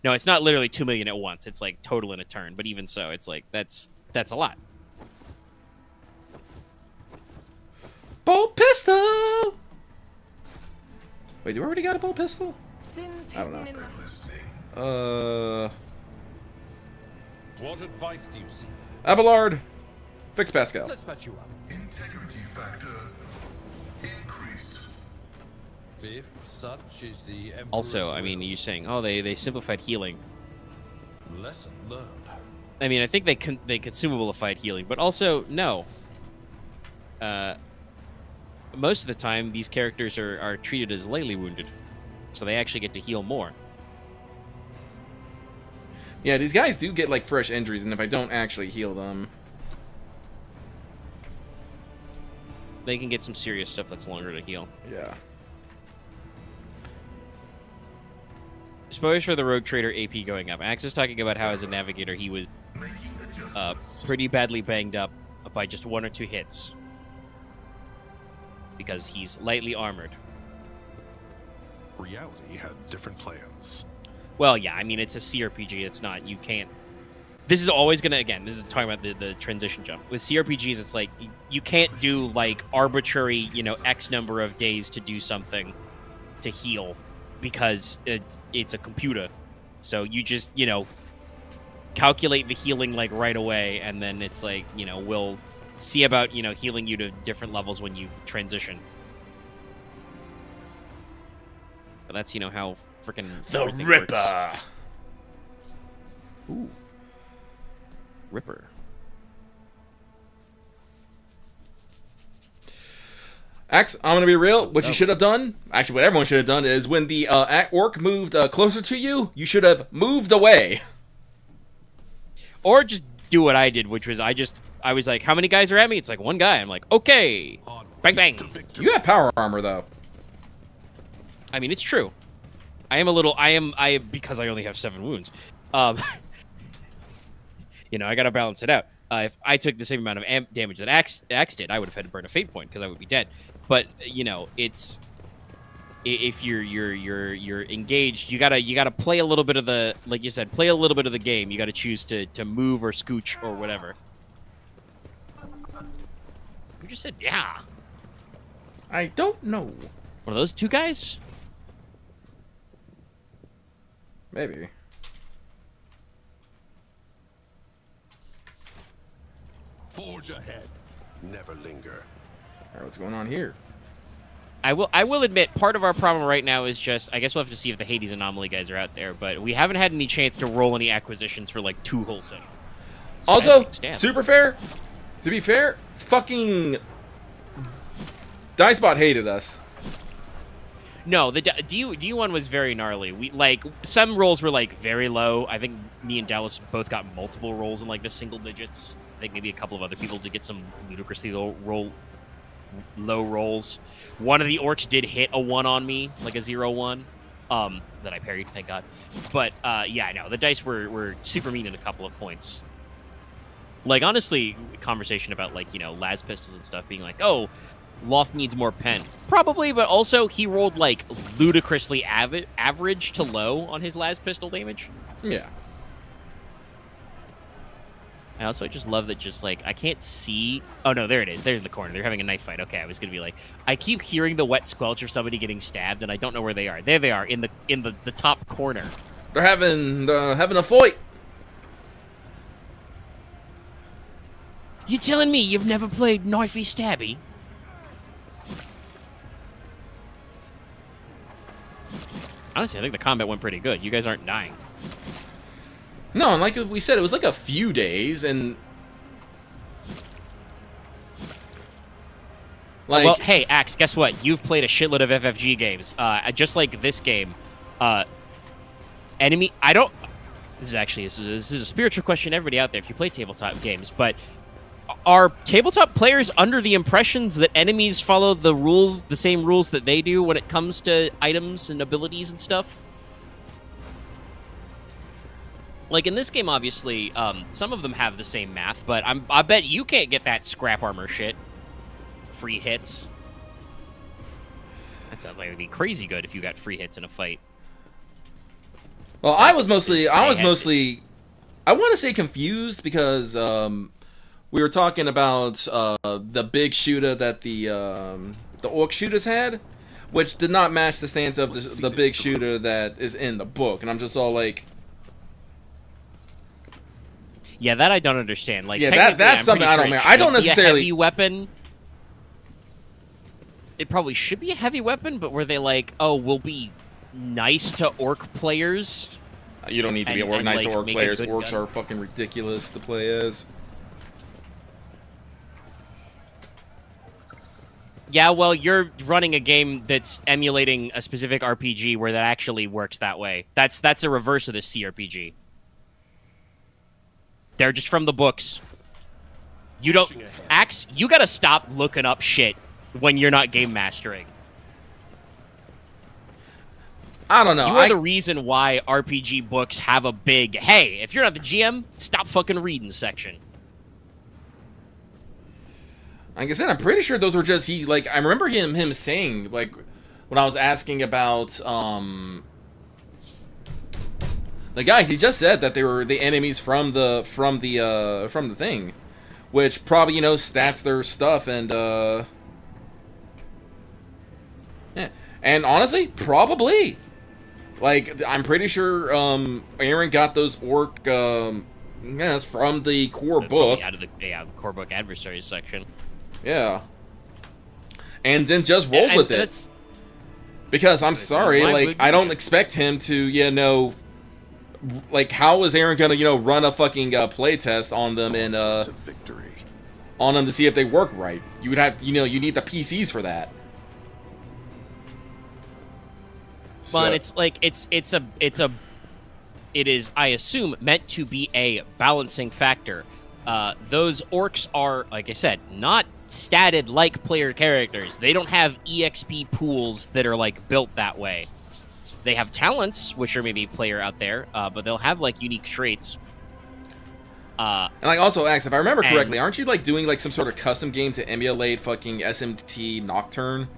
No, it's not literally 2 million at once. It's like total in a turn. But even so, it's like that's a lot. bolt pistol. Wait, do we already got a bolt pistol? Sins I don't hidden know. in What advice do you seek? Abelard, fix Pascal. Let's patch you up. Integrity factor increased. If such is the Emperor's Also, I mean, will, you're saying, oh, they simplified healing. lesson learned. I mean, I think they consumablified healing, but also no. Most of the time, these characters are treated as lightly wounded, so they actually get to heal more. Yeah, these guys do get like fresh injuries, and if I don't actually heal them, They can get some serious stuff that's longer to heal. yeah. Spoilers for the Rogue Trader AP going up. Axe is talking about how, as a navigator, he was pretty badly banged up by just 1 or 2 hits. Because he's lightly armored. Reality had different plans. Well, yeah, I mean, it's a CRPG. It's not, you can't... This is always going to, again, this is talking about the transition jump. With CRPGs, it's like, you can't do, like, arbitrary, you know, X number of days to do something to heal. Because it's a computer. So you just, you know, calculate the healing, like, right away, and then it's like, you know, we'll see about, you know, healing you to different levels when you transition. But that's, you know, how freaking The Ripper. Ooh. Ripper. Axe, I'm gonna be real. What you should have done, actually, what everyone should have done, is when the orc moved closer to you, you should have moved away. Or just do what I did, which was I was like, how many guys are at me? It's like 1 guy. I'm like, okay. Bang, bang. You have power armor though. I mean, it's true. Because I only have 7 wounds. You know, I gotta balance it out. If I took the same amount of damage that Axe did, I would have had to burn a fate point because I would be dead. But you know, it's if you're engaged, you gotta play a little bit of the, like you said, play a little bit of the game. You gotta choose to move or scooch or whatever. You just said yeah. I don't know. One of those 2 guys? Maybe. Forge ahead. Never linger. Alright, what's going on here? I will admit, part of our problem right now is just, I guess we'll have to see if the Hades Anomaly guys are out there, but we haven't had any chance to roll any acquisitions for like 2 whole sessions. Also, super fair, to be fair, fucking Dicebot hated us. No, the D1 was very gnarly. We like some rolls were like very low. I think me and Dallas both got multiple rolls in like the single digits. I think maybe a couple of other people did get some ludicrously low rolls. One of the orcs did hit a 1 on me, like a 0-1, that I parried, thank God. But yeah, no, the dice were super mean at a couple of points. Like honestly, conversation about like, you know, las pistols and stuff being like, oh, Loth needs more pen. Probably, but also he rolled like ludicrously average to low on his las pistol damage. Yeah. I also just love that just like I can't see. Oh no, there it is. There's the corner. They're having a knife fight. Okay, I was gonna be like, I keep hearing the wet squelch of somebody getting stabbed, and I don't know where they are. There they are in the top corner. They're having a fight. You telling me you've never played Knifey Stabby? Honestly, I think the combat went pretty good. You guys aren't dying. No, and like we said, it was like a few days, and like, well, hey, Axe, guess what? You've played a shitload of FFG games. Just like this game, enemy. I don't. This is a spiritual question, to everybody out there. If you play tabletop games, but are tabletop players under the impressions that enemies follow the same rules that they do when it comes to items and abilities and stuff? Like in this game, obviously, some of them have the same math, but I bet you can't get that scrap armor shit. Free hits. That sounds like it'd be crazy good if you got free hits in a fight. well, I was mostly, I want to say confused because we were talking about the big shooter that the orc shooters had, which did not match the stance of the big shooter that is in the book, and I'm just all like, yeah, that I don't understand. Like, yeah, that's something I don't know. I don't necessarily. Heavy weapon. It probably should be a heavy weapon, but were they like, oh, we'll be nice to orc players? You don't need to be nice to orc players. Orcs are fucking ridiculous to play as. Yeah, well, you're running a game that's emulating a specific RPG where that actually works that way. That's a reverse of the CRPG. They're just from the books. You don't... Axe, you gotta stop looking up shit when you're not game mastering. I don't know. You are the reason why RPG books have a big, hey, if you're not the GM, stop fucking reading section. Like I said, I'm pretty sure those were just I remember him saying, like, when I was asking about the guy, he just said that they were the enemies from the thing, which probably, you know, stats their stuff, and yeah, and honestly, probably, like, I'm pretty sure Aaron got those orc yes, from the core book, out of the core book adversaries section. Yeah. And then just rolled with it. Because I'm sorry, like, I don't expect him to, you know, like, how is Aaron gonna, you know, run a fucking playtest on them and on them to see if they work right? You would have, you know, you need the PCs for that. But it's like it is, I assume, meant to be a balancing factor. Those orcs are, like I said, not statted like player characters. They don't have EXP pools that are like built that way. They have talents, which are maybe player out there, but they'll have like unique traits. And like also, Axe, if I remember correctly, aren't you like doing like some sort of custom game to emulate fucking SMT Nocturne?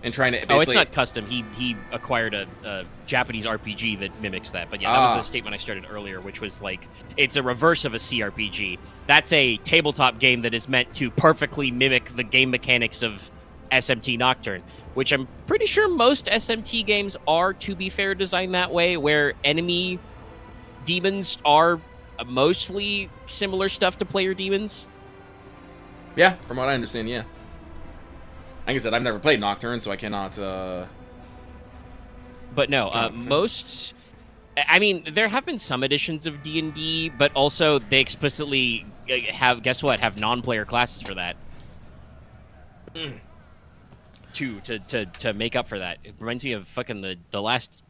And trying to basically... Oh, it's not custom. He acquired a Japanese RPG that mimics that. But yeah, that was the statement I started earlier, which was like, it's a reverse of a CRPG. That's a tabletop game that is meant to perfectly mimic the game mechanics of SMT Nocturne, which I'm pretty sure most SMT games are, to be fair, designed that way, where enemy demons are mostly similar stuff to player demons. Yeah, from what I understand, yeah. Like I said, I've never played Nocturne, so I cannot. But no, most. I mean, there have been some editions of D&D, but also they explicitly have, guess what, have non-player classes for that. To make up for that. It reminds me of fucking the last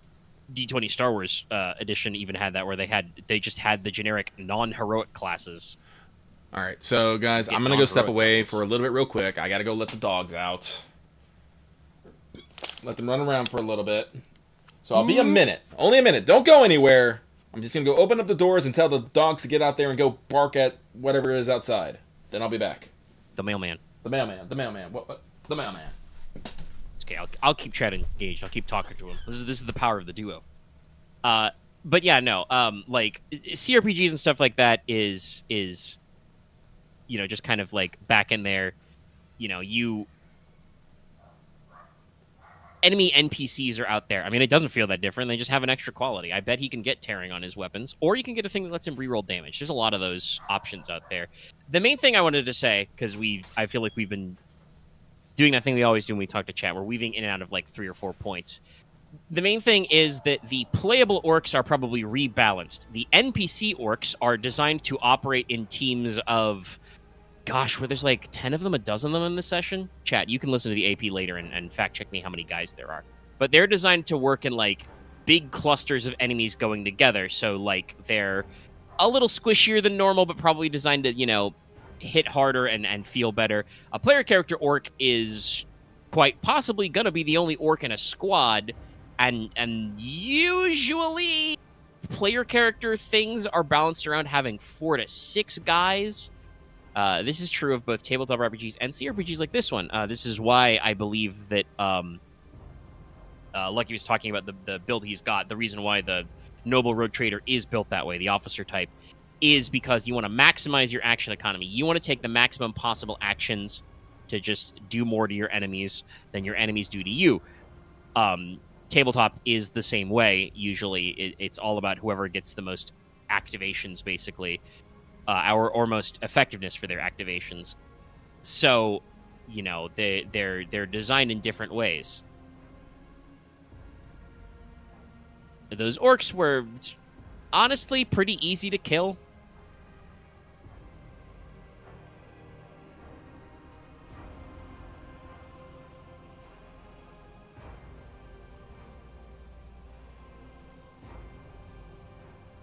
D20 Star Wars edition even had that, where they just had the generic non-heroic classes. All right, so guys, I'm gonna go step away for a little bit real quick. I gotta go let the dogs out. Let them run around for a little bit. So I'll be a minute. Only a minute. Don't go anywhere. I'm just gonna go open up the doors and tell the dogs to get out there and go bark at whatever is outside. Then I'll be back. The mailman. The mailman. The mailman. What? The mailman. Okay, I'll keep Chad engaged. I'll keep talking to him. This is the power of the duo. But yeah, no. Like CRPGs and stuff like that is just kind of like back in there. Enemy NPCs are out there. I mean, it doesn't feel that different. They just have an extra quality. I bet he can get tearing on his weapons, or you can get a thing that lets him reroll damage. There's a lot of those options out there. The main thing I wanted to say, because I feel like we've been doing that thing we always do when we talk to chat. We're weaving in and out of like 3 or 4 points. The main thing is that the playable orcs are probably rebalanced. The NPC orcs are designed to operate in teams of, gosh, where there's like 10 of them, a dozen of them in the session. Chat, you can listen to the AP later and fact check me how many guys there are. But they're designed to work in like big clusters of enemies going together. So like they're a little squishier than normal, but probably designed to, hit harder and feel better. A player character orc is quite possibly going to be the only orc in a squad. And usually player character things are balanced around having 4 to 6 guys. This is true of both tabletop RPGs and CRPGs like this one. This is why I believe that Lucky was talking about the build he's got. The reason why the Noble Road Trader is built that way, the officer type, is because you want to maximize your action economy. You want to take the maximum possible actions to just do more to your enemies than your enemies do to you. Tabletop is the same way, usually. It's all about whoever gets the most activations, basically. Or most effectiveness for their activations. So, they're designed in different ways. Those orcs were honestly pretty easy to kill.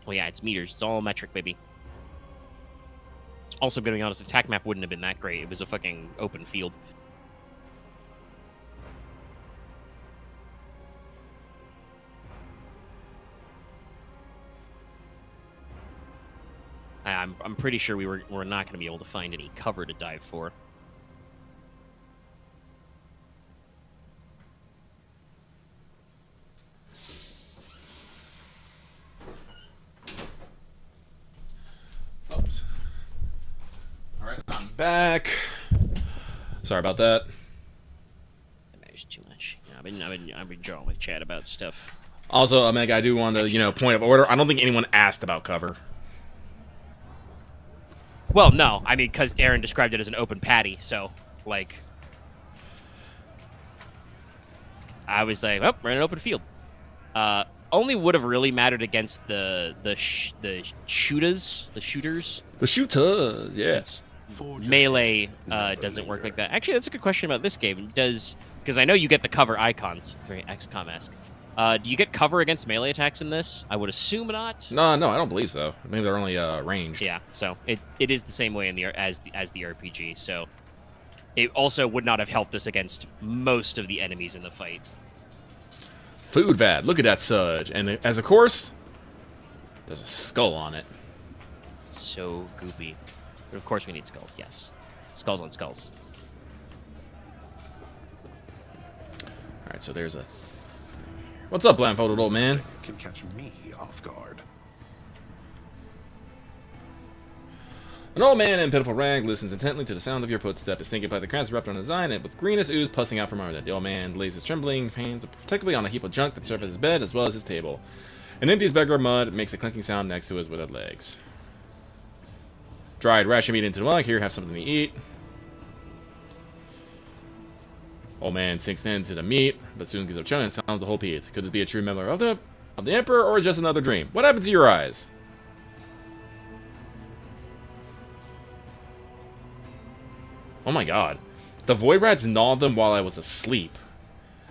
Well, yeah, it's meters. It's all metric, baby. Also, going to be honest, the attack map wouldn't have been that great. It was a fucking open field. I'm pretty sure we're not going to be able to find any cover to dive for. Oops. All right, I'm back. Sorry about that. That matters too much. I've been drawing with chat about stuff. Also, Omega, I do want to, point of order. I don't think anyone asked about cover. Well, no. I mean, because Aaron described it as an open patty, so, like... I was like, oh, we're in an open field. Only would have really mattered against the shooters. The shooters. The shooters, yeah. Since melee doesn't work like that. Actually, that's a good question about this game. Because I know you get the cover icons, very XCOM-esque. Do you get cover against melee attacks in this? I would assume not. No, I don't believe so. I think they're only ranged. Yeah, so it is the same way as the RPG. So it also would not have helped us against most of the enemies in the fight. Food vat. Look at that Sudge. And as a course, there's a skull on it. So goopy. But of course we need skulls, yes. Skulls on skulls. Alright, so there's a... What's up, blindfolded old man? Can catch me off guard. An old man in pitiful rag listens intently to the sound of your footstep, distinctive by the crowns wrapped on his eye, and with greenish ooze pussing out from under it. The old man lays his trembling hands particularly on a heap of junk that surfaces his bed, as well as his table. An empty beggar of mud makes a clinking sound next to his withered legs. Dried ration meat into the mug. Here, have something to eat. Old man sinks into the meat, but soon gives up chilling and sounds the whole piece. Could this be a true memory of the Emperor, or just another dream? What happened to your eyes? Oh my god. The void rats gnawed them while I was asleep.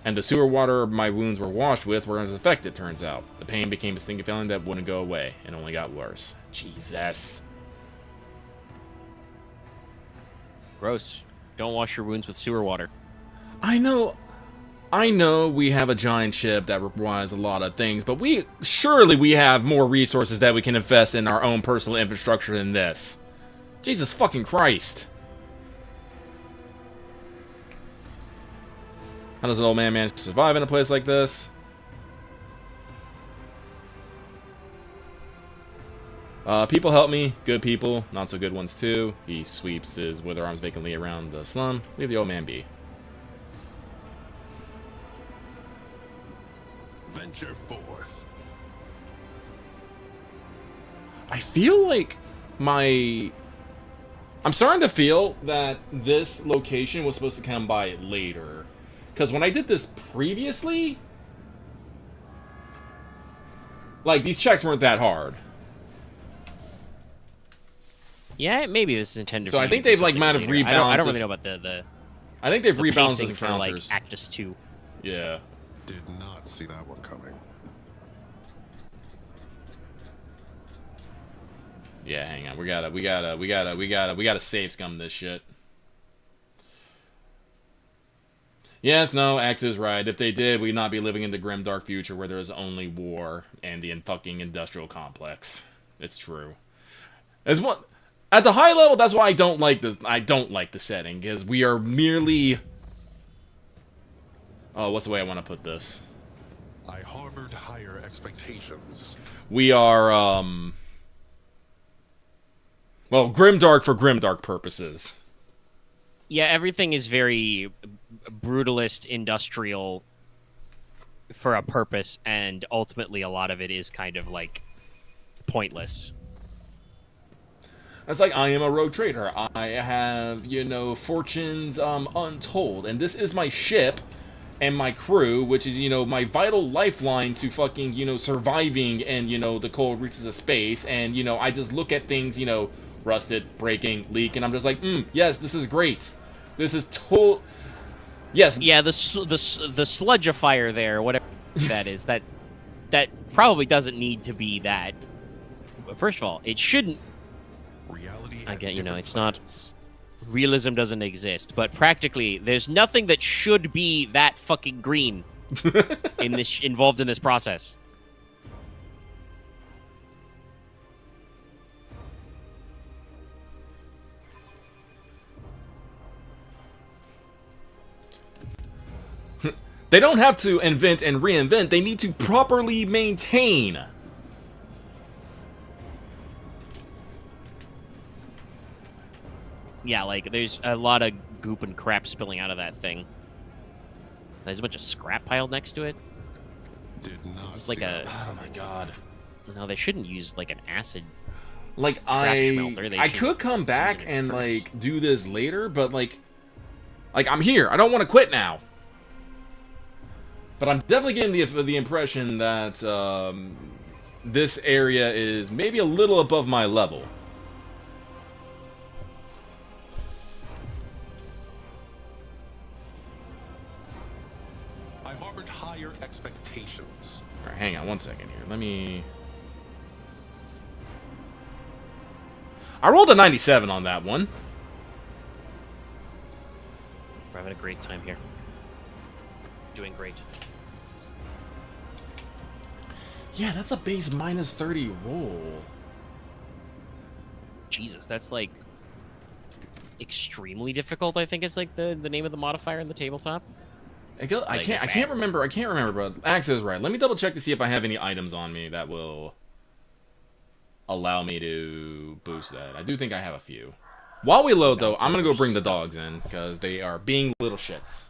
And the sewer water my wounds were washed with were unaffected, turns out. The pain became a stinking feeling that wouldn't go away, and only got worse. Jesus. Gross. Don't wash your wounds with sewer water. I know we have a giant ship that requires a lot of things, but surely we have more resources that we can invest in our own personal infrastructure than this. Jesus fucking Christ. How does an old man manage to survive in a place like this? People help me. Good people. Not so good ones too. He sweeps his wither arms vacantly around the slum. Leave the old man be. Venture forth. I feel like I'm starting to feel that this location was supposed to come by later. Because when I did this previously, like, these checks weren't that hard. Yeah, maybe this is intended. So for I you think to do they've, like, something might have later. rebalanced I don't really this- know about the I think they've rebalanced pacing those for like encounters. Actus 2. Yeah. Did not see that one coming. Yeah, hang on. We gotta save scum this shit. Yes, no, X is right. If they did, we'd not be living in the grim dark future where there's only war and the fucking industrial complex. It's true. As what at the high level, that's why I don't like this. I don't like the setting because we are merely. Oh, what's the way I want to put this? I harbored higher expectations. We are well, grimdark for grimdark purposes. Yeah, everything is very brutalist, industrial for a purpose, and ultimately a lot of it is kind of like pointless. That's like, I am a rogue trader. I have, fortunes untold. And this is my ship and my crew, which is, my vital lifeline to fucking, surviving and, the cold reaches of space. And, I just look at things, rusted, breaking, leak, and I'm just like, yes, this is great. This is yes. Yeah, the sludgifier there, whatever that is, that probably doesn't need to be that. First of all, it shouldn't. Reality. I had get, different it's not. plans. Realism doesn't exist, but practically, there's nothing that should be that fucking green involved in this process. They don't have to invent and reinvent. They need to properly maintain. Yeah, like, there's a lot of goop and crap spilling out of that thing. There's a bunch of scrap piled next to it. Did not This is like see a... that Oh my god. No, they shouldn't use, like, an acid. Like, smelter, they I should could come back use it and, first. like, do this later, but, like, I'm here. I don't want to quit now. But I'm definitely getting the impression that this area is maybe a little above my level. I harbored higher expectations. Alright, hang on one second here. Let me... I rolled a 97 on that one. We're having a great time here. Doing great. Yeah, that's a base minus 30 roll. Jesus, that's like extremely difficult. I think is like the name of the modifier in the tabletop. I Like, can't it's bad. remember, but Axe is right. Let me double check to see if I have any items on me that will allow me to boost that. I do think I have a few. While we load though, I'm gonna go bring the dogs in because they are being little shits.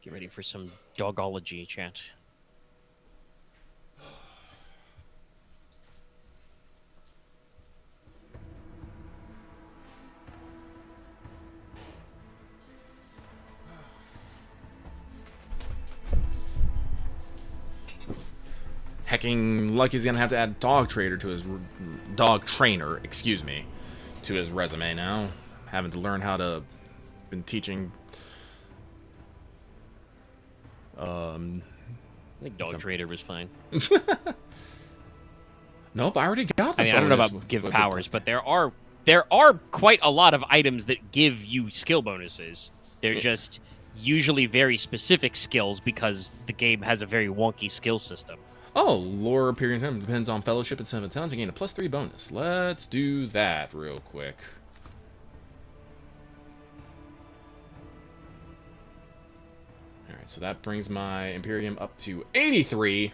Get ready for some dogology, chat. Hecking Lucky's gonna have to add dog trainer to his excuse me, to his resume now. Having to learn how to been teaching. I think dog trader was fine. Nope, I already got. I mean, I don't know about give powers, but there are quite a lot of items that give you skill bonuses. They're just usually very specific skills because the game has a very wonky skill system. Oh, lore period time depends on fellowship and 7 talent to gain a +3 bonus. Let's do that real quick. Alright, so that brings my Imperium up to 83.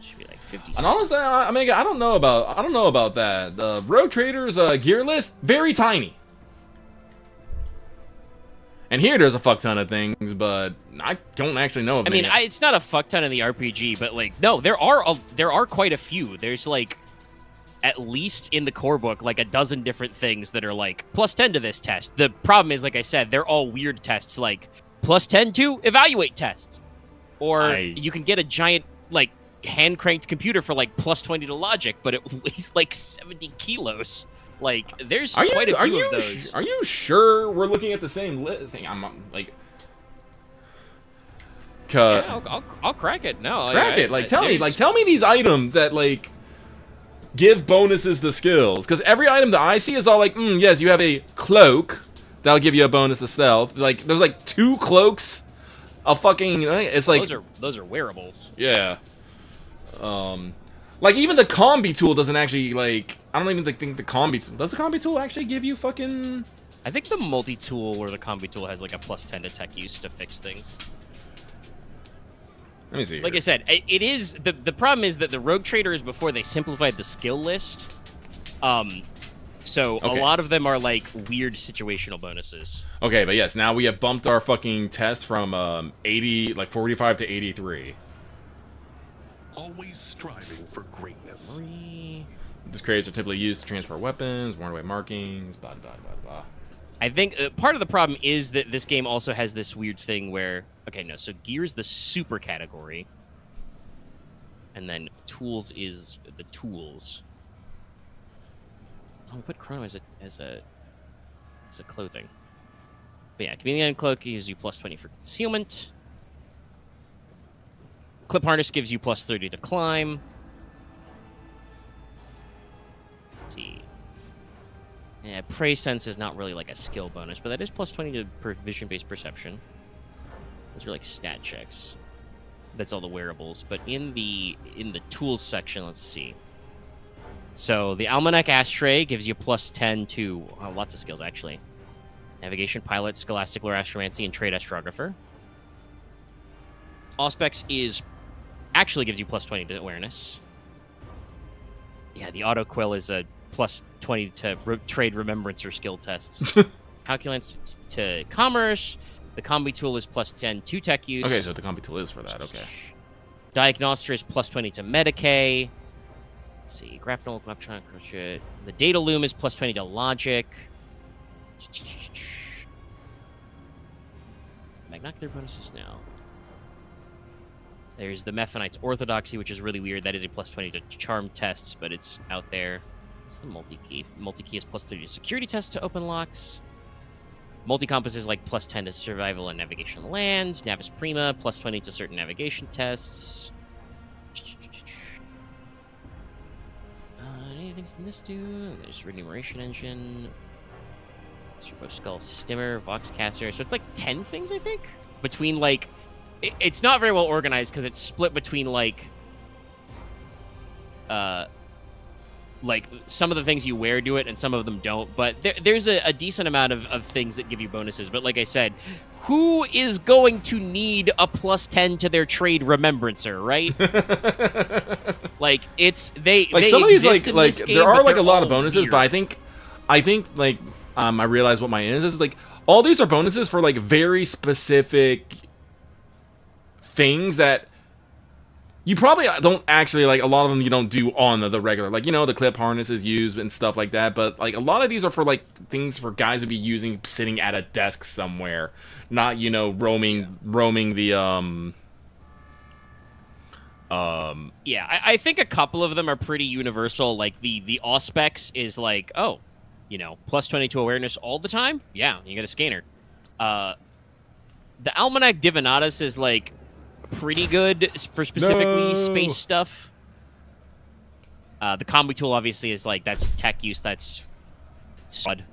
Should be like 50. And honestly, I mean, I don't know about that. The Rogue Trader's gear list, very tiny. And here there's a fuck ton of things, but I don't actually know if it's not a fuck ton in the RPG, but like no, there are quite a few. There's like at least in the core book like a dozen different things that are like +10 to this test. The problem is, like I said, they're all weird tests, like +10 to evaluate tests. Or you can get a giant like hand cranked computer for like +20 to logic, but it weighs like 70 kilos. Like, there's quite a few of those. Are you sure we're looking at the same list? I'm like, yeah, I'll crack it. No, crack it. Like, tell me these items that like give bonuses to skills. Because every item that I see is all like, yes, you have a cloak that'll give you a bonus to stealth. Like, there's like 2 cloaks. A fucking, it's like those are wearables. Yeah. Like, even the combi tool doesn't actually, like... I don't even think the combi tool... Does the combi tool actually give you fucking... I think the multi-tool or the combi tool has, like, a +10 to tech use to fix things. Let me see. Like I said, it is... The problem is that the Rogue Trader is before they simplified the skill list. So a lot of them are, like, weird situational bonuses. Okay, but yes, now we have bumped our fucking test from 45 to 83. Always striving for greatness. These crates are typically used to transport weapons, worn away markings, blah, blah, blah, blah. I think part of the problem is that this game also has this weird thing where... Okay, no, so gear's the super category. And then tools is the tools. Oh, we put chrono as a clothing. But yeah, chameleon cloak gives you +20 for concealment. Clip harness gives you +30 to climb. Let's see. Yeah, prey sense is not really like a skill bonus, but that is +20 to vision-based perception. Those are like stat checks. That's all the wearables. But in the tools section, let's see. So the Almanac Ashtray gives you +10 to lots of skills actually. Navigation, pilot, scholastic lore, astromancy, and trade astrographer. Auspex is actually gives you +20 to awareness. Yeah, the auto quill is a +20 to trade remembrancer skill tests. Calculants to commerce. The combi tool is +10 to tech use. Okay, so the combi tool is for that. Okay. Diagnoster is +20 to Medicae. Let's see, graphical, crochet. The data loom is +20 to logic. Magnocular bonuses now. There's the Mephonite's Orthodoxy, which is really weird. That is a +20 to charm tests, but it's out there. What's the multi-key? Multi-key is +30 to security tests to open locks. Multi-compass is like +10 to survival and navigation on land. Navis Prima, +20 to certain navigation tests. Anything's in this dude? There's remuneration engine. Servo Skull Stimmer, Voxcaster. So it's like 10 things, I think? Between like... It's not very well organized because it's split between like some of the things you wear do it and some of them don't. But there's a decent amount of things that give you bonuses. But like I said, who is going to need a +10 to their trade remembrancer, right? Like it's they some of these exist in like this game, there are but like a they're lot all of bonuses, weird. but I think like I realized what mine is. It's like all these are bonuses for like very specific things that you probably don't actually like. A lot of them you don't do on the regular, like, you know, the clip harnesses used and stuff like that. But like a lot of these are for like things for guys to be using sitting at a desk somewhere, not, you know, roaming the Yeah, I think a couple of them are pretty universal. Like the Auspex is like, oh, you know, plus 22 awareness all the time. Yeah, you get a scanner. The Almanac Divinatus is like pretty good for specifically space stuff. The Combi Tool obviously is like, that's tech use. That's stud.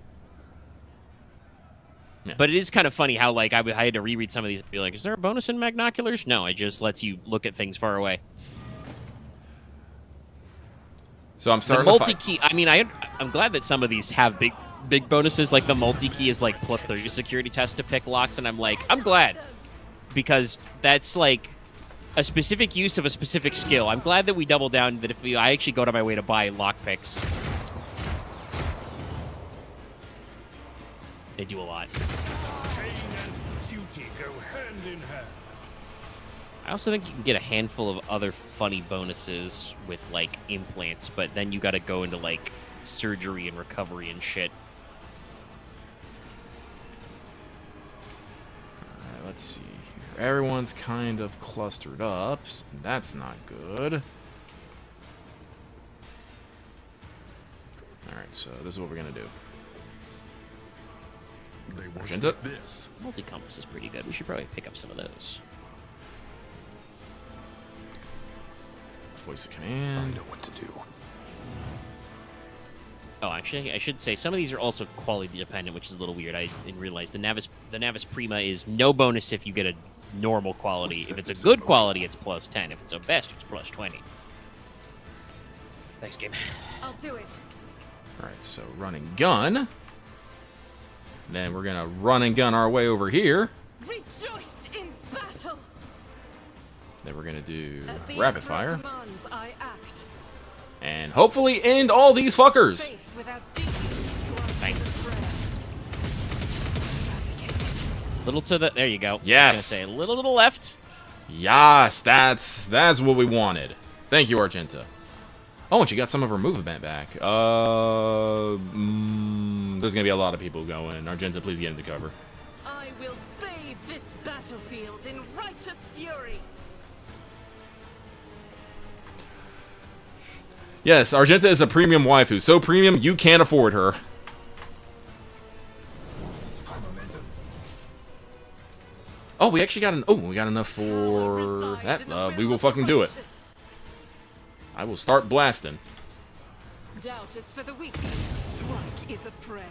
Yeah. But it is kind of funny how like I had to reread some of these and be like, is there a bonus in Magnoculars? No, it just lets you look at things far away. So I'm The starting to multi-key, I mean, I'm glad that some of these have big bonuses. Like the multi-key is like plus 30 security test to pick locks, and I'm like, I'm glad. Because that's like a specific use of a specific skill. I'm glad that we double down that if I actually go to my way to buy lock picks, they do a lot. Pain and duty go hand in hand. I also think you can get a handful of other funny bonuses with like implants, but then you got to go into like surgery and recovery and shit. Alright, let's see here. Everyone's kind of clustered up. So that's not good. Alright, so this is what we're gonna do. They Agenda? worship this. Multi-compass is pretty good. We should probably pick up some of those. Voice of I command. know what to do. Oh, actually, I should say some of these are also quality dependent, which is a little weird. I didn't realize the Navis Prima is no bonus if you get a normal quality. If it's a good quality, it's plus 10. If it's a best, it's plus 20. Thanks, game. I'll do it. Alright, so run and gun. Then we're gonna run and gun our way over here. Rejoice in battle. Then we're gonna do As the rapid Emperor fire. commands, I act. And hopefully end all these fuckers. Faith without deed strikes Thank you. the prayer. Eradicate. Little to the... There you go. Yes. I was gonna say, a little to the left. Yes, that's what we wanted. Thank you, Argenta. Oh, and she got some of her movement back. There's gonna be a lot of people going. Argenta, please get into cover. I will bathe this battlefield in righteous fury. Yes, Argenta is a premium waifu. So premium, you can't afford her. Oh, we actually got we got enough for that. We will fucking do it. I will start blasting. Doubt is for the weak. Strike is a prayer.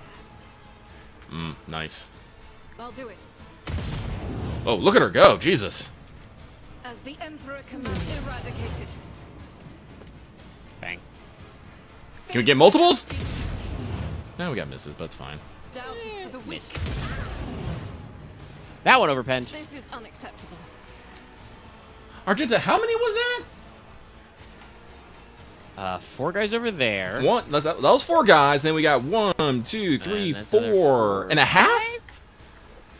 Nice. I'll do it. Oh, look at her go. Jesus. As the Emperor commands, eradicated. Bang. Can we get multiples? No, we got misses, but it's fine. Doubt is for the weak. Missed. That one overpenned. This is unacceptable. Argenta, how many was that? 4 guys over there. One. That was 4 guys. Then we got 1, 2, 3, that's another 4 and a half.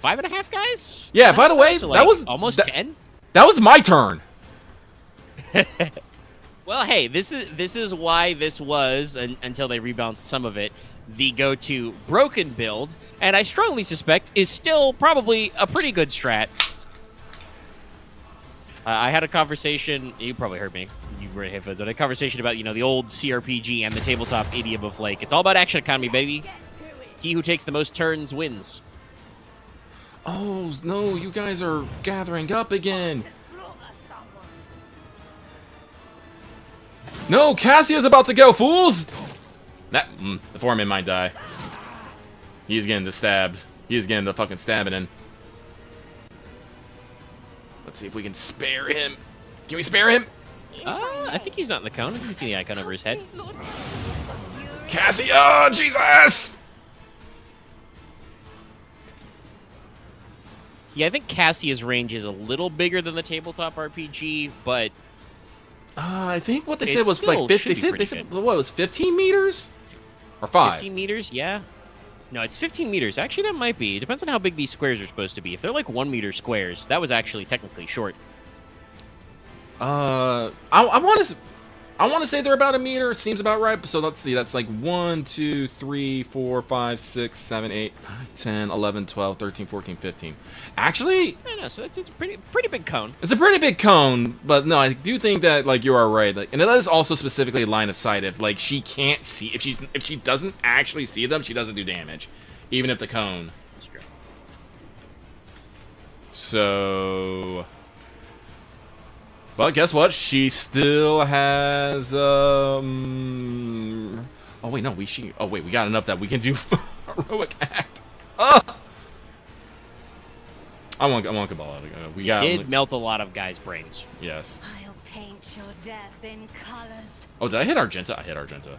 5.5 guys? Yeah. By the way, So, that was almost that, 10. That was my turn. Well, hey, this is why this was until they rebalanced some of it, the go-to broken build, and I strongly suspect is still probably a pretty good strat. I had a conversation. You probably heard me. You were in headphones. I had a conversation about the old CRPG and the tabletop idiom of like it's all about action economy, baby. He who takes the most turns wins. Oh no, you guys are gathering up again. No, Cassia's about to go, fools! The foreman might die. He's getting the stabbed. He's getting the fucking stabbing in. Let's see if we can spare him. Can we spare him? I think he's not in the cone. You can see the icon over his head. Cassia! Jesus! Yeah, I think Cassia's range is a little bigger than the tabletop RPG, but I think what they It said was still like 50. should be They pretty said good. what was 15 meters or 5? 15 meters, yeah. No, it's 15 meters. Actually, that might be. It depends on how big these squares are supposed to be. If they're like 1 meter squares, that was actually technically short. I want to say they're about a meter. Seems about right. So let's see. That's like 1, 2, 3, 4, 5, 6, 7, 8, 10, 11, 12, 13, 14, 15. Actually, I know, so it's a pretty big cone. it's a pretty big cone, but no, I do think that like you are right. Like, and it is also specifically line of sight. If like she can't see, if she doesn't actually see them, she doesn't do damage, even if the cone. That's true. So, but guess what? She still has. Oh wait, no, oh wait, we got enough that we can do heroic act. Oh! I want Kabbalah. We got. Did melt a lot of guys' brains. Yes. I'll paint your death in colors. Oh, did I hit Argenta? I hit Argenta.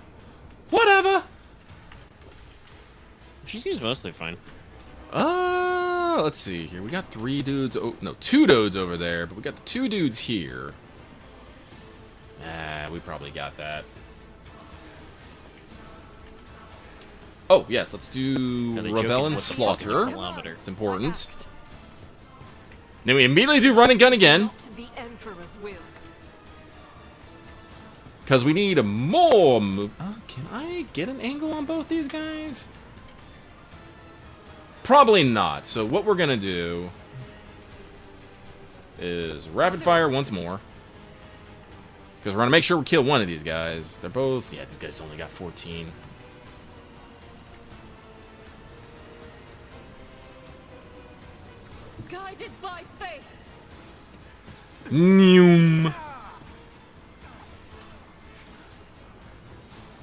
Whatever. She seems mostly fine. Let's see here. We got 3 dudes. Oh, no, 2 dudes over there, but we got the 2 dudes here. We probably got that. Oh, yes, let's do Now, the joke Revel is and what the fuck is a Slaughter. kilometer? It's important. Then we immediately do Run and Gun again. The Emperor's will. Because we need more move. Can I get an angle on both these guys? Probably not. So what we're going to do is rapid fire once more. Because we're going to make sure we kill one of these guys. They're both... Yeah, this guy's only got 14. Guided by faith. Noom.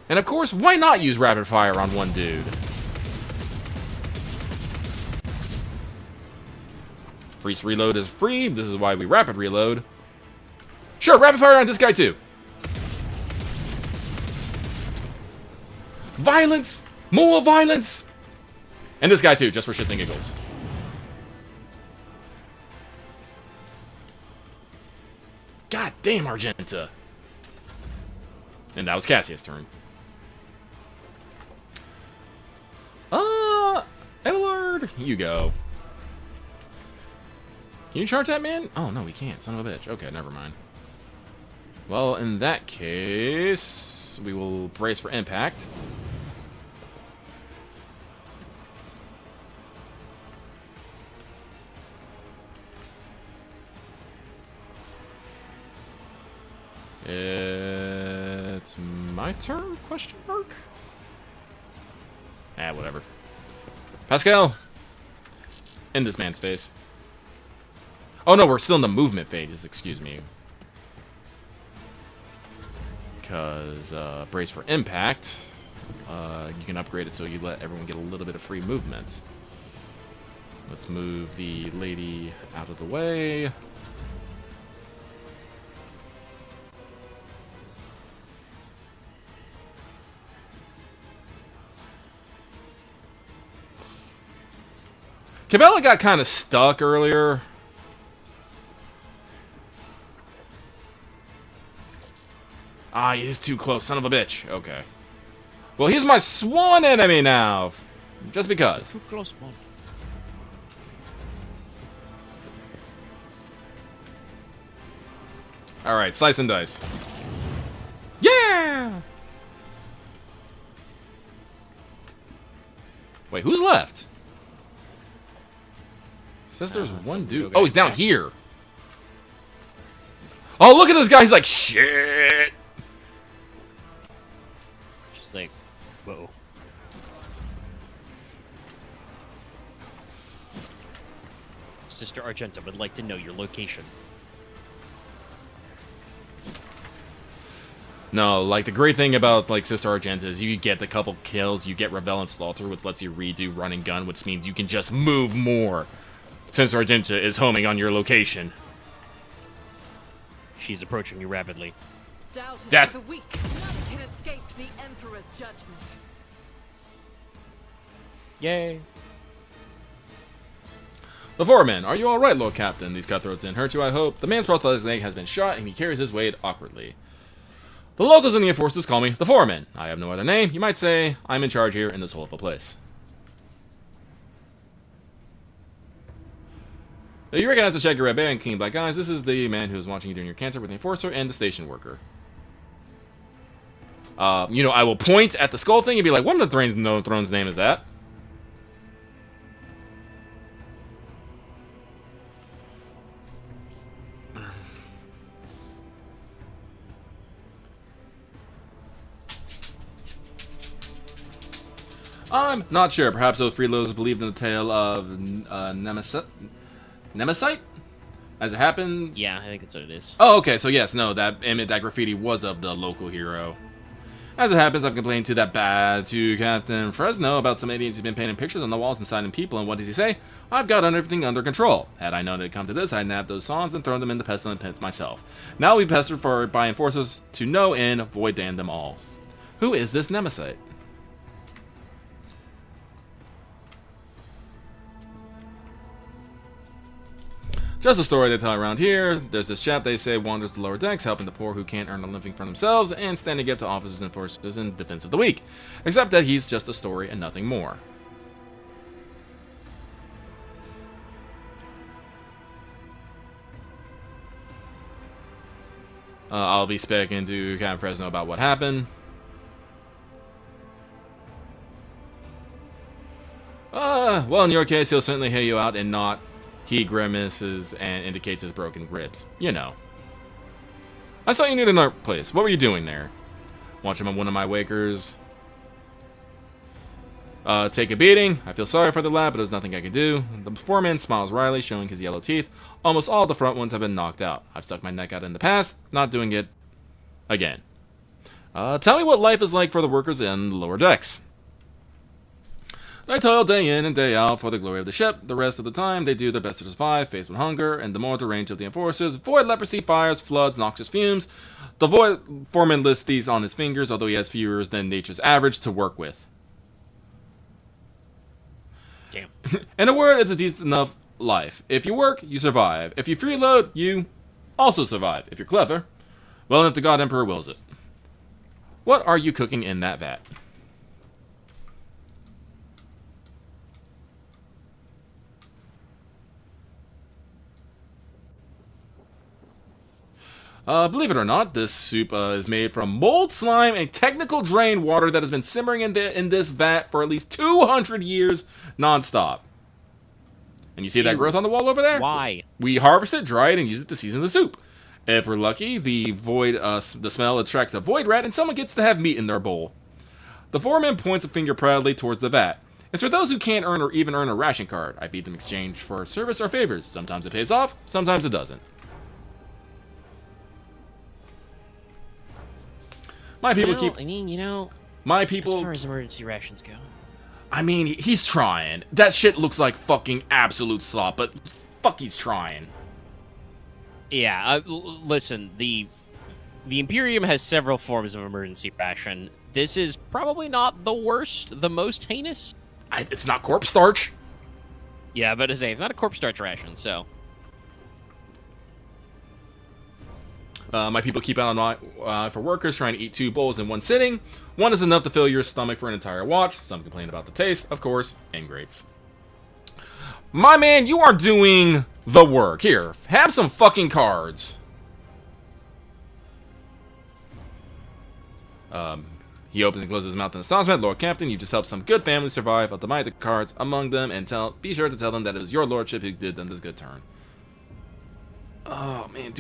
And of course, why not use rapid fire on one dude? Freeze reload is free. This is why we rapid reload. Sure, rapid fire on this guy too. Violence! More violence! And this guy too, just for shits and giggles. God damn, Argenta. And that was Cassia's turn. Evelard, you go. Can you charge that man? Oh, no, we can't. Son of a bitch. Okay, never mind. Well, in that case, we will brace for impact. It's my turn? Question mark? Whatever. Pascal! In this man's face. Oh no, we're still in the movement phase, excuse me. Because, brace for impact, you can upgrade it so you let everyone get a little bit of free movement. Let's move the lady out of the way. Cabela got kind of stuck earlier. Ah, he's too close, son of a bitch. Okay. Well, he's my swan enemy now. Just because. Too close, man. Alright, slice and dice. Yeah! Wait, who's left? Says there's one dude. Oh, he's down here. Oh, look at this guy. He's like, shit. Just like, whoa. Sister Argenta would like to know your location. No, like, the great thing about, like, Sister Argenta is you get the couple kills, you get Revel and Slaughter, which lets you redo Run and Gun, which means you can just move more. Since Argenta is homing on your location. She's approaching you rapidly. Doubt is Death. for the weak. None can escape the Emperor's judgment. Yay. The foreman, are you alright, Lord Captain? These cutthroats didn't hurt you, I hope. The man's prosthetic leg has been shot, and he carries his weight awkwardly. The locals and the enforcers call me the foreman. I have no other name. You might say I'm in charge here in this hole of a place. You recognize the shaggy red bear and keen black eyes. This is the man who was watching you during your canter with the enforcer and the station worker. You know, I will point at the skull thing and be like, what in the throne's name is that? I'm not sure. Perhaps those freeloaders believed in the tale of Nemesite? As it happened... Yeah, I think that's what it is. Oh, okay. So yes, no, that graffiti was of the local hero. As it happens, I've complained to Captain Fresno about some idiots who've been painting pictures on the walls and signing people, and what does he say? I've got everything under control. Had I known it'd come to this, I'd nabbed those songs and thrown them in the pestilent pits myself. Now we pestered by enforcers to no end, void damn them all. Who is this Nemesite? Just a story they tell around here. There's this chap they say wanders the lower decks, helping the poor who can't earn a living for themselves, and standing up to officers and forces in defense of the weak. Except that he's just a story and nothing more. I'll be speaking to Captain Fresno about what happened. Well, in your case, he'll certainly hear you out and not. He grimaces and indicates his broken ribs. You know. I saw you near another place. What were you doing there? Watching one of my wakers take a beating. I feel sorry for the lad, but there's nothing I can do. The foreman smiles wryly, showing his yellow teeth. Almost all the front ones have been knocked out. I've stuck my neck out in the past, not doing it again. Tell me what life is like for the workers in the lower decks. They toil day in and day out for the glory of the ship. The rest of the time, they do their best to survive, faced with hunger, and the more the range of the enforcers. Void leprosy, fires, floods, noxious fumes. The void foreman lists these on his fingers, although he has fewer than nature's average to work with. Damn. In a word, it's a decent enough life. If you work, you survive. If you freeload, you also survive. If you're clever, well, if the God Emperor wills it. What are you cooking in that vat? Believe it or not, this soup is made from mold, slime, and technical drain water that has been simmering in this vat for at least 200 years non-stop. And you see that growth on the wall over there? Why? We harvest it, dry it, and use it to season the soup. If we're lucky, the smell attracts a void rat, and someone gets to have meat in their bowl. The foreman points a finger proudly towards the vat. It's for those who can't earn or even earn a ration card. I feed them in exchange for service or favors. Sometimes it pays off, sometimes it doesn't. My people Well, I mean, you know, My as people... far as emergency rations go. I mean, he's trying. That shit looks like fucking absolute slop, but fuck, he's trying. Yeah, listen, the Imperium has several forms of emergency ration. This is probably not the worst, the most heinous. It's not corpse starch. Yeah, but to say, it's not a corpse starch ration, so... My people keep out on for workers trying to eat 2 bowls in one sitting. One is enough to fill your stomach for an entire watch. Some complain about the taste, of course, ingrates. My man, you are doing the work. Here, have some fucking cards. He opens and closes his mouth in astonishment. Lord Captain, you just helped some good families survive. I'll divide the cards among them and be sure to tell them that it was your lordship who did them this good turn. Oh, man,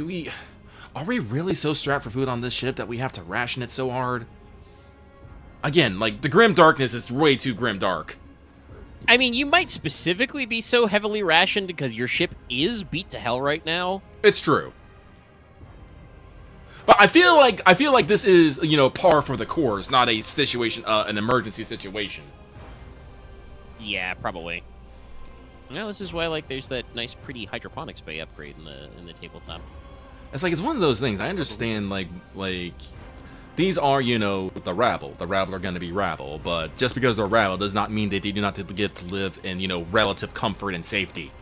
are we really so strapped for food on this ship that we have to ration it so hard? Again, like, the grim darkness is way too grim dark. I mean, you might specifically be so heavily rationed because your ship is beat to hell right now. It's true. But I feel like this is, you know, par for the course, not a situation, an emergency situation. Yeah, probably. No, this is why, like, there's that nice, pretty hydroponics bay upgrade in the tabletop. It's like, it's one of those things. I understand, like these are, you know, the rabble. The rabble are going to be rabble, but just because they're rabble does not mean that they do not get to live in, you know, relative comfort and safety.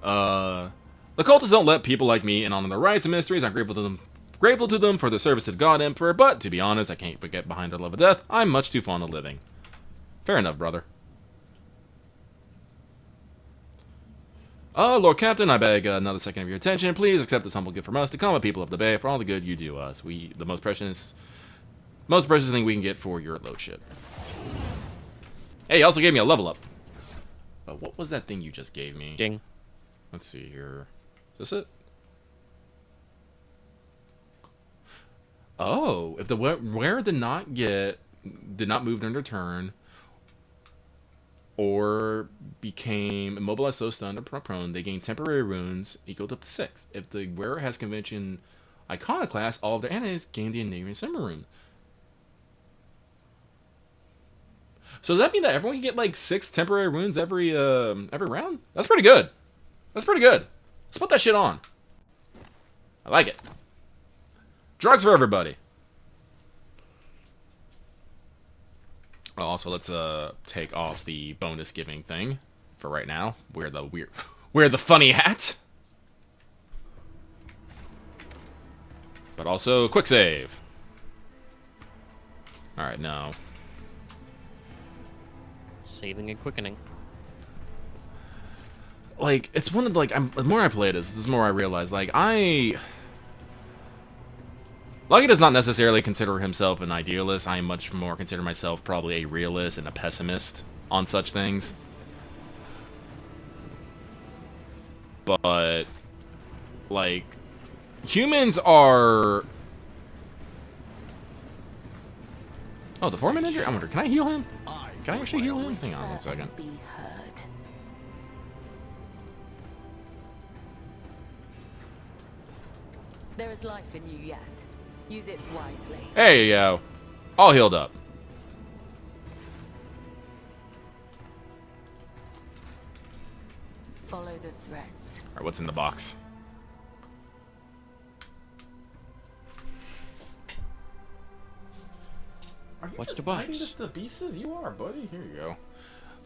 The cultists don't let people like me in on their rights and mysteries. I'm grateful to them grateful to them for their service to the God Emperor, but to be honest, I can't get behind their love of death. I'm much too fond of living. Fair enough, brother. Lord Captain, I beg another second of your attention. Please accept this humble gift from us, the common people of the Bay, for all the good you do us. The most precious thing we can get for your lordship. Hey, you also gave me a level up. What was that thing you just gave me? Ding. Let's see here. Is this it? Oh, if the wearer did not move during their turn, or became immobilized, so stunned, or prone, they gain temporary wounds equal to 6. If the wearer has convention iconoclast, all of their enemies gain the enabling summer rune. So does that mean that everyone can get like 6 temporary wounds every round? That's pretty good. That's pretty good. Let's put that shit on. I like it. Drugs for everybody. Also, let's take off the bonus giving thing for right now. Wear the funny hat. But also quick save. All right, now. Saving and quickening. Like, it's one of the, the more I play this, the more I realize, Lucky does not necessarily consider himself an idealist. I much more consider myself probably a realist and a pessimist on such things. But, humans are... Oh, the foreman injury? I wonder, can I heal him? Can I actually heal him? Hang on one second. Be heard. There is life in you yet. Use it wisely. Hey, yo. All healed up. Follow the threads. Alright, what's in the box? Are you What's just the box? biting this to pieces? You are, buddy. Here you go.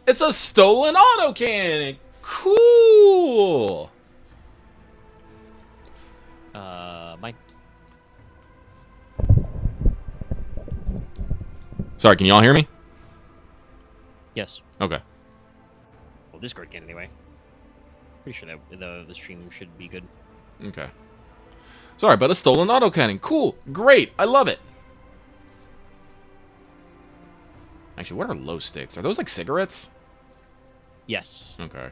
It's a stolen autocannon. Cool. Mike. Sorry, can you all hear me? Yes. Okay. Well, Discord can anyway. Pretty sure that the stream should be good. Okay. Sorry, but a stolen autocannon. Cool. Great. I love it. Actually, what are low sticks? Are those like cigarettes? Yes. Okay.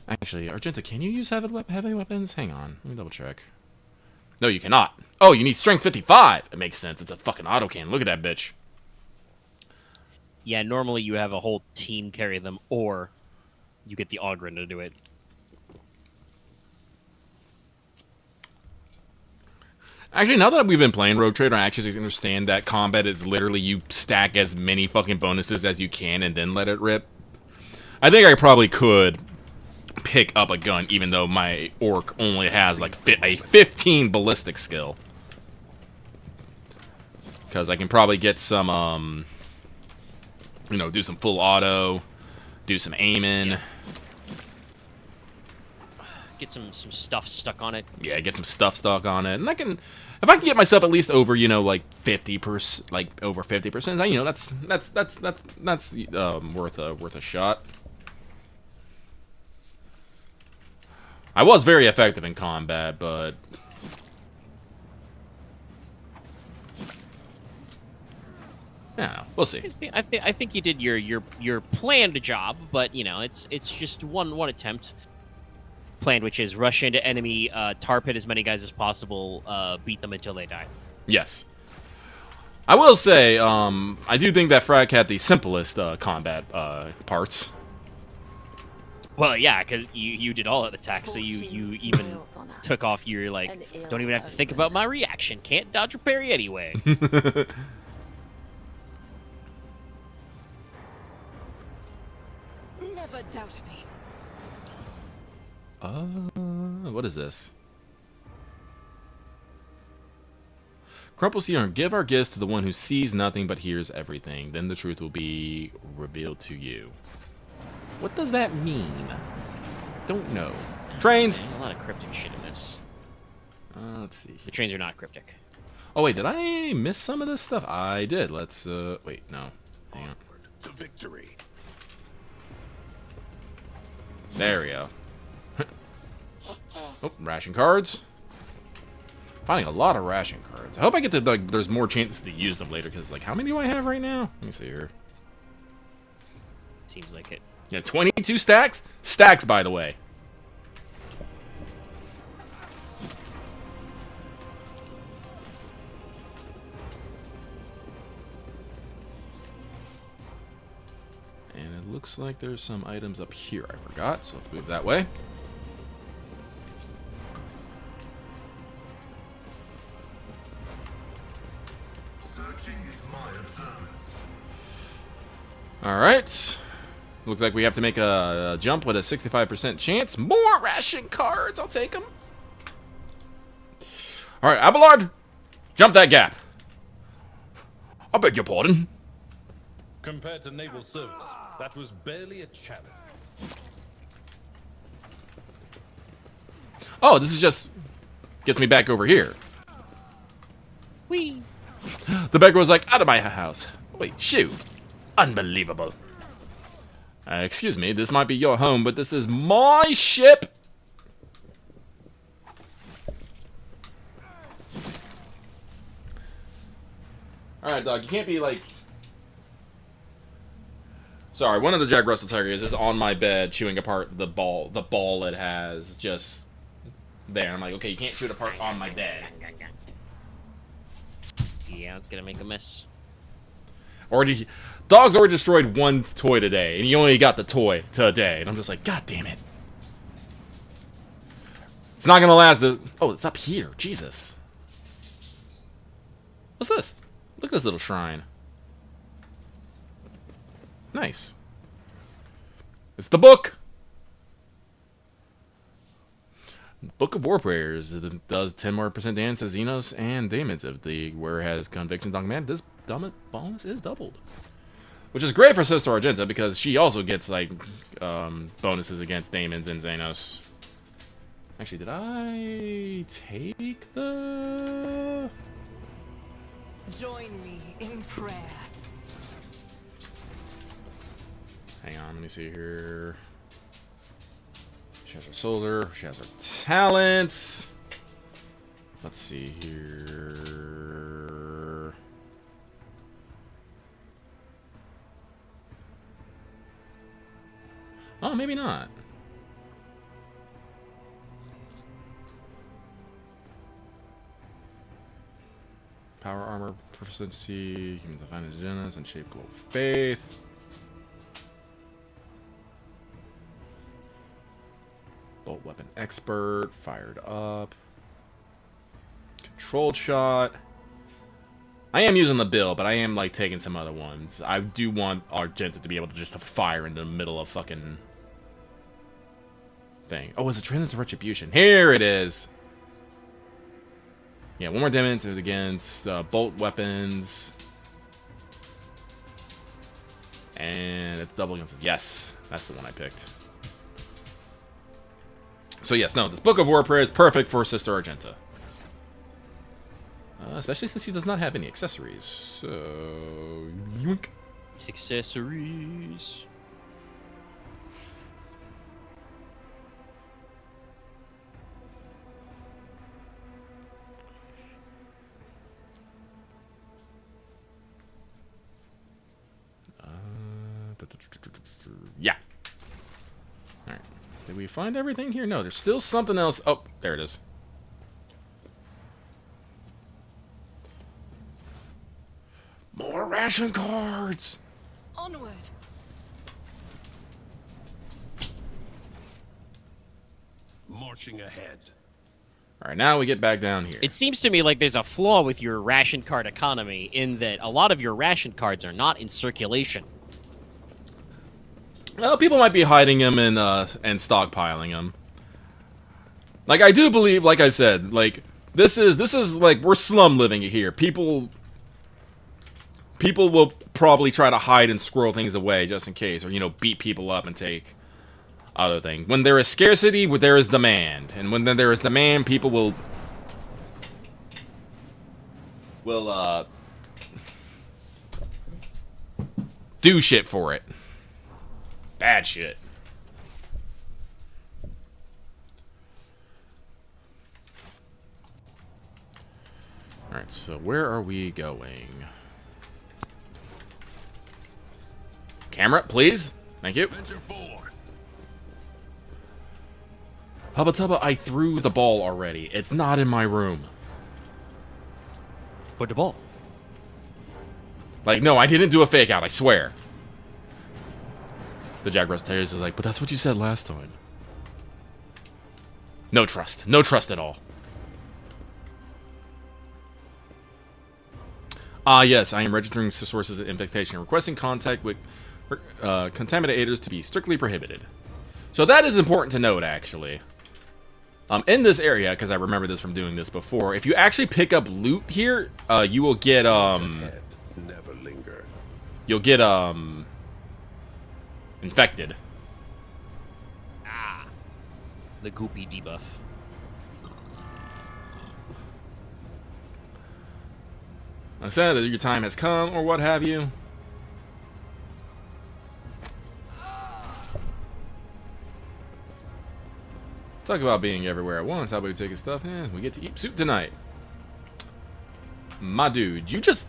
Actually, Argenta, can you use heavy weapons? Hang on. Let me double check. No, you cannot. Oh, you need strength 55. It makes sense. It's a fucking autocannon. Look at that bitch. Yeah, normally you have a whole team carry them, or you get the Ogren to do it. Actually, now that we've been playing Rogue Trader, I actually understand that combat is literally you stack as many fucking bonuses as you can and then let it rip. I think I probably could pick up a gun, even though my orc only has like a 15 ballistic skill. Because I can probably get some, do some full auto, do some aiming. Yeah. Get some stuff stuck on it. Yeah, get some stuff stuck on it, and if I can get myself at least over, like 50%, over 50%, that's worth a shot. I was very effective in combat, but yeah, we'll see. I think you did your planned job, but it's just one attempt. Planned, which is rush into enemy, tar pit as many guys as possible, beat them until they die. Yes. I will say, I do think that Frag had the simplest combat parts. Well, yeah, because you did all of the attacks, so you even took off your, don't even have to think about my reaction. Can't dodge or parry anyway. Never doubt me. What is this? Crumples here, give our gifts to the one who sees nothing but hears everything. Then the truth will be revealed to you. What does that mean? Don't know. Trains! There's a lot of cryptic shit in this. Let's see. The trains are not cryptic. Oh, wait, did I miss some of this stuff? I did. Let's, wait, no. Hang on. To victory. There we go. Oh, ration cards. Finding a lot of ration cards. I hope I get to, like, there's more chances to use them later, because, like, how many do I have right now? Let me see here. Seems like it. Yeah, 22 stacks? Stacks, by the way. And it looks like there's some items up here I forgot, so let's move that way. Alright. Looks like we have to make a jump with a 65% chance. More ration cards! I'll take them. Alright, Abelard! Jump that gap. I beg your pardon. Compared to naval service, that was barely a challenge. Oh, this is just... gets me back over here. Whee! The beggar was like, out of my house. Wait, shoo. Unbelievable. Excuse me, this might be your home, but this is my ship! Alright, dog, you can't be like... Sorry, one of the Jack Russell Terriers is on my bed chewing apart the ball it has just there. I'm like, okay, you can't chew it apart on my bed. Yeah, it's gonna make a mess. Dog's already destroyed one toy today, and you only got the toy today. And I'm just like, God damn it. It's not gonna last. Oh, it's up here. Jesus. What's this? Look at this little shrine. Nice. It's the book. Book of War Prayers. It does 10% more damage to Xenos and Daemons. If the wearer has conviction on command, this bonus is doubled. Which is great for Sister Argenta because she also gets like bonuses against Daemons and Xenos. Actually, did I take the... Join me in prayer. Hang on, let me see here. She has her solar, she has her talents. Let's see here. Oh, maybe not. Power armor, proficiency, human divine agendas, and shape global faith. Bolt weapon expert, fired up. Controlled shot. I am using the bill, but I am like taking some other ones. I do want Argenta to be able to just fire in the middle of fucking thing. Oh, it's a Trinity of Retribution. Here it is. Yeah, one more damage against bolt weapons. And it's double against... Yes, that's the one I picked. So yes, no, this Book of War Prayer is perfect for Sister Argenta. Especially since she does not have any accessories. So... yoink. Accessories. Yeah. Alright. Did we find everything here? No, there's still something else. Oh, there it is. More ration cards! Onward. Marching ahead. Alright, now we get back down here. It seems to me like there's a flaw with your ration card economy in that a lot of your ration cards are not in circulation. Well, people might be hiding them and stockpiling them. Like, I do believe, like I said, like, this is like, we're slum living here. People people will probably try to hide and squirrel things away just in case, or, you know, beat people up and take other things. When there is scarcity, there is demand. And when there is demand, people will do shit for it. Bad shit. Alright, so where are we going? Camera, please. Thank you. Venture forth. Hubba Tubba, I threw the ball already. It's not in my room. Put the ball. Like, no, I didn't do a fake out, I swear. The Jack Russell Terriers is like, but that's what you said last time. No trust. No trust at all. Yes, I am registering sources of infestation, requesting contact with contaminators to be strictly prohibited. So that is important to note, actually. In this area, because I remember this from doing this before, if you actually pick up loot here, you will get, Head never linger. you'll get, infected. The goopy debuff. I said that your time has come, or what have you. Talk about being everywhere at once. How about we take his stuff? We get to eat soup tonight. My dude, you just...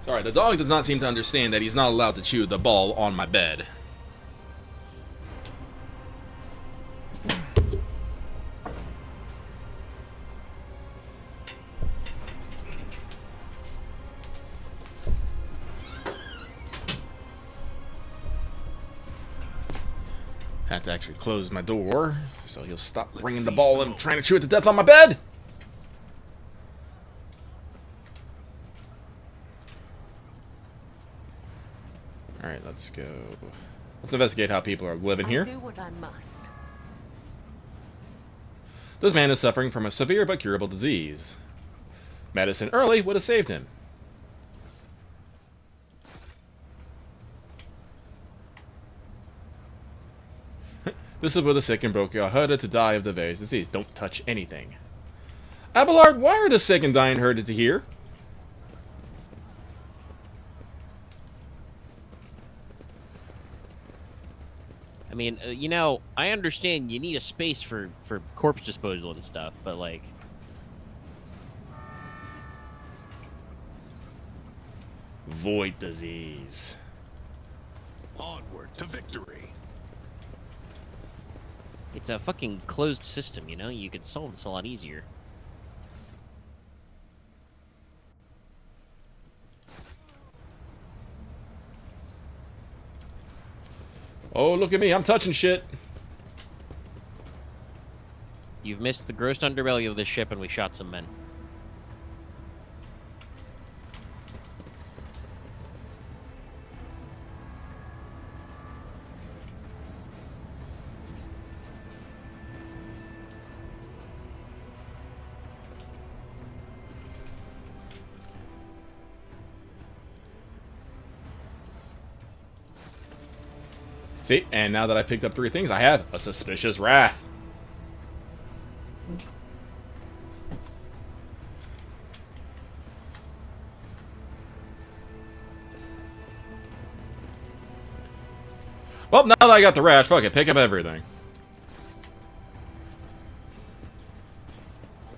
Sorry, the dog does not seem to understand that he's not allowed to chew the ball on my bed. Have to actually close my door so he'll stop bringing the ball and trying to chew it to death on my bed. Alright, let's go. Let's investigate how people are living here. Do what I must. This man is suffering from a severe but curable disease. Medicine early would have saved him. This is where the sick and broken are herded to die of the various disease. Don't touch anything. Abelard, why are the sick and dying herded to here? I mean, you know, I understand you need a space for corpse disposal and stuff, but like, Void disease. Onward to victory. it's a fucking closed system, you know? You could solve this a lot easier. Oh, look at me, I'm touching shit. You've missed the gross underbelly of this ship, and we shot some men. See, and now that I picked up 3 things, I have a suspicious wrath. Well, now that I got the wrath, fuck it, pick up everything.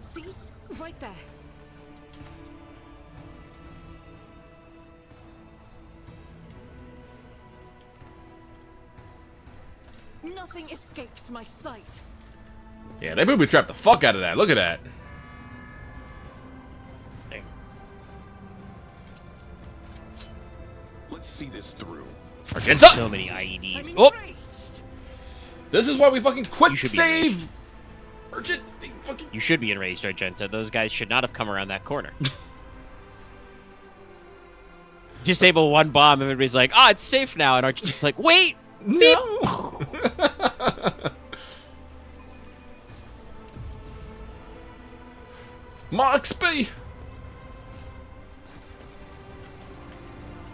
See? Right there. Nothing escapes my sight. Yeah, they booby trapped the fuck out of that. Look at that. Dang. Let's see this through. Argenta! So many IEDs. I'm Oh! enraged. This is why we fucking quick You should be save! Argent, they fucking... You should be enraged, Argenta. Those guys should not have come around that corner. disable one bomb, and everybody's like, "Ah, it's safe now," and Argente's like, "Wait, No! Moxby!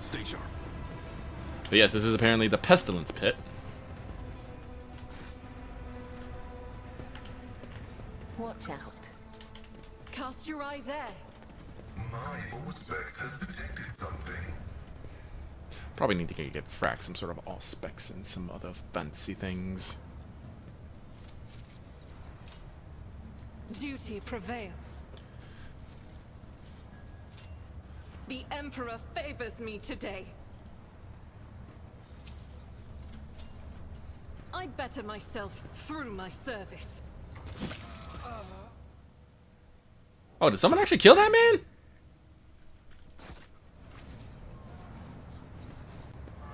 Stay sharp. But yes, this is apparently the Pestilence Pit. Watch out. Cast your eye there. My Auspex has detected something. Probably need to get frack some sort of Auspex and some other fancy things. Duty prevails. The Emperor favors me today. I better myself through my service. Oh, did someone actually kill that man?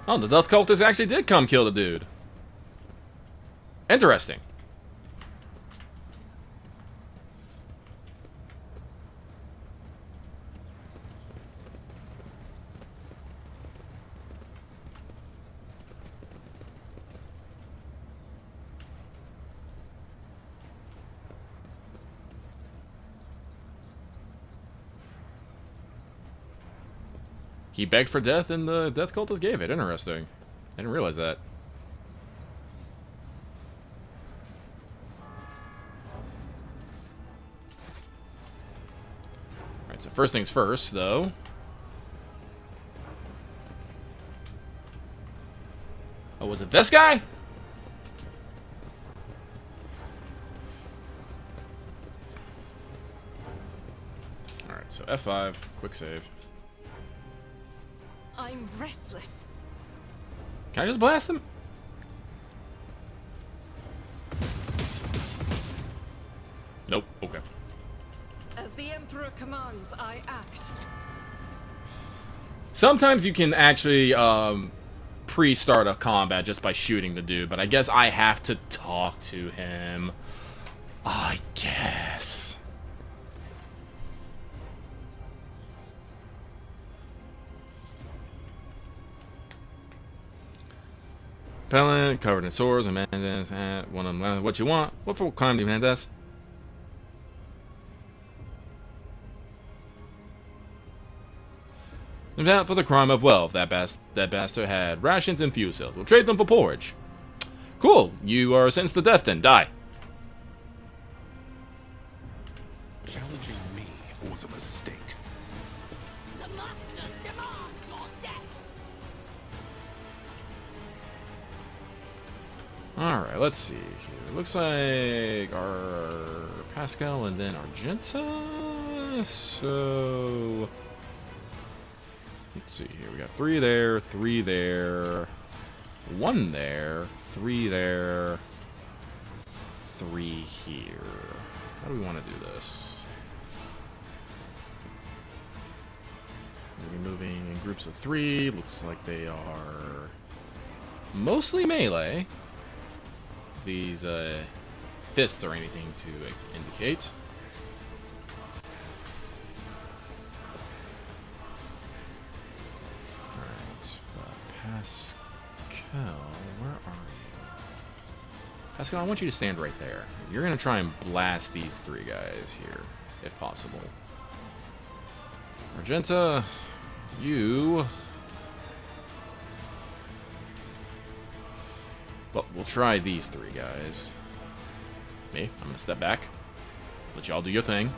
Oh, the Death Cultist actually did come kill the dude. Interesting. He begged for death and the Death Cultist gave it. Interesting. I didn't realize that. Alright, so first things first, though. Oh, was it this guy? Alright, so F5, quick save. I'm restless. Can I just blast him? Nope. Okay. As the Emperor commands, I act. Sometimes you can actually pre-start a combat just by shooting the dude, but I guess I have to talk to him. I guess. Pellet, covered in sores and Mendes. One of them. What you want? What for crime do you Mendes? For the crime of wealth, that bastard had rations and fuel cells. We'll trade them for porridge. Cool. You are sentenced to death then. Die. Challenging me was a mistake. The Masters demand your death. Alright, let's see here. Looks like our Pascal and then Argenta. So let's see here. We got 3 there, 3 there, 1 there, 3 there, 3 here. How do we want to do this? We're moving in groups of 3. Looks like they are mostly melee. These fists or anything to indicate. Pascal, where are you? Pascal, I want you to stand right there. You're going to try and blast these 3 guys here, if possible. Argenta, you... But we'll try these 3 guys. Me, I'm going to step back. Let y'all do your thing.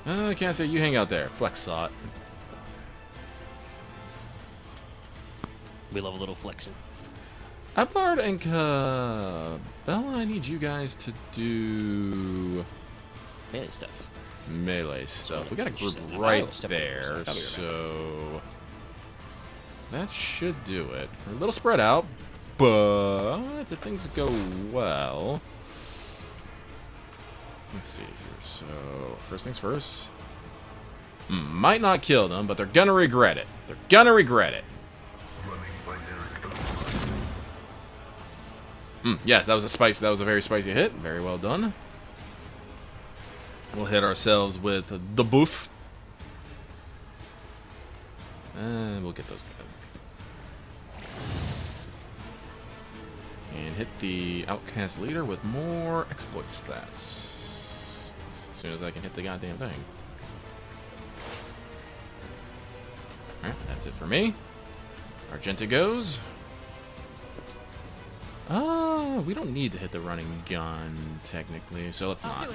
I can't say you hang out there. Flex slot. We love a little flexing. Abard and Bella, I need you guys to do Melee stuff. melee stuff. We got a group Step in right the there, middle. so that should do it. We're a little spread out, but if things go well, let's see here. So first things first. Might not kill them, but they're gonna regret it. They're gonna regret it. Yes, that was a spicy. That was a very spicy hit. Very well done. We'll hit ourselves with the boof. And we'll get those guys. And hit the outcast leader with more exploit stats. As soon as I can hit the goddamn thing. Alright, that's it for me. Argenta goes. We don't need to hit the running gun, technically, so let's not.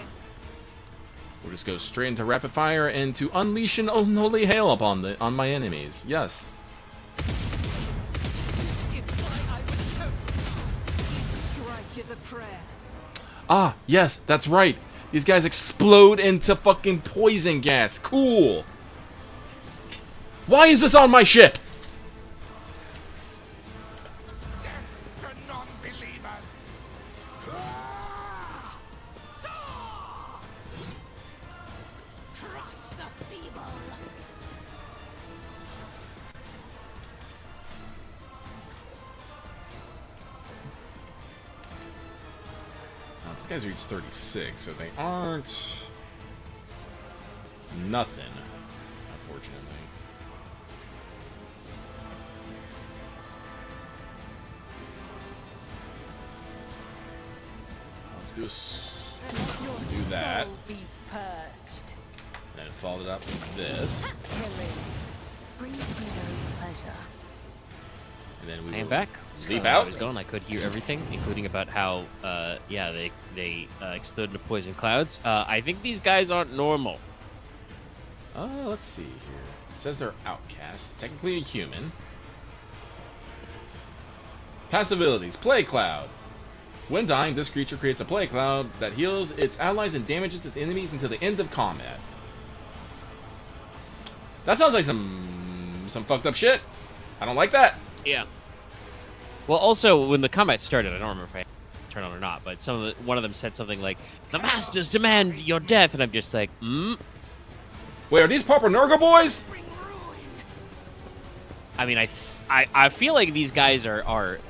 We'll just go straight into rapid fire and to unleash an unholy hail upon my enemies. Yes. Ah, yes, that's right. These guys explode into fucking poison gas. Cool. Why is this on my ship? These guys reached 36, so they aren't nothing, unfortunately. Let's do that. Be purged. And then followed it up with this. Killing brings me no pleasure. And then we I am will back. leap I out. was going. I could hear everything, including about how, yeah, they explode into poison clouds. I think these guys aren't normal. Let's see here. It says they're outcasts. Technically a human. Passive abilities. Plague Cloud. When dying, this creature creates a plague cloud that heals its allies and damages its enemies until the end of combat. That sounds like some fucked up shit. I don't like that. Yeah. Well, also, when the combat started, I don't remember if I turned on or not, but one of them said something like, "The masters demand your death," and I'm just like, Wait, are these proper Nurgle boys? I mean, I feel like these guys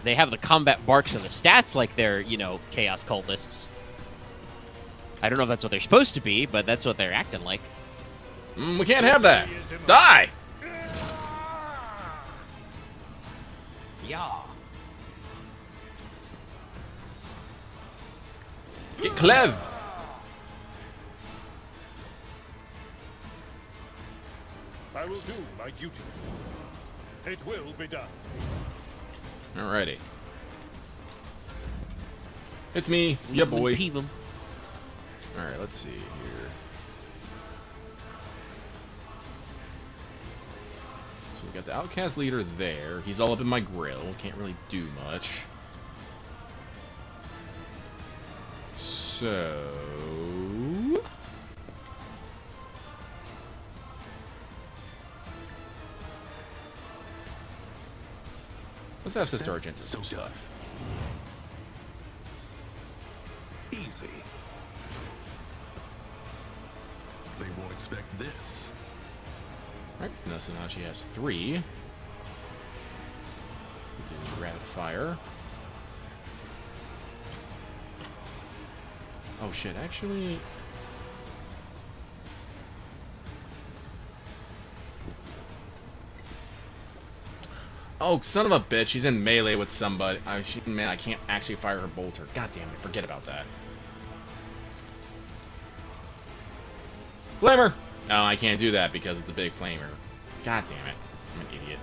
they have the combat barks and the stats like they're, chaos cultists. I don't know if that's what they're supposed to be, but that's what they're acting like. We can't have that. Die! Yeah. Get Clev! I will do my duty. It will be done. Alrighty. It's me, ya boy. Peeve 'em. Alright, let's see here. So we got the outcast leader there. He's all up in my grill. Can't really do much. So... let's have Sister Argenta do stuff. Easy. They won't expect this. Alright, so now she has 3. We do rapid fire. Oh shit, actually... oh, son of a bitch, she's in melee with somebody. Man, I can't actually fire her bolter. God damn it, forget about that. Flamer! No, I can't do that because it's a big flamer. God damn it. I'm an idiot.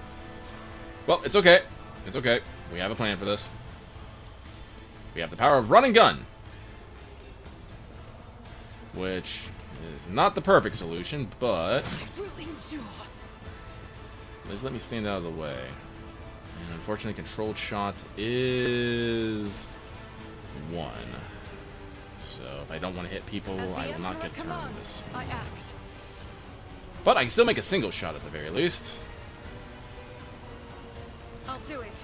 Well, it's okay. It's okay. We have a plan for this. We have the power of run and gun. Which is not the perfect solution, but... please let me stand out of the way. And unfortunately, controlled shot is 1. So if I don't want to hit people, I will not get turned this. I act. But I can still make a single shot at the very least. I'll do it.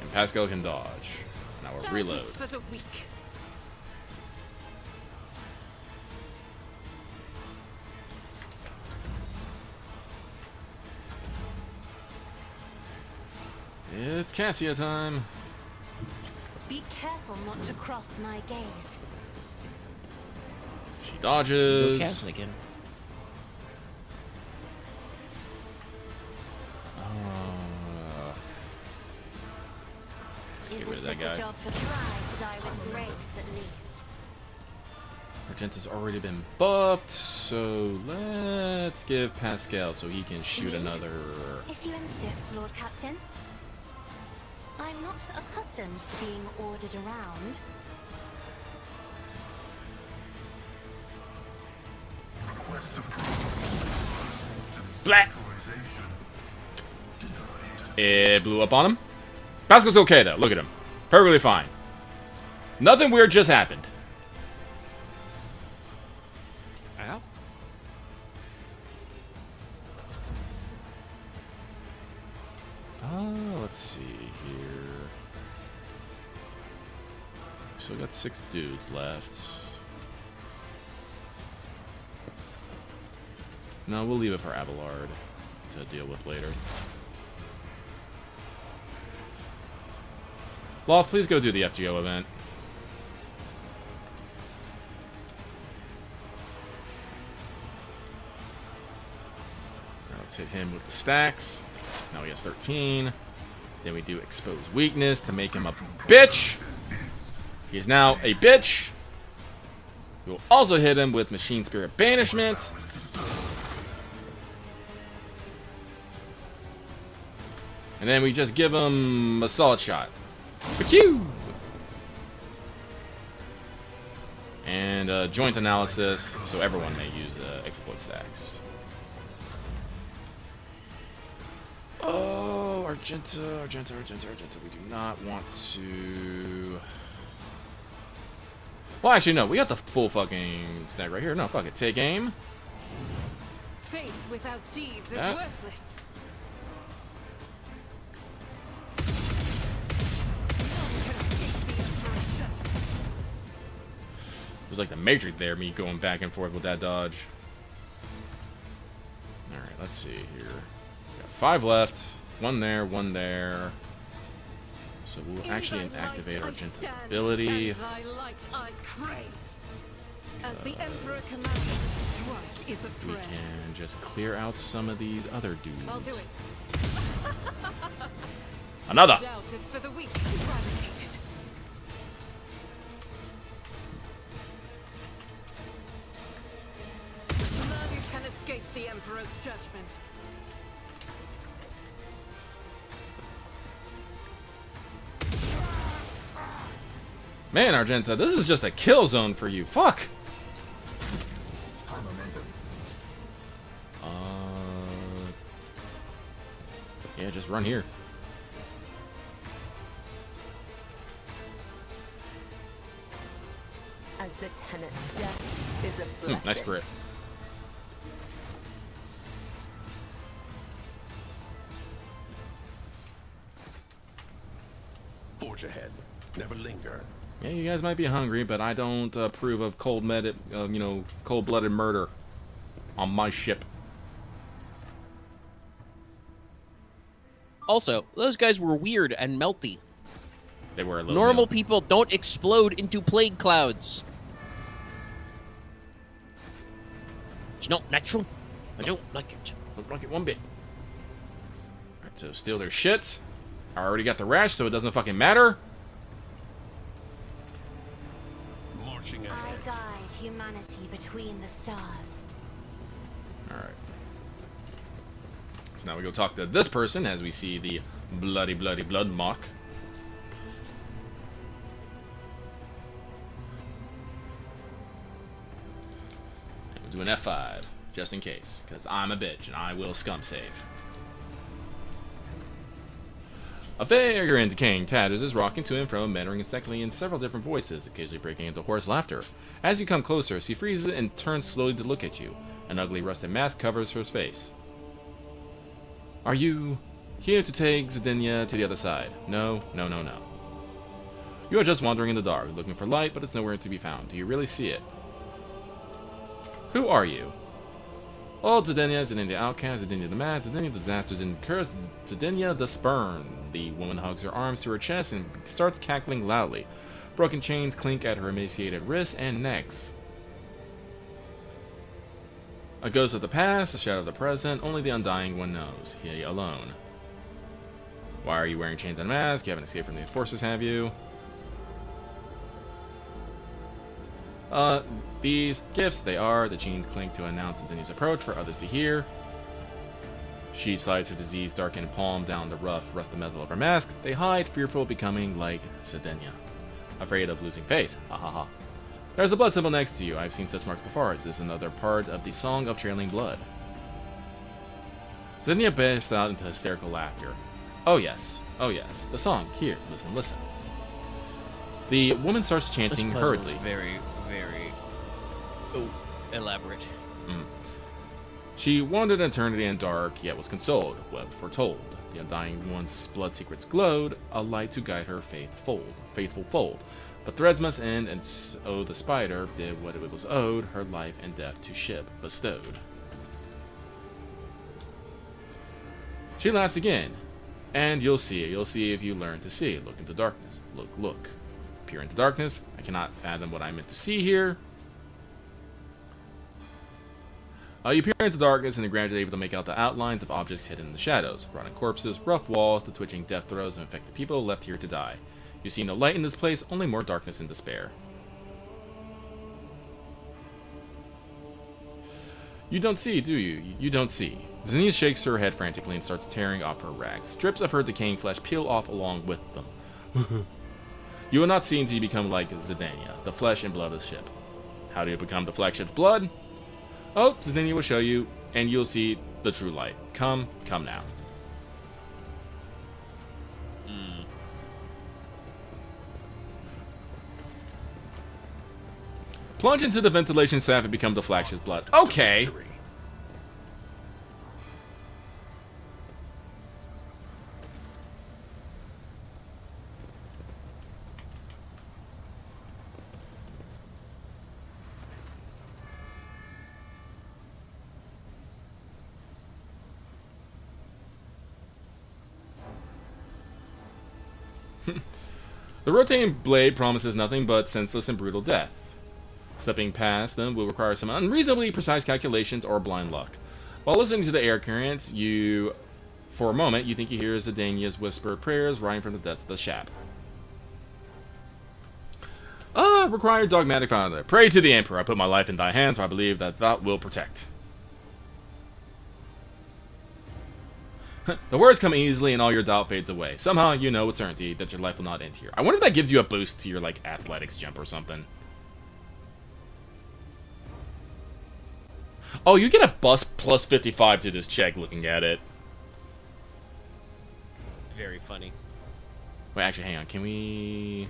And Pascal can dodge. Now we'll That reload. is for the weak. It's Cassia time. Be careful not to cross my gaze. She Go dodges. Castle again. rid of that This a guy. job for pride to die with grace, at least. Argenta's already been buffed, so let's give Pascal so he can shoot Me? another. If you insist, Lord Captain. I'm not accustomed to being ordered around. Blah! It blew up on him. Pascal's okay though. Look at him. Perfectly fine. Nothing weird just happened. Ow. Let's see here. Still got 6 dudes left. No, we'll leave it for Abelard to deal with later. Loth, please go do the FGO event. Alright, let's hit him with the stacks. Now he has 13. Then we do expose weakness to make him a bitch. He is now a bitch. We will also hit him with Machine Spirit Banishment. And then we just give him a solid shot. Pew! And joint analysis, so everyone may use exploit stacks. Oh, Argenta. We do not want to. Well, actually, no. We got the full fucking stack right here. No, fuck it. Take aim. Faith without deeds is That- worthless. It was like the Matrix there, me going back and forth with that dodge. Alright, let's see here. We got 5 left. 1 there, 1 there. So we'll actually activate Argenta's ability. Thy light I crave. As the Emperor commands, strike is a We prayer. can just clear out some of these other dudes. I'll do it. Another! Doubt is for the weak. Eradicated. None who can escape the Emperor's judgment. Man, Argenta, this is just a kill zone for you. Fuck! Yeah, just run here. As the tenant's death is a blessing. Nice crit. Forge ahead. Never linger. Yeah, you guys might be hungry, but I don't approve of cold-blooded murder on my ship. Also, those guys were weird and melty. They were a little Normal milk. people don't explode into plague clouds. It's not natural. I don't like it. Don't like it one bit. Alright, so steal their shit. I already got the rash, so it doesn't fucking matter. Marching I ahead. guide humanity between the stars. Alright. So now we go talk to this person as we see the bloody blood mock. And we'll do an F5, just in case, because I'm a bitch and I will scum save. A vagrant decaying tatters is rocking to and fro, muttering instantly in several different voices, occasionally breaking into hoarse laughter. As you come closer, she freezes and turns slowly to look at you. An ugly rusted mask covers her face. Are you here to take Zedinia to the other side? No. You are just wandering in the dark, looking for light, but it's nowhere to be found. Do you really see it? Who are you? Old Zedinia, Zedinia the outcast, Zedinia the mad, Zedinia the disasters and cursed, Zedinia the spurn. The woman hugs her arms to her chest and starts cackling loudly. Broken chains clink at her emaciated wrists and necks. A ghost of the past, a shadow of the present, only the undying one knows. He alone. Why are you wearing chains and a mask? You haven't escaped from the enforcers, have you? These gifts, they are. The chains clink to announce the news approach for others to hear. She slides her disease-darkened palm down the rough, rusted metal of her mask. They hide, fearful of becoming like Sedenia. Afraid of losing face. Ha ha ha. There's a blood symbol next to you. I've seen such marks before. Is this another part of the Song of Trailing Blood? Sedenia bursts out into hysterical laughter. Oh yes. Oh yes. The song. Here. Listen, listen. The woman starts chanting This puzzle is hurriedly. very, very elaborate. She wandered an eternity in dark, yet was consoled, webbed foretold. The undying one's blood secrets glowed, a light to guide her faithful fold. But threads must end, and so the spider did what it was owed, her life and death to ship bestowed. She laughs again, and you'll see if you learn to see. Look into darkness. Look, look. Peer into darkness. I cannot fathom what I meant to see here. You peer into darkness and are gradually able to make out the outlines of objects hidden in the shadows. Rotting corpses, rough walls, the twitching death throes of infected people left here to die. You see no light in this place, only more darkness and despair. You don't see, do you? You don't see. Zinnia shakes her head frantically and starts tearing off her rags. Strips of her decaying flesh peel off along with them. You will not see until you become like Zidania, the flesh and blood of the ship. How do you become the flagship's blood? Oh, Zidania will show you, and you'll see the true light. Come now. Plunge into the ventilation shaft and become the flagship's blood. Okay. Victory. The rotating blade promises nothing but senseless and brutal death. Stepping past them will require some unreasonably precise calculations or blind luck. While listening to the air currents, for a moment, you think you hear Zidania's whispered prayers rising from the depths of the shaft. Required dogmatic founder. Pray to the Emperor. I put my life in thy hands, for I believe that thou wilt protect. The words come easily and all your doubt fades away. Somehow you know with certainty that your life will not end here. I wonder if that gives you a boost to your, like, athletics jump or something. Oh, you get a bus plus 55 to this check looking at it. Very funny. Wait, actually, hang on. Can we...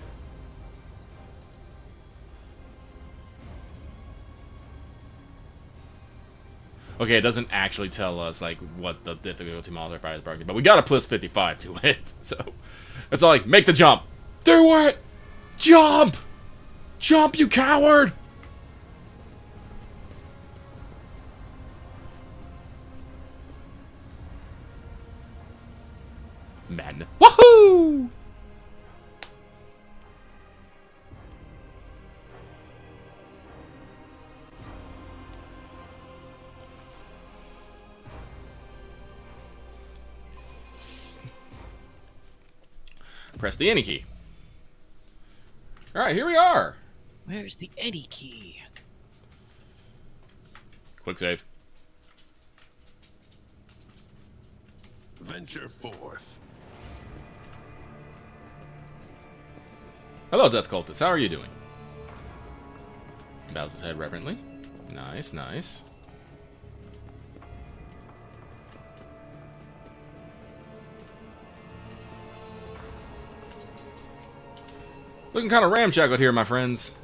Okay, it doesn't actually tell us, like, what the difficulty modifier is bargaining, but we got a plus 55 to it, so... It's all like, make the jump! Do it! Jump! Jump, you coward! Madden. Woohoo! Press the any key. Alright, here we are. Where's the any key? Quick save. Venture forth. Hello, Death Cultist. How are you doing? Bows his head reverently. Nice, nice. Looking kind of ramshackled here, my friends.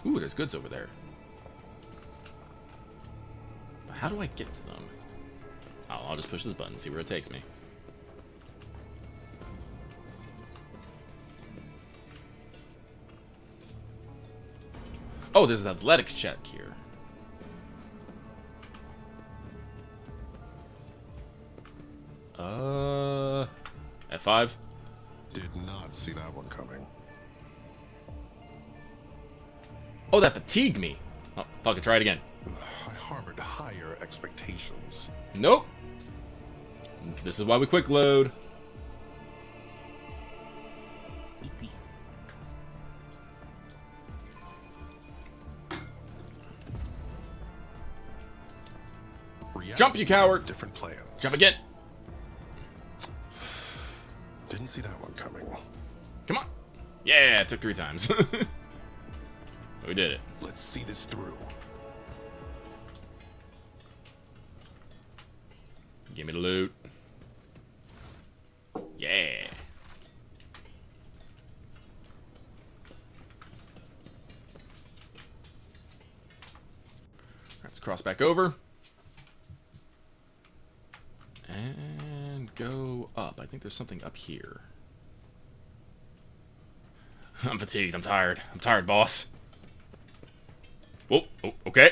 Ooh, there's goods over there. But how do I get to them? Oh, I'll just push this button and see where it takes me. Oh, there's an athletics check here. F5? Did not see that one coming. Oh, that fatigued me. Oh, fuck it, try it again. I harbored higher expectations. Nope. This is why we quick load. Jump, you coward! Different plans. Jump again! Didn't see that one coming. Come on! Yeah, it took 3 times. We did it. Let's see this through. Give me the loot. Yeah. Let's cross back over. And go up. I think there's something up here. I'm fatigued. I'm tired. I'm tired, boss. Whoa. Oh, okay.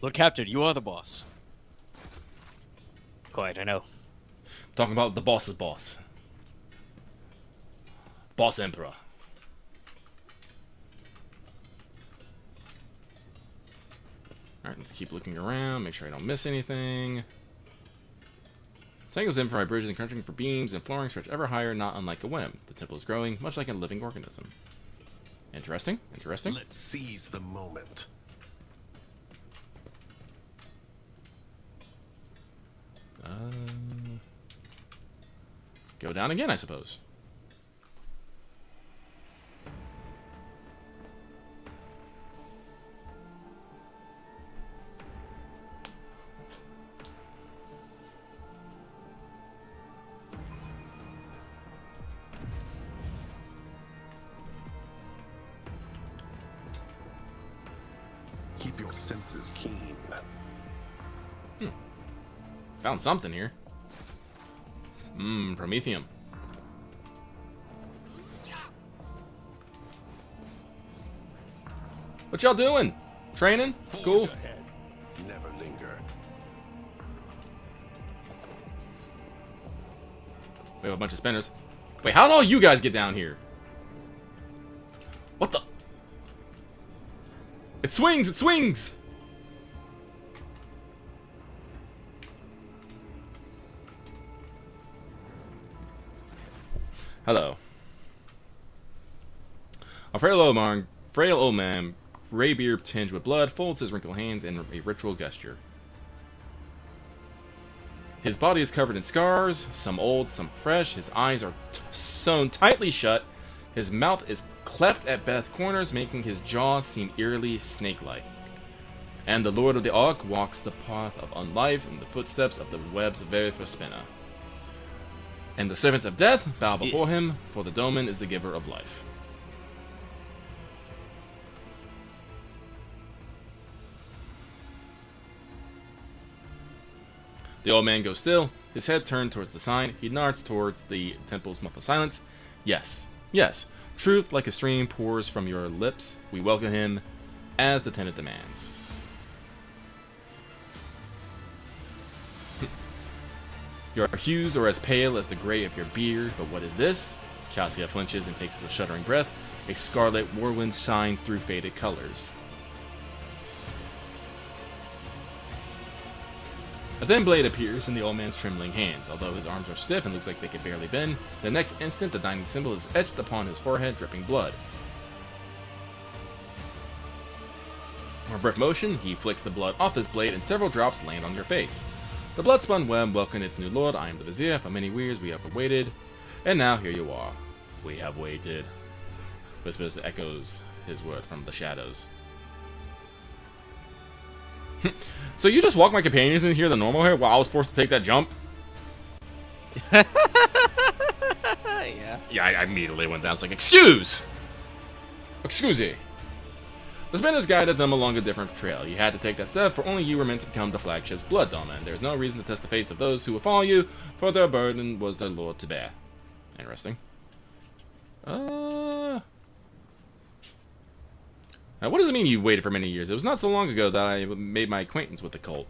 Lord Captain, you are the boss. Quite, I know. Talking about the boss's boss. Boss Emperor. Alright, let's keep looking around, make sure I don't miss anything. Tangles in for my bridges and crunching for beams and flooring stretch ever higher, not unlike a whim. The temple is growing, much like a living organism. Interesting, interesting. Let's seize the moment. Go down again, I suppose. Keep your senses keen. Found something here. Promethium. What y'all doing? Training? Cool. Forge ahead. Never linger. We have a bunch of spinners. Wait, how'd all you guys get down here? What the? It swings! It swings! Hello. A frail old man, gray beard tinged with blood, folds his wrinkled hands in a ritual gesture. His body is covered in scars, some old, some fresh. His eyes are sewn tightly shut. His mouth is cleft at both corners, making his jaws seem eerily snake-like. And the Lord of the Ark walks the path of unlife in the footsteps of the web's very first spinner. And the servants of death bow before him, for the Doman is the giver of life. The old man goes still, his head turned towards the sign. He nods towards the temple's muffled silence. Yes, yes, truth like a stream pours from your lips. We welcome him as the tenant demands. Your hues are as pale as the gray of your beard, but what is this? Cassia flinches and takes a shuddering breath. A scarlet whirlwind shines through faded colors. A thin blade appears in the old man's trembling hands. Although his arms are stiff and looks like they could barely bend, the next instant the dining symbol is etched upon his forehead, dripping blood. For a brief motion, he flicks the blood off his blade and several drops land on your face. The blood-spun web welcomed its new lord. I am the vizier. For many years we have waited, and now here you are. We have waited. Whispers echoes his word from the shadows. So you just walk my companions in here the normal way while I was forced to take that jump? Yeah. Yeah, I immediately went down. It's like, excuse me. The spinners guided them along a different trail. You had to take that step, for only you were meant to become the flagship's blood domain. There's no reason to test the fates of those who will follow you, for their burden was their lord to bear. Interesting. Now, what does it mean you waited for many years? It was not so long ago that I made my acquaintance with the cult.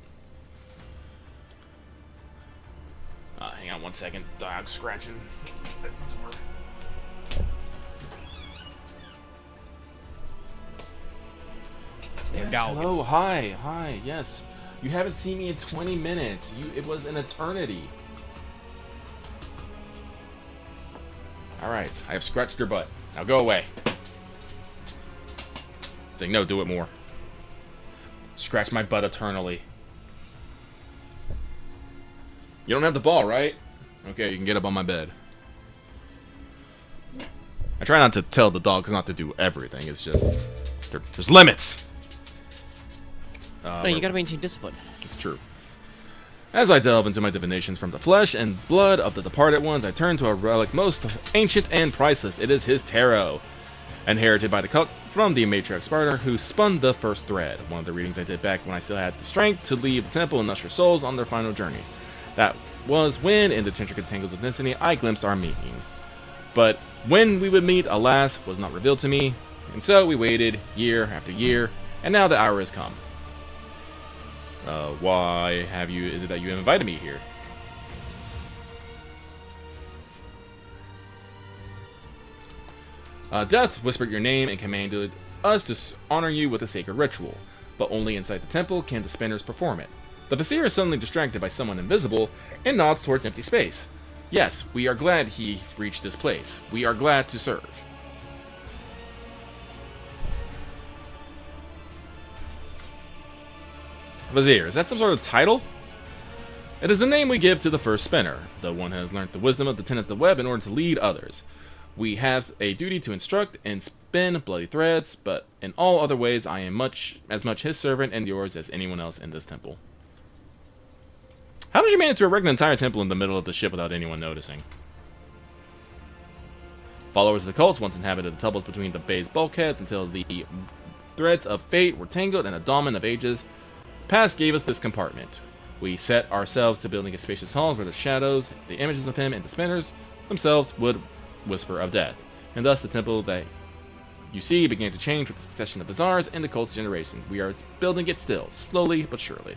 Hang on one second. Dog scratching. Yes, hello, hi, yes. You haven't seen me in 20 minutes. It was an eternity. Alright, I have scratched your butt. Now go away. Saying no, do it more. Scratch my butt eternally. You don't have the ball, right? Okay, you can get up on my bed. I try not to tell the dogs not to do everything. It's just... there's limits! No, you gotta maintain discipline. It's true. As I delve into my divinations from the flesh and blood of the departed ones, I turn to a relic most ancient and priceless. It is his tarot, inherited by the cult from the matriarch Sparta, who spun the first thread. One of the readings I did back when I still had the strength to leave the temple and usher souls on their final journey. That was when, in the intricate tangles of destiny, I glimpsed our meeting. But when we would meet, alas, was not revealed to me, and so we waited year after year, and now the hour has come. Why is it that you invited me here? Death whispered your name and commanded us to honor you with a sacred ritual, but only inside the temple can the spinners perform it. The Vizier is suddenly distracted by someone invisible and nods towards empty space. Yes, we are glad he reached this place. We are glad to serve. Vizier, is that some sort of title? It is the name we give to the first spinner, though one has learnt the wisdom of the tenets of the web in order to lead others. We have a duty to instruct and spin bloody threads, but in all other ways I am as much his servant and yours as anyone else in this temple. How did you manage to erect an entire temple in the middle of the ship without anyone noticing? Followers of the cult once inhabited the tunnels between the bay's bulkheads until the threads of fate were tangled and a daemon of ages past gave us this compartment. We set ourselves to building a spacious hall where the shadows, the images of him, and the spinners themselves would whisper of death. And thus the temple that you see began to change with the succession of bazaars and the cult's generation. We are building it still, slowly but surely.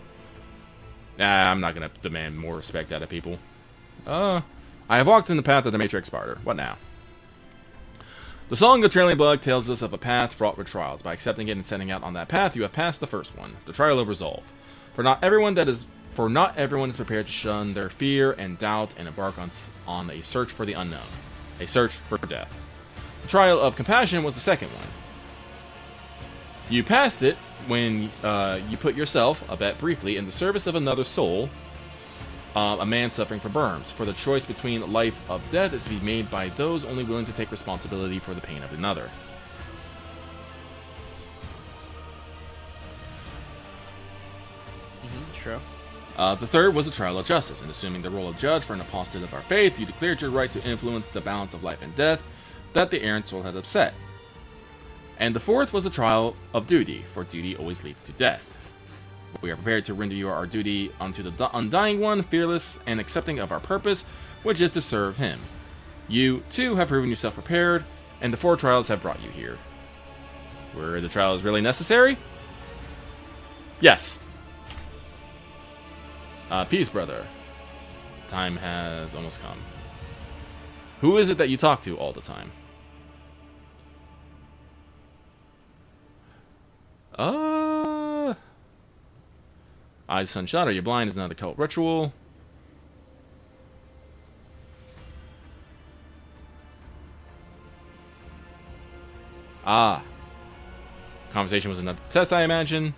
Nah, I'm not going to demand more respect out of people. I have walked in the path of the matriarch Sparta. What now? The Song of Trailing Blood tells us of a path fraught with trials. By accepting it and setting out on that path, you have passed the first one, the trial of resolve. For not everyone is prepared to shun their fear and doubt and embark on a search for the unknown, a search for death. The trial of compassion was the second one. You passed it when you put yourself, albeit briefly, in the service of another soul, a man suffering from burns. For the choice between life or death is to be made by those only willing to take responsibility for the pain of another. True. The third was the trial of justice, and assuming the role of judge for an apostate of our faith, you declared your right to influence the balance of life and death that the errant soul had upset. And the fourth was the trial of duty, for duty always leads to death. We are prepared to render you our duty unto the undying one, fearless and accepting of our purpose, which is to serve him. You, too, have proven yourself prepared, and the four trials have brought you here. Were the trials really necessary? Yes. Peace, brother. Time has almost come. Who is it that you talk to all the time? Eyes sunshot, are you blind? Is not a cult ritual. Conversation was another test, I imagine.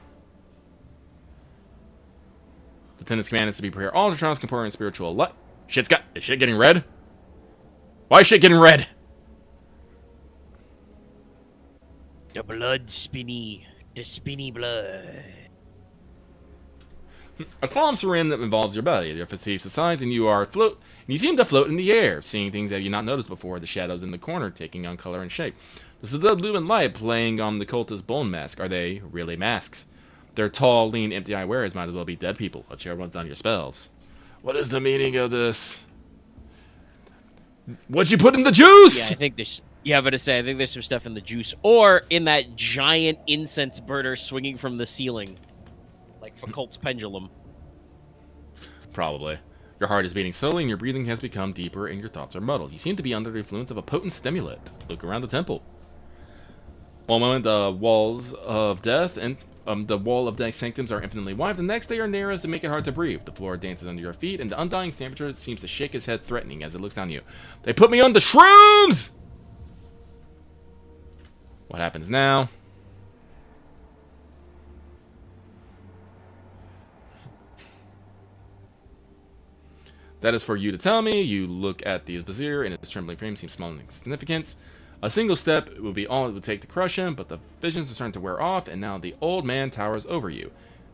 The Lieutenant's command is to be prepared all the trials, corporeal and spiritual. What? Is shit getting red? Why is shit getting red? The blood spinny. The spinny blood. A column serene that involves your belly. Your fatigue subsides and you seem to float in the air, seeing things that you not noticed before, the shadows in the corner taking on color and shape. This is the lumen light playing on the cultist bone mask. Are they really masks? Their tall, lean, empty-eye wearers might as well be dead people. A chair runs down your spells. What is the meaning of this? What'd you put in the juice? Yeah, I think there's... Yeah, but I think there's some stuff in the juice. Or in that giant incense burner swinging from the ceiling. Like Foucault's pendulum. Probably. Your heart is beating slowly and your breathing has become deeper and your thoughts are muddled. You seem to be under the influence of a potent stimulant. Look around the temple. One moment, the walls of death and The wall of the sanctums are infinitely wide. The next they are narrow as to make it hard to breathe. The floor dances under your feet, and the undying temperature seems to shake his head threatening as it looks down at you. They put me on the shrooms! What happens now? That is for you to tell me. You look at the vizier, and his trembling frame seems small and insignificant. A single step would be all it would take to crush him, but the visions are starting to wear off, and now the old man towers over you.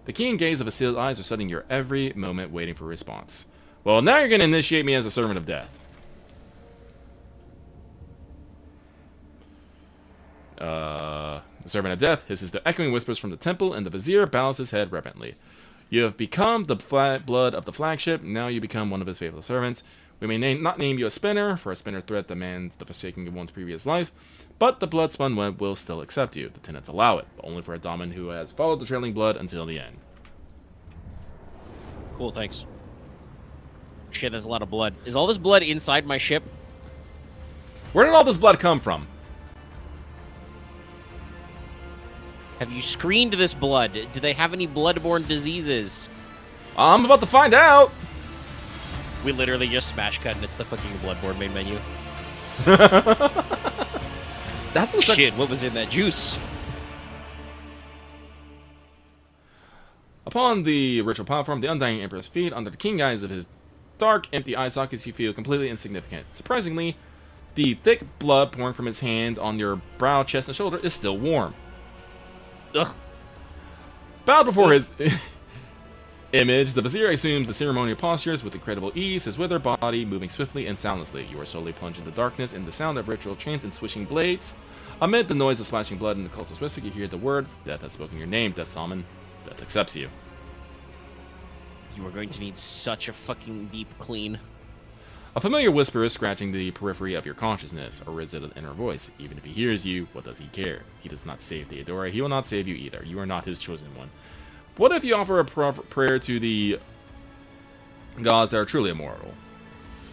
The keen gaze of his sealed eyes are studying your every moment, waiting for a response. Well, now you're going to initiate me as a servant of death. The servant of death hisses the echoing whispers from the temple, and the vizier bows his head reverently. You have become the blood of the flagship. Now you become one of his faithful servants. We may not name you a spinner, for a spinner threat demands the forsaking of one's previous life, but the blood-spun web will still accept you. The tenants allow it, but only for a dominant who has followed the trailing blood until the end. Cool, thanks. Shit, there's a lot of blood. Is all this blood inside my ship? Where did all this blood come from? Have you screened this blood? Do they have any bloodborne diseases? I'm about to find out! We literally just smash cut and it's the fucking Bloodborne main menu. That's what Shit, what was in that juice? Upon the ritual platform, the Undying Emperor's feet, under the keen eyes of his dark, empty eye sockets, you feel completely insignificant. Surprisingly, the thick blood pouring from his hands on your brow, chest, and shoulder is still warm. Ugh. Bowed before his image, the vizier assumes the ceremonial postures with incredible ease, his withered body moving swiftly and soundlessly. You are slowly plunged into darkness, and the sound of ritual chains and swishing blades. Amid the noise of splashing blood and the cultist whisper, you hear the words, "Death has spoken your name, Death Salmon. Death accepts you." You are going to need such a fucking deep clean. A familiar whisper is scratching the periphery of your consciousness, or is it an inner voice? Even if he hears you, what does he care? He does not save Theodora. He will not save you either. You are not his chosen one. What if you offer a prayer to the gods that are truly immortal?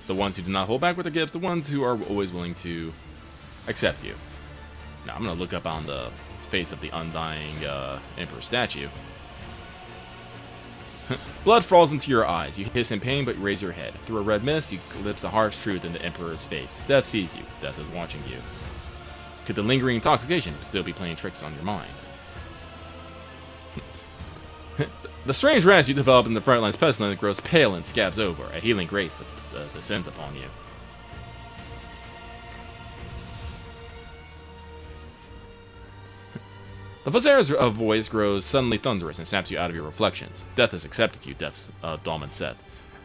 The ones who do not hold back with their gifts, the ones who are always willing to accept you. Now, I'm going to look up on the face of the Undying Emperor statue. Blood falls into your eyes. You hiss in pain, but you raise your head. Through a red mist, you glimpse the harsh truth in the Emperor's face. Death sees you. Death is watching you. Could the lingering intoxication still be playing tricks on your mind? The strange rash you develop in the Frontline's pestilence grows pale and scabs over. A healing grace descends upon you. The Vazir's voice grows suddenly thunderous and snaps you out of your reflections. Death has accepted you, Death's Dahlman Seth.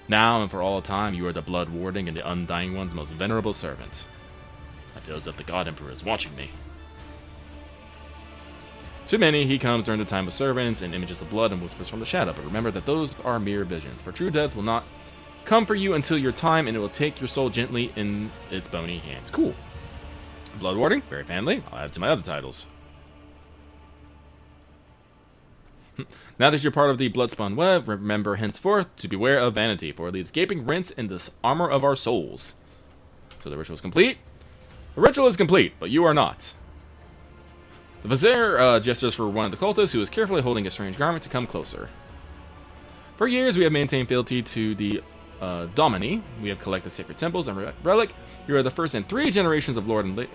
Now and for all time, you are the Blood Warding and the Undying One's most venerable servant. I feel as if the God Emperor is watching me. To many, he comes during the time of servants and images of blood and whispers from the shadow, but remember that those are mere visions, for true death will not come for you until your time, and it will take your soul gently in its bony hands. Cool. Blood Warding, very family. I'll add it to my other titles. Now that you're part of the Bloodspun Web, remember henceforth to beware of vanity, for it leaves gaping rents in the armor of our souls. So the ritual is complete? The ritual is complete, but you are not. The Vizier gestures for one of the cultists who is carefully holding a strange garment to come closer. For years, we have maintained fealty to the Domini. We have collected sacred temples and relic. You are the first in 3 generations of lord and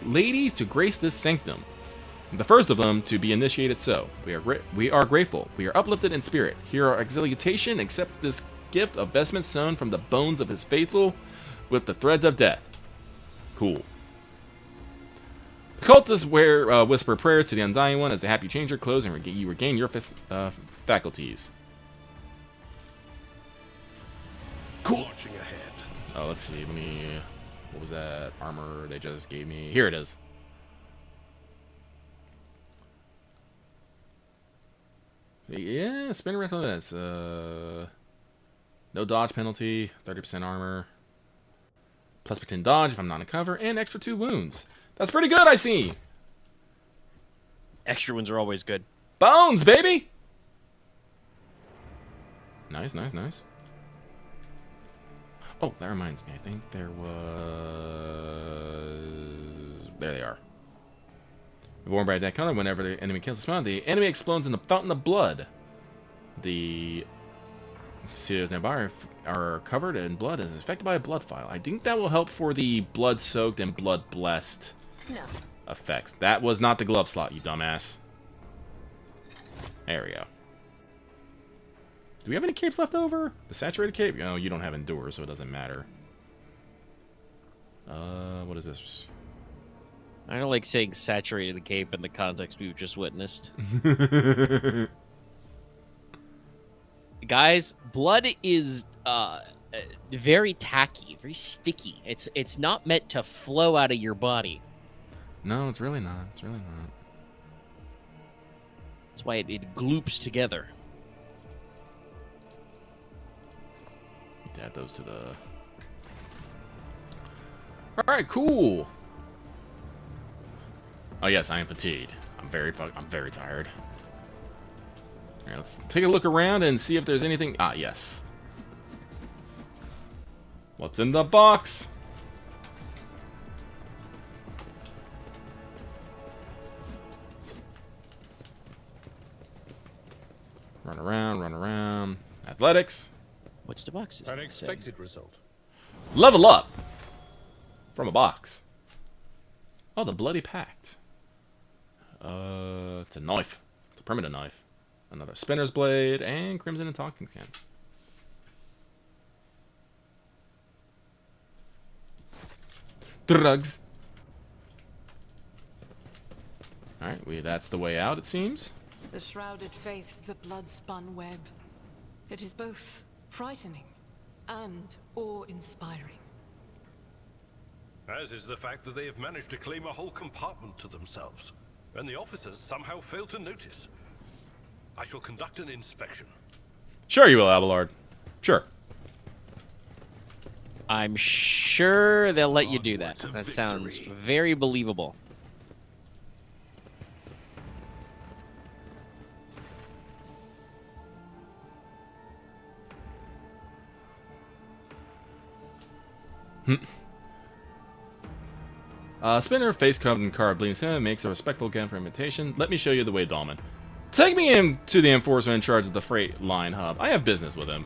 ladies to grace this sanctum. The first of them to be initiated so. We are grateful. We are uplifted in spirit. Hear our exultation. Accept this gift of vestments sewn from the bones of his faithful with the threads of death. Cool. The cultists whisper prayers to the Undying One as the happy change your clothes and you regain your faculties. Cool. Watching ahead. Oh, let's see. What was that armor they just gave me? Here it is. Yeah, spin rate on this. No dodge penalty, 30% armor, plus pretend dodge if I'm not in cover, and extra 2 wounds. That's pretty good, I see. Extra ones are always good. Bones, baby! Nice, nice, nice. Oh, that reminds me. I think there was... There they are. Worn by that color, whenever the enemy kills a spawn, the enemy explodes in a fountain of blood. The ceilings nearby are covered in blood and is affected by a blood file. I think that will help for the blood-soaked and blood-blessed effects. That was not the glove slot, you dumbass. There we go. Do we have any capes left over? The saturated cape? No, you don't have endure, so it doesn't matter. What is this? I don't like saying saturated cape in the context we've just witnessed. Guys, blood is very tacky, very sticky. It's not meant to flow out of your body. No, it's really not. It's really not. That's why it gloops together. Add those to the... Alright, cool! Oh yes, I am fatigued. I'm very tired. Alright, let's take a look around and see if there's anything... Ah, yes. What's in the box? Run around, run around. Athletics. What's the box? An expected result. Level up! From a box. Oh, the Bloody Pact. It's a knife. It's a primitive knife. Another spinner's blade, and crimson and talking cans. Drugs. Alright, that's the way out, it seems. The shrouded faith, the blood-spun web. It is both frightening and awe-inspiring. As is the fact that they have managed to claim a whole compartment to themselves, and the officers somehow failed to notice. I shall conduct an inspection. Sure you will, Abelard. Sure. I'm sure they'll let you do that. That sounds very believable. Spinner, face covered in carved bleeding skin, makes a respectful gun for imitation. Let me show you the way, Dahlman. Take me in to the enforcer in charge of the freight line hub. I have business with him.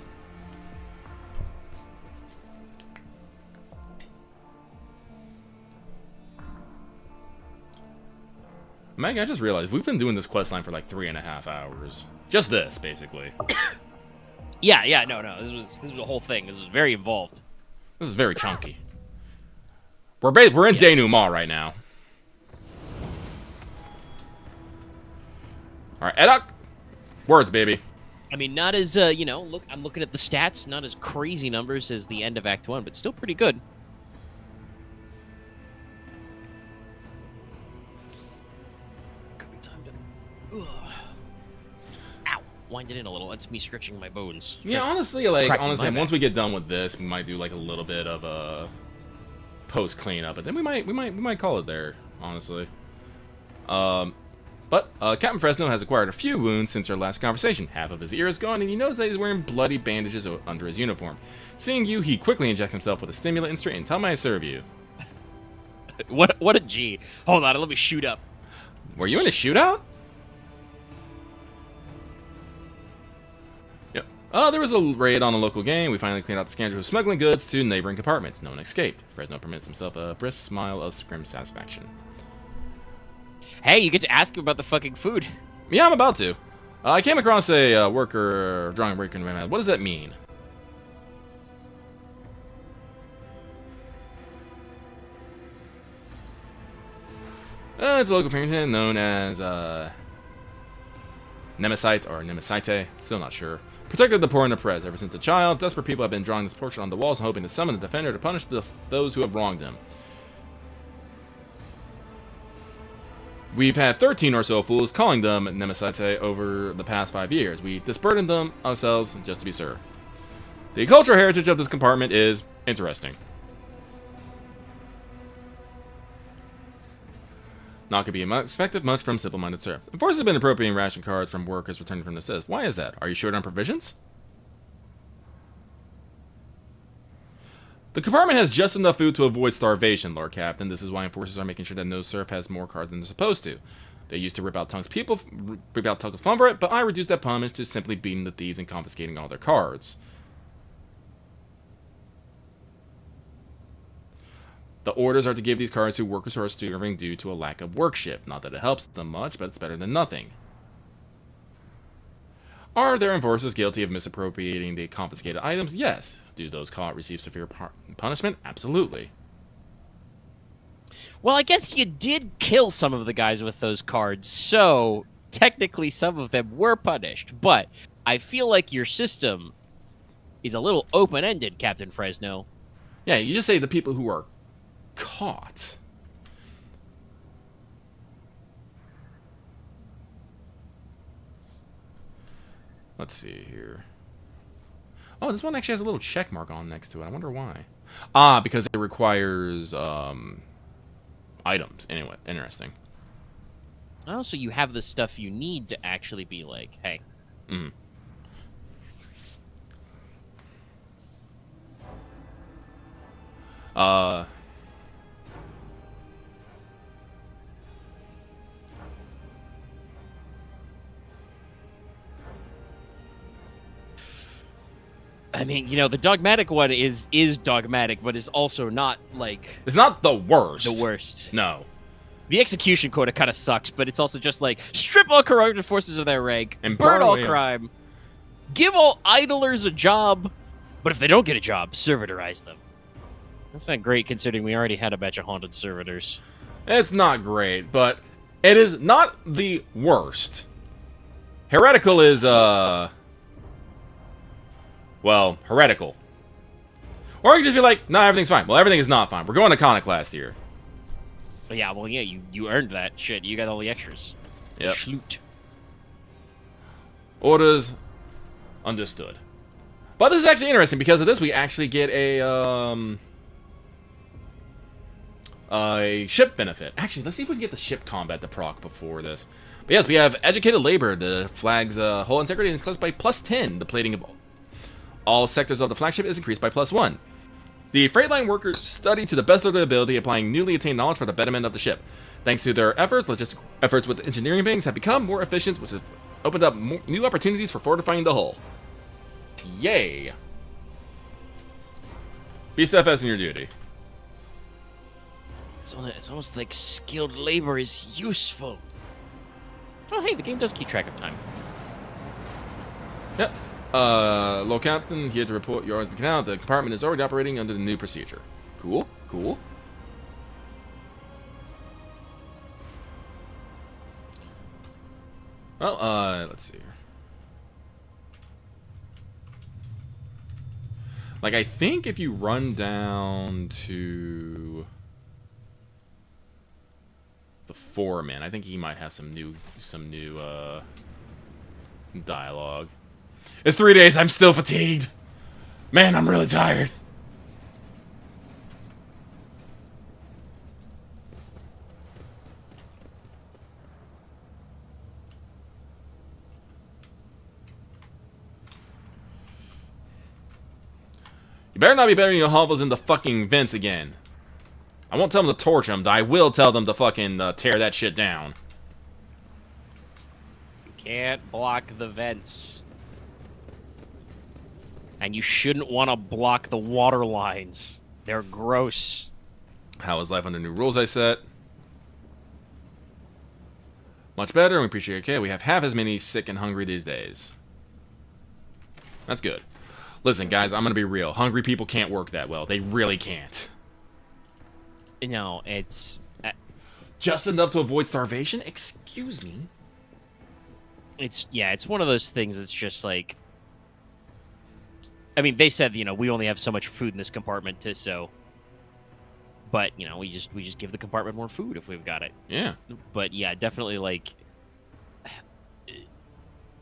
Meg, I just realized we've been doing this quest line for like 3.5 hours. Just this, basically. Yeah, no. This was a whole thing. This was very involved. This is very chunky. We're in denouement right now. Alright, Edok! Words, baby. I mean, not as, look, I'm looking at the stats, not as crazy numbers as the end of Act 1, but still pretty good. Could be time to... Ugh. Ow! Wind it in a little. That's me stretching my bones. Yeah, honestly, once we get done with this, we might do like a little bit of a post cleanup, but then we might call it there, honestly. But Captain Fresno has acquired a few wounds since our last conversation. Half of his ear is gone, and he knows that he's wearing bloody bandages under his uniform. Seeing you, he quickly injects himself with a stimulant and straightens. How may I serve you? What a G. Hold on, let me shoot up. Were you in a shootout? Yep. There was a raid on a local gang. We finally cleaned out the scoundrel who was smuggling goods to neighboring compartments. No one escaped. Fresno permits himself a brisk smile of grim satisfaction. Hey, you get to ask him about the fucking food. Yeah, I'm about to. I came across a worker drawing a break in my mouth. What does that mean? It's a local painting known as Nemesite or Nemesite. Still not sure. Protected the poor and oppressed. Ever since a child, desperate people have been drawing this portrait on the walls, hoping to summon a defender to punish those who have wronged them. We've had 13 or so fools calling them Nemesite over the past 5 years. We disburdened them ourselves just to be served. The cultural heritage of this compartment is interesting. Not to be expected much from simple-minded serfs. Enforcers have been appropriating ration cards from workers returning from the cities. Why is that? Are you short on provisions? The compartment has just enough food to avoid starvation, Lord Captain. This is why enforcers are making sure that no serf has more cards than they're supposed to. They used to rip out tongues for it, but I reduced that punishment to simply beating the thieves and confiscating all their cards. The orders are to give these cards to workers who are starving due to a lack of work shift. Not that it helps them much, but it's better than nothing. Are there enforcers guilty of misappropriating the confiscated items? Yes. Do those caught receive severe punishment? Absolutely. Well, I guess you did kill some of the guys with those cards, so technically some of them were punished. But I feel like your system is a little open-ended, Captain Fresno. Yeah, you just say the people who are caught. Let's see here. Oh, this one actually has a little check mark on next to it. I wonder why. Ah, because it requires items. Anyway, interesting. Oh, so you have the stuff you need to actually be like, hey. Mm. I mean, you know, the dogmatic one is dogmatic, but is also not, like... It's not the worst. The worst. No. The execution quota kind of sucks, but it's also just like, strip all corrupted forces of their rank, And burn all yeah. crime, give all idlers a job, but if they don't get a job, servitorize them. That's not great, considering we already had a batch of haunted servitors. It's not great, but it is not the worst. Heretical is, well, heretical. Or you can just be like, nah, everything's fine. Well, everything is not fine. We're going iconoclast here. Yeah, well, yeah, you earned that shit. You got all the extras. Yep. Schloot. Orders understood. But this is actually interesting because of this. We actually get a ship benefit. Actually, let's see if we can get the ship combat to proc before this. But yes, we have educated labor. The flag's hull integrity increased by +10. The plating of all sectors of the flagship is increased by +1. The freight line workers study to the best of their ability, applying newly attained knowledge for the betterment of the ship. Thanks to their efforts, logistical efforts with engineering beings have become more efficient, which has opened up new opportunities for fortifying the hull. Yay! Be steadfast in your duty. It's almost like skilled labor is useful. Oh, hey, the game does keep track of time. Yep. Low Captain, here to report your canal. The compartment is already operating under the new procedure. Cool, cool. Well, let's see. Like, I think if you run down to the foreman, I think he might have some new dialogue. It's 3 days. I'm still fatigued. Man, I'm really tired. You better not be burying your hovels in the fucking vents again. I won't tell them to torch them, but I will tell them to fucking tear that shit down. You can't block the vents. And you shouldn't want to block the water lines. They're gross. How is life under new rules I set? Much better, and we appreciate your care. We have half as many sick and hungry these days. That's good. Listen, guys, I'm going to be real. Hungry people can't work that well. They really can't. No, it's... Just enough to avoid starvation? Excuse me? It's one of those things that's just like... I mean, they said, you know, we only have so much food in this compartment, so... But, you know, we just give the compartment more food if we've got it. Yeah. But, yeah, definitely, like...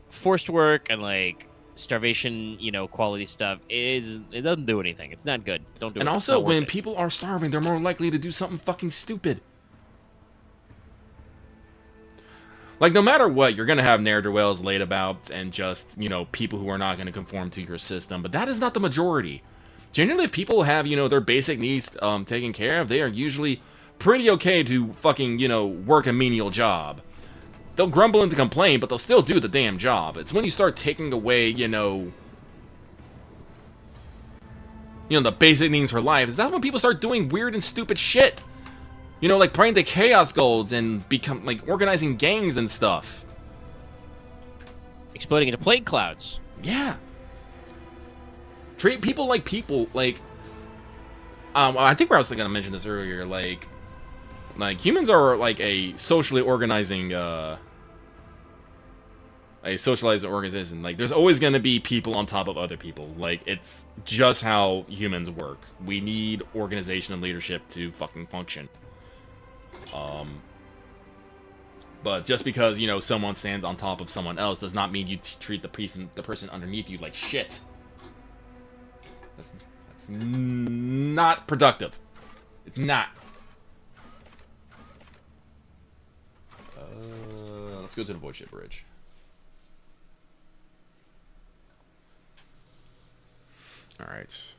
Forced work and, like, starvation, you know, quality stuff, it doesn't do anything. It's not good. Don't do it. And also, when people are starving, they're more likely to do something fucking stupid. Like, no matter what, you're going to have ne'er-do-wells laid about and just, you know, people who are not going to conform to your system. But that is not the majority. Generally, if people have, you know, their basic needs taken care of, they are usually pretty okay to fucking, you know, work a menial job. they'll grumble and complain, but they'll still do the damn job. It's when you start taking away, you know, the basic needs for life. That's when people start doing weird and stupid shit. You know, like praying to chaos golds and become like organizing gangs and stuff. Exploding into plague clouds. Yeah. Treat people like people. Like, I think I was going to mention this earlier. Like humans are like a socially organizing, a socialized organization. Like, there's always going to be people on top of other people. Like, it's just how humans work. We need organization and leadership to fucking function. But just because, you know, someone stands on top of someone else does not mean you treat the person underneath you like shit. That's not productive. It's not. Let's go to the void ship bridge. Alright.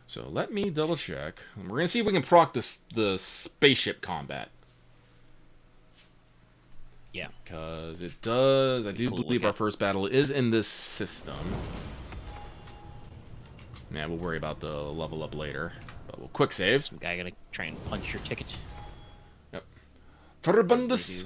So let me double check. We're going to see if we can proc the spaceship combat. Yeah. Because it does. I do believe our first battle is in this system. Yeah, we'll worry about the level up later. But we'll quick save. Some guy gonna try and punch your ticket. Yep. Furibundus.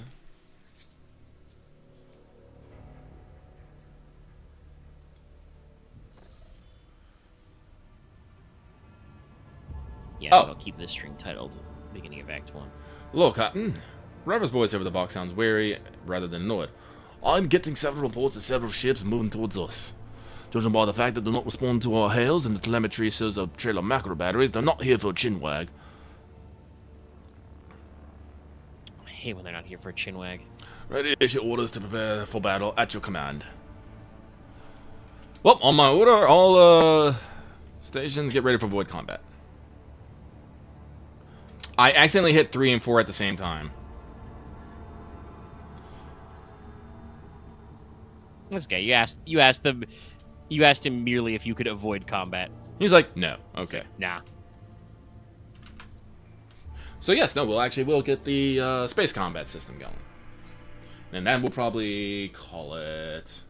Yeah, Oh. I'll keep this string titled beginning of Act 1. Hello, Captain. Whoever's voice over the box sounds wary rather than annoyed. I'm getting several reports of several ships moving towards us. Judging by the fact that they're not responding to our hails and the telemetry shows a trail of macro batteries, they're not here for a chinwag. I hate when they're not here for a chinwag. Ready to issue orders to prepare for battle at your command. Well, on my order, all stations get ready for void combat. I accidentally hit 3 and 4 at the same time. That's okay. You asked him merely if you could avoid combat. He's like, no. Okay. Nah. So yes, no, we'll get the space combat system going. And then we'll probably call it...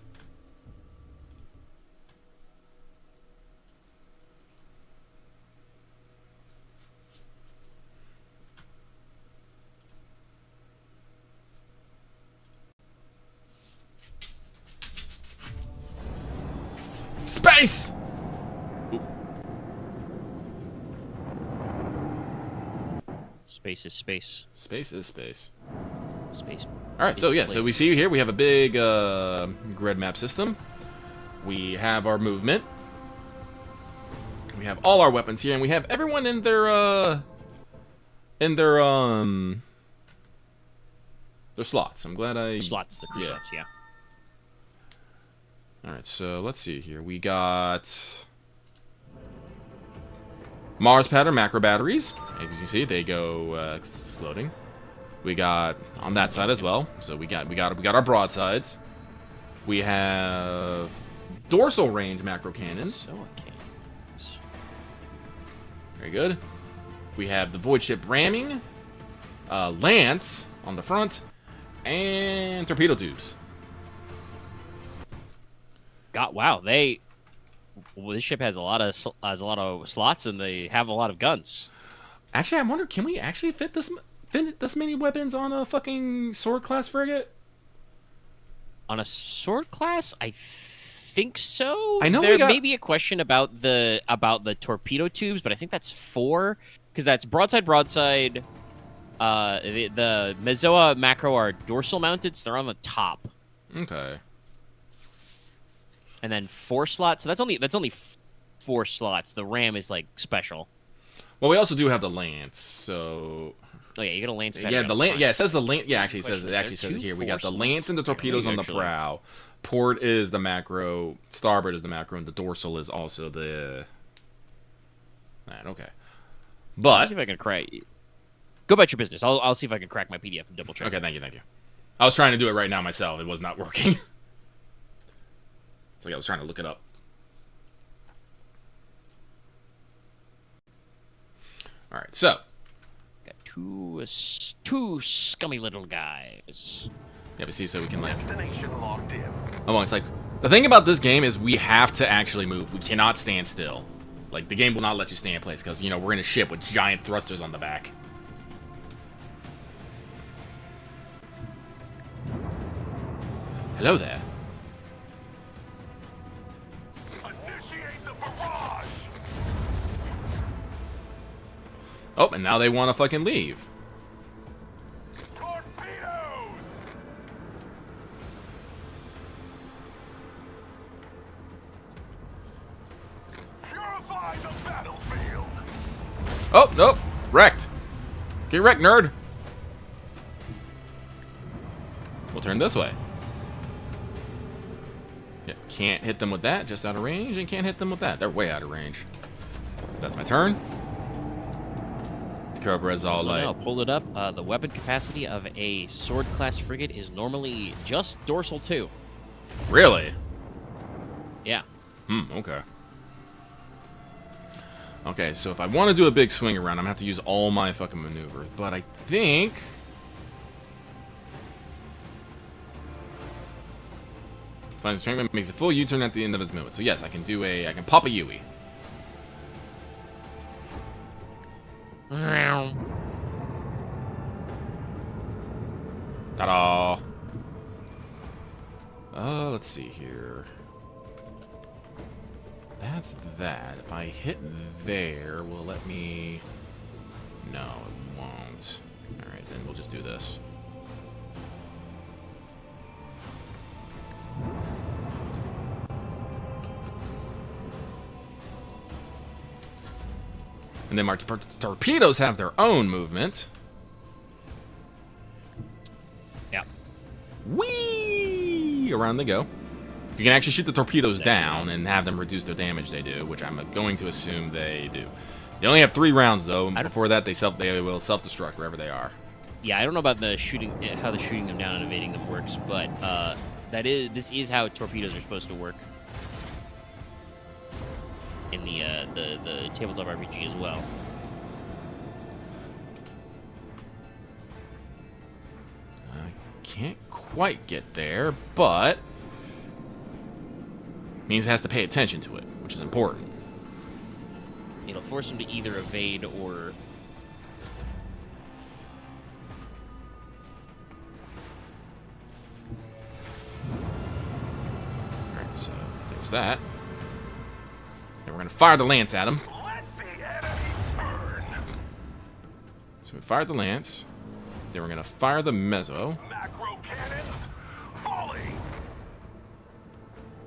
Space! Ooh. Space is space. Space is space. Space. Alright, so yeah, so we see here we have a big grid map system. We have our movement. We have all our weapons here, and we have everyone in their slots. I'm glad I... Slots, the crew slots, yeah. Alright, so let's see here. We got Mars pattern macro batteries. As you see, they go exploding. We got on that side as well. So we got our broadsides. We have dorsal range macro cannons. Very good. We have the void ship ramming, lance on the front, and torpedo tubes. God, wow, this ship has a lot of slots, and they have a lot of guns. Actually, I wonder, can we actually fit this many weapons on a fucking sword class frigate? On a sword class, I think so. I know there may be a question about the torpedo tubes, but I think that's 4 because that's broadside. The Mezoa macro are dorsal mounted, so they're on the top. Okay. And then 4 slots. So that's only 4 slots. The ram is like special. Well, we also do have the lance. So. Oh yeah, you got a lance. Yeah, the lance. Yeah, it says the lance. Yeah, actually, it says it here. We got the lance and the torpedoes on the prow. Port is the macro. Starboard is the macro, and the dorsal is also the. Right, okay. But I'll see if I can crack. Go about your business. I'll see if I can crack my PDF and double check. Okay, thank you. I was trying to do it right now myself. It was not working. Like I was trying to look it up. All right, so Got 2 Two scummy little guys. Yeah, but see, so we can like. Destination locked in. Oh, it's like the thing about this game is we have to actually move. We cannot stand still. Like the game will not let you stay in place because we're in a ship with giant thrusters on the back. Hello there. Initiate the barrage. Oh, and now they want to fucking leave. Torpedoes. Purify the battlefield. Oh, nope. Wrecked. Get wrecked, nerd. We'll turn this way. Yeah, can't hit them with that, just out of range, and can't hit them with that. They're way out of range. That's my turn. Cobra's all So like... now, pull it up. The weapon capacity of a sword-class frigate is normally just dorsal 2. Really? Yeah. Okay. Okay, so if I want to do a big swing around, I'm going to have to use all my fucking maneuvers. But I think... Final strength makes a full U-turn at the end of its movement. So yes, I can do I can pop a Yui. Ta-da! Let's see here. That's that. If I hit there, will it let me... No, it won't. Alright, then we'll just do this. And then my torpedoes have their own movement. Yeah. Whee! Around they go. You can actually shoot the torpedoes down and have them reduce their damage they do, which I'm going to assume they do. They only have 3 rounds though. Before that, they will self-destruct wherever they are. Yeah, I don't know about the shooting, how the shooting them down and evading them works, but this is how torpedoes are supposed to work in the tabletop RPG as well. I can't quite get there, but means it has to pay attention to it, which is important. It'll force them to either evade or... Alright, so there's that. Then we're going to fire the lance at him. Let the enemy burn. So we fired the lance. Then we're going to fire the mezzo. Macro cannons. Volley.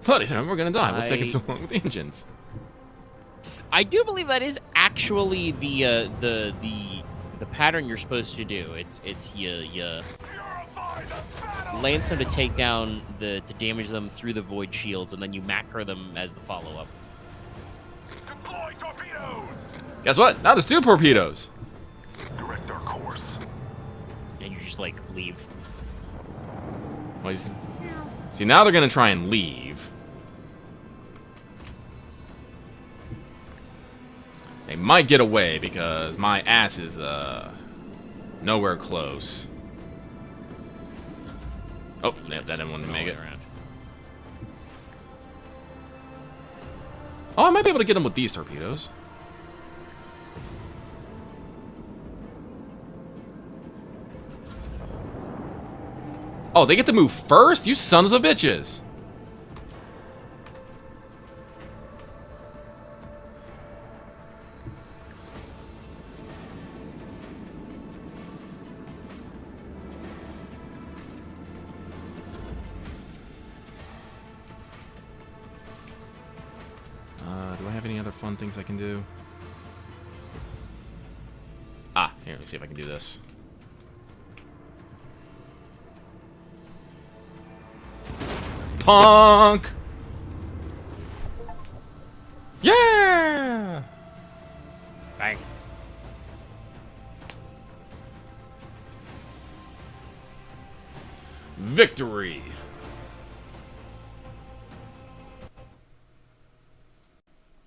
Bloody hell, we're going to die. What's taking so long with the engines? I do believe that is actually the pattern you're supposed to do. It's you Purify the battle. lance them to take down to damage them through the void shields, and then you macro them as the follow-up. Deploy torpedoes. Guess what? Now there's 2 torpedoes. Direct our course. And you just like leave. Well, see, now they're going to try and leave. They might get away because my ass is nowhere close. Oh, yeah, that didn't want to make it. Around. Oh, I might be able to get them with these torpedoes. Oh, they get to move first? You sons of bitches! Do I have any other fun things I can do? Ah, here, let me see if I can do this. Punk! Yeah! Bang. Victory!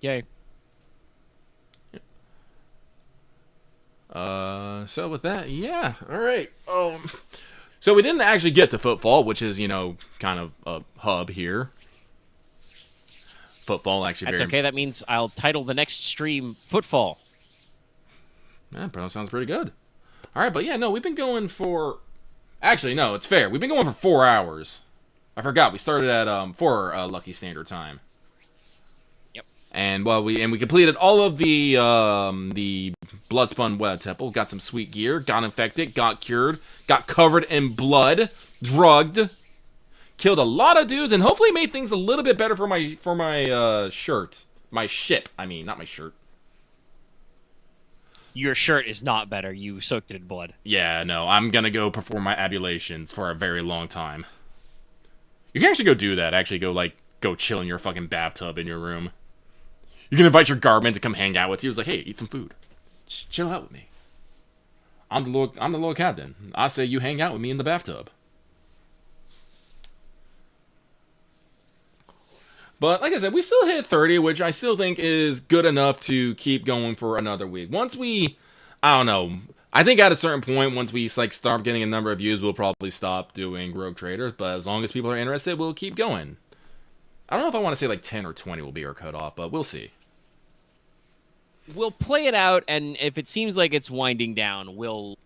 Yay. So with that, yeah, all right. So we didn't actually get to Footfall, which is, you know, kind of a hub here. Footfall actually. That's okay. That means I'll title the next stream "Footfall." Yeah, probably sounds pretty good. All right, but yeah, no, we've been going for. Actually, no, it's fair. We've been going for 4 hours. I forgot we started at 4 Lucky Standard Time. Yep. And we completed all of the Bloodspun Web Temple. Got some sweet gear. Got infected. Got cured. Got covered in blood. Drugged. Killed a lot of dudes, and hopefully made things a little bit better for my shirt. My ship. I mean, not my shirt. Your shirt is not better. You soaked it in blood. Yeah, no, I'm gonna go perform my ablutions for a very long time. You can actually go do that. Actually go chill in your fucking bathtub in your room. You can invite your guardsman to come hang out with you. It's like, hey, eat some food. Chill out with me. I'm the Lord Captain. I say you hang out with me in the bathtub. But like I said, we still hit 30, which I still think is good enough to keep going for another week. Once we, I don't know, I think at a certain point, once we like start getting a number of views, we'll probably stop doing Rogue Traders. But as long as people are interested, we'll keep going. I don't know if I want to say like 10 or 20 will be our cutoff, but we'll see. We'll play it out, and if it seems like it's winding down, we'll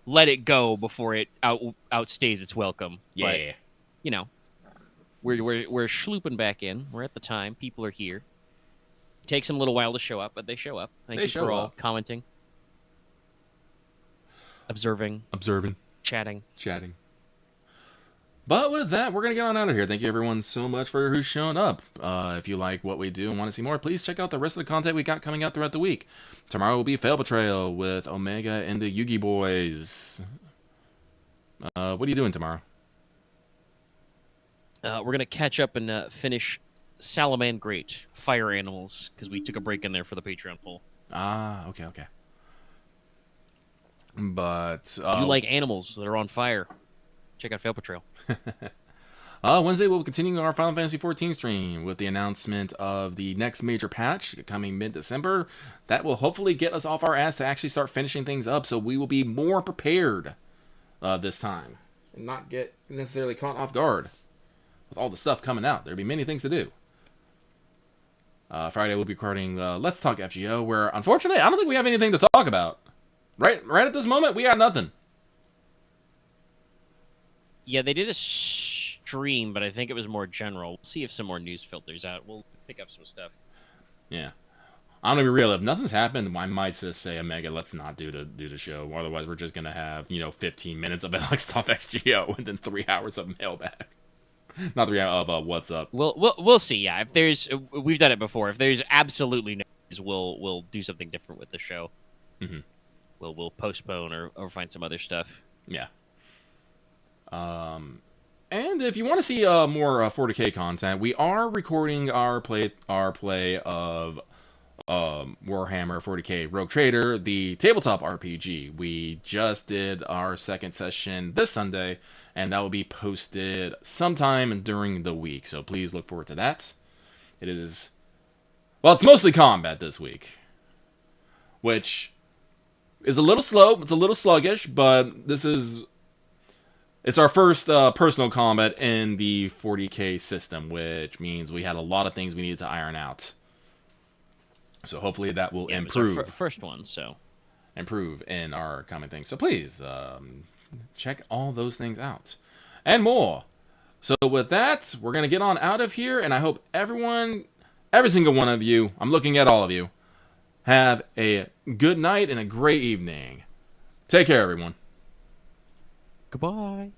let it go before it outstays its welcome. Yeah. But, you know. We're schlooping back in. We're at the time. People are here. It takes them a little while to show up, but they show up. Thank you for all commenting, observing, chatting. But with that, we're going to get on out of here. Thank you everyone so much for who's shown up. If you like what we do and want to see more, please check out the rest of the content we got coming out throughout the week. Tomorrow will be Fail Betrayal with Omega and the Yugi Boys. What are you doing tomorrow? We're going to catch up and finish Salamangreat, Fire Animals, because we took a break in there for the Patreon poll. Ah, okay. But... if you like animals that are on fire, check out Fail Betrayal. Wednesday, we'll be continuing our Final Fantasy XIV stream with the announcement of the next major patch coming mid-December. That will hopefully get us off our ass to actually start finishing things up, so we will be more prepared this time. And not get necessarily caught off guard. With all the stuff coming out, there'll be many things to do. Friday, we'll be recording Let's Talk FGO, where, unfortunately, I don't think we have anything to talk about. Right at this moment, we got nothing. Yeah, they did a stream, but I think it was more general. We'll see if some more news filters out. We'll pick up some stuff. Yeah. I'm gonna be real. If nothing's happened, I might just say, Omega, let's not do the show. Otherwise, we're just gonna have 15 minutes of Let's Talk FGO and then 3 hours of mailbag. Not 3 hours of what's up. We'll see. Yeah, if there's, we've done it before. If there's absolutely no news, we'll do something different with the show. Mm-hmm. We'll postpone or find some other stuff. Yeah. And if you want to see more 40K content, we are recording our play of Warhammer 40K Rogue Trader, the tabletop RPG. We just did our second session this Sunday, and that will be posted sometime during the week. So please look forward to that. It's mostly combat this week, which is a little slow. It's a little sluggish, but it's our first personal combat in the 40K system, which means we had a lot of things we needed to iron out. So hopefully that will improve. It was our first one, so improve in our coming things. So please check all those things out and more. So with that, we're gonna get on out of here, and I hope every single one of you, I'm looking at all of you, have a good night and a great evening. Take care, everyone. goodbye.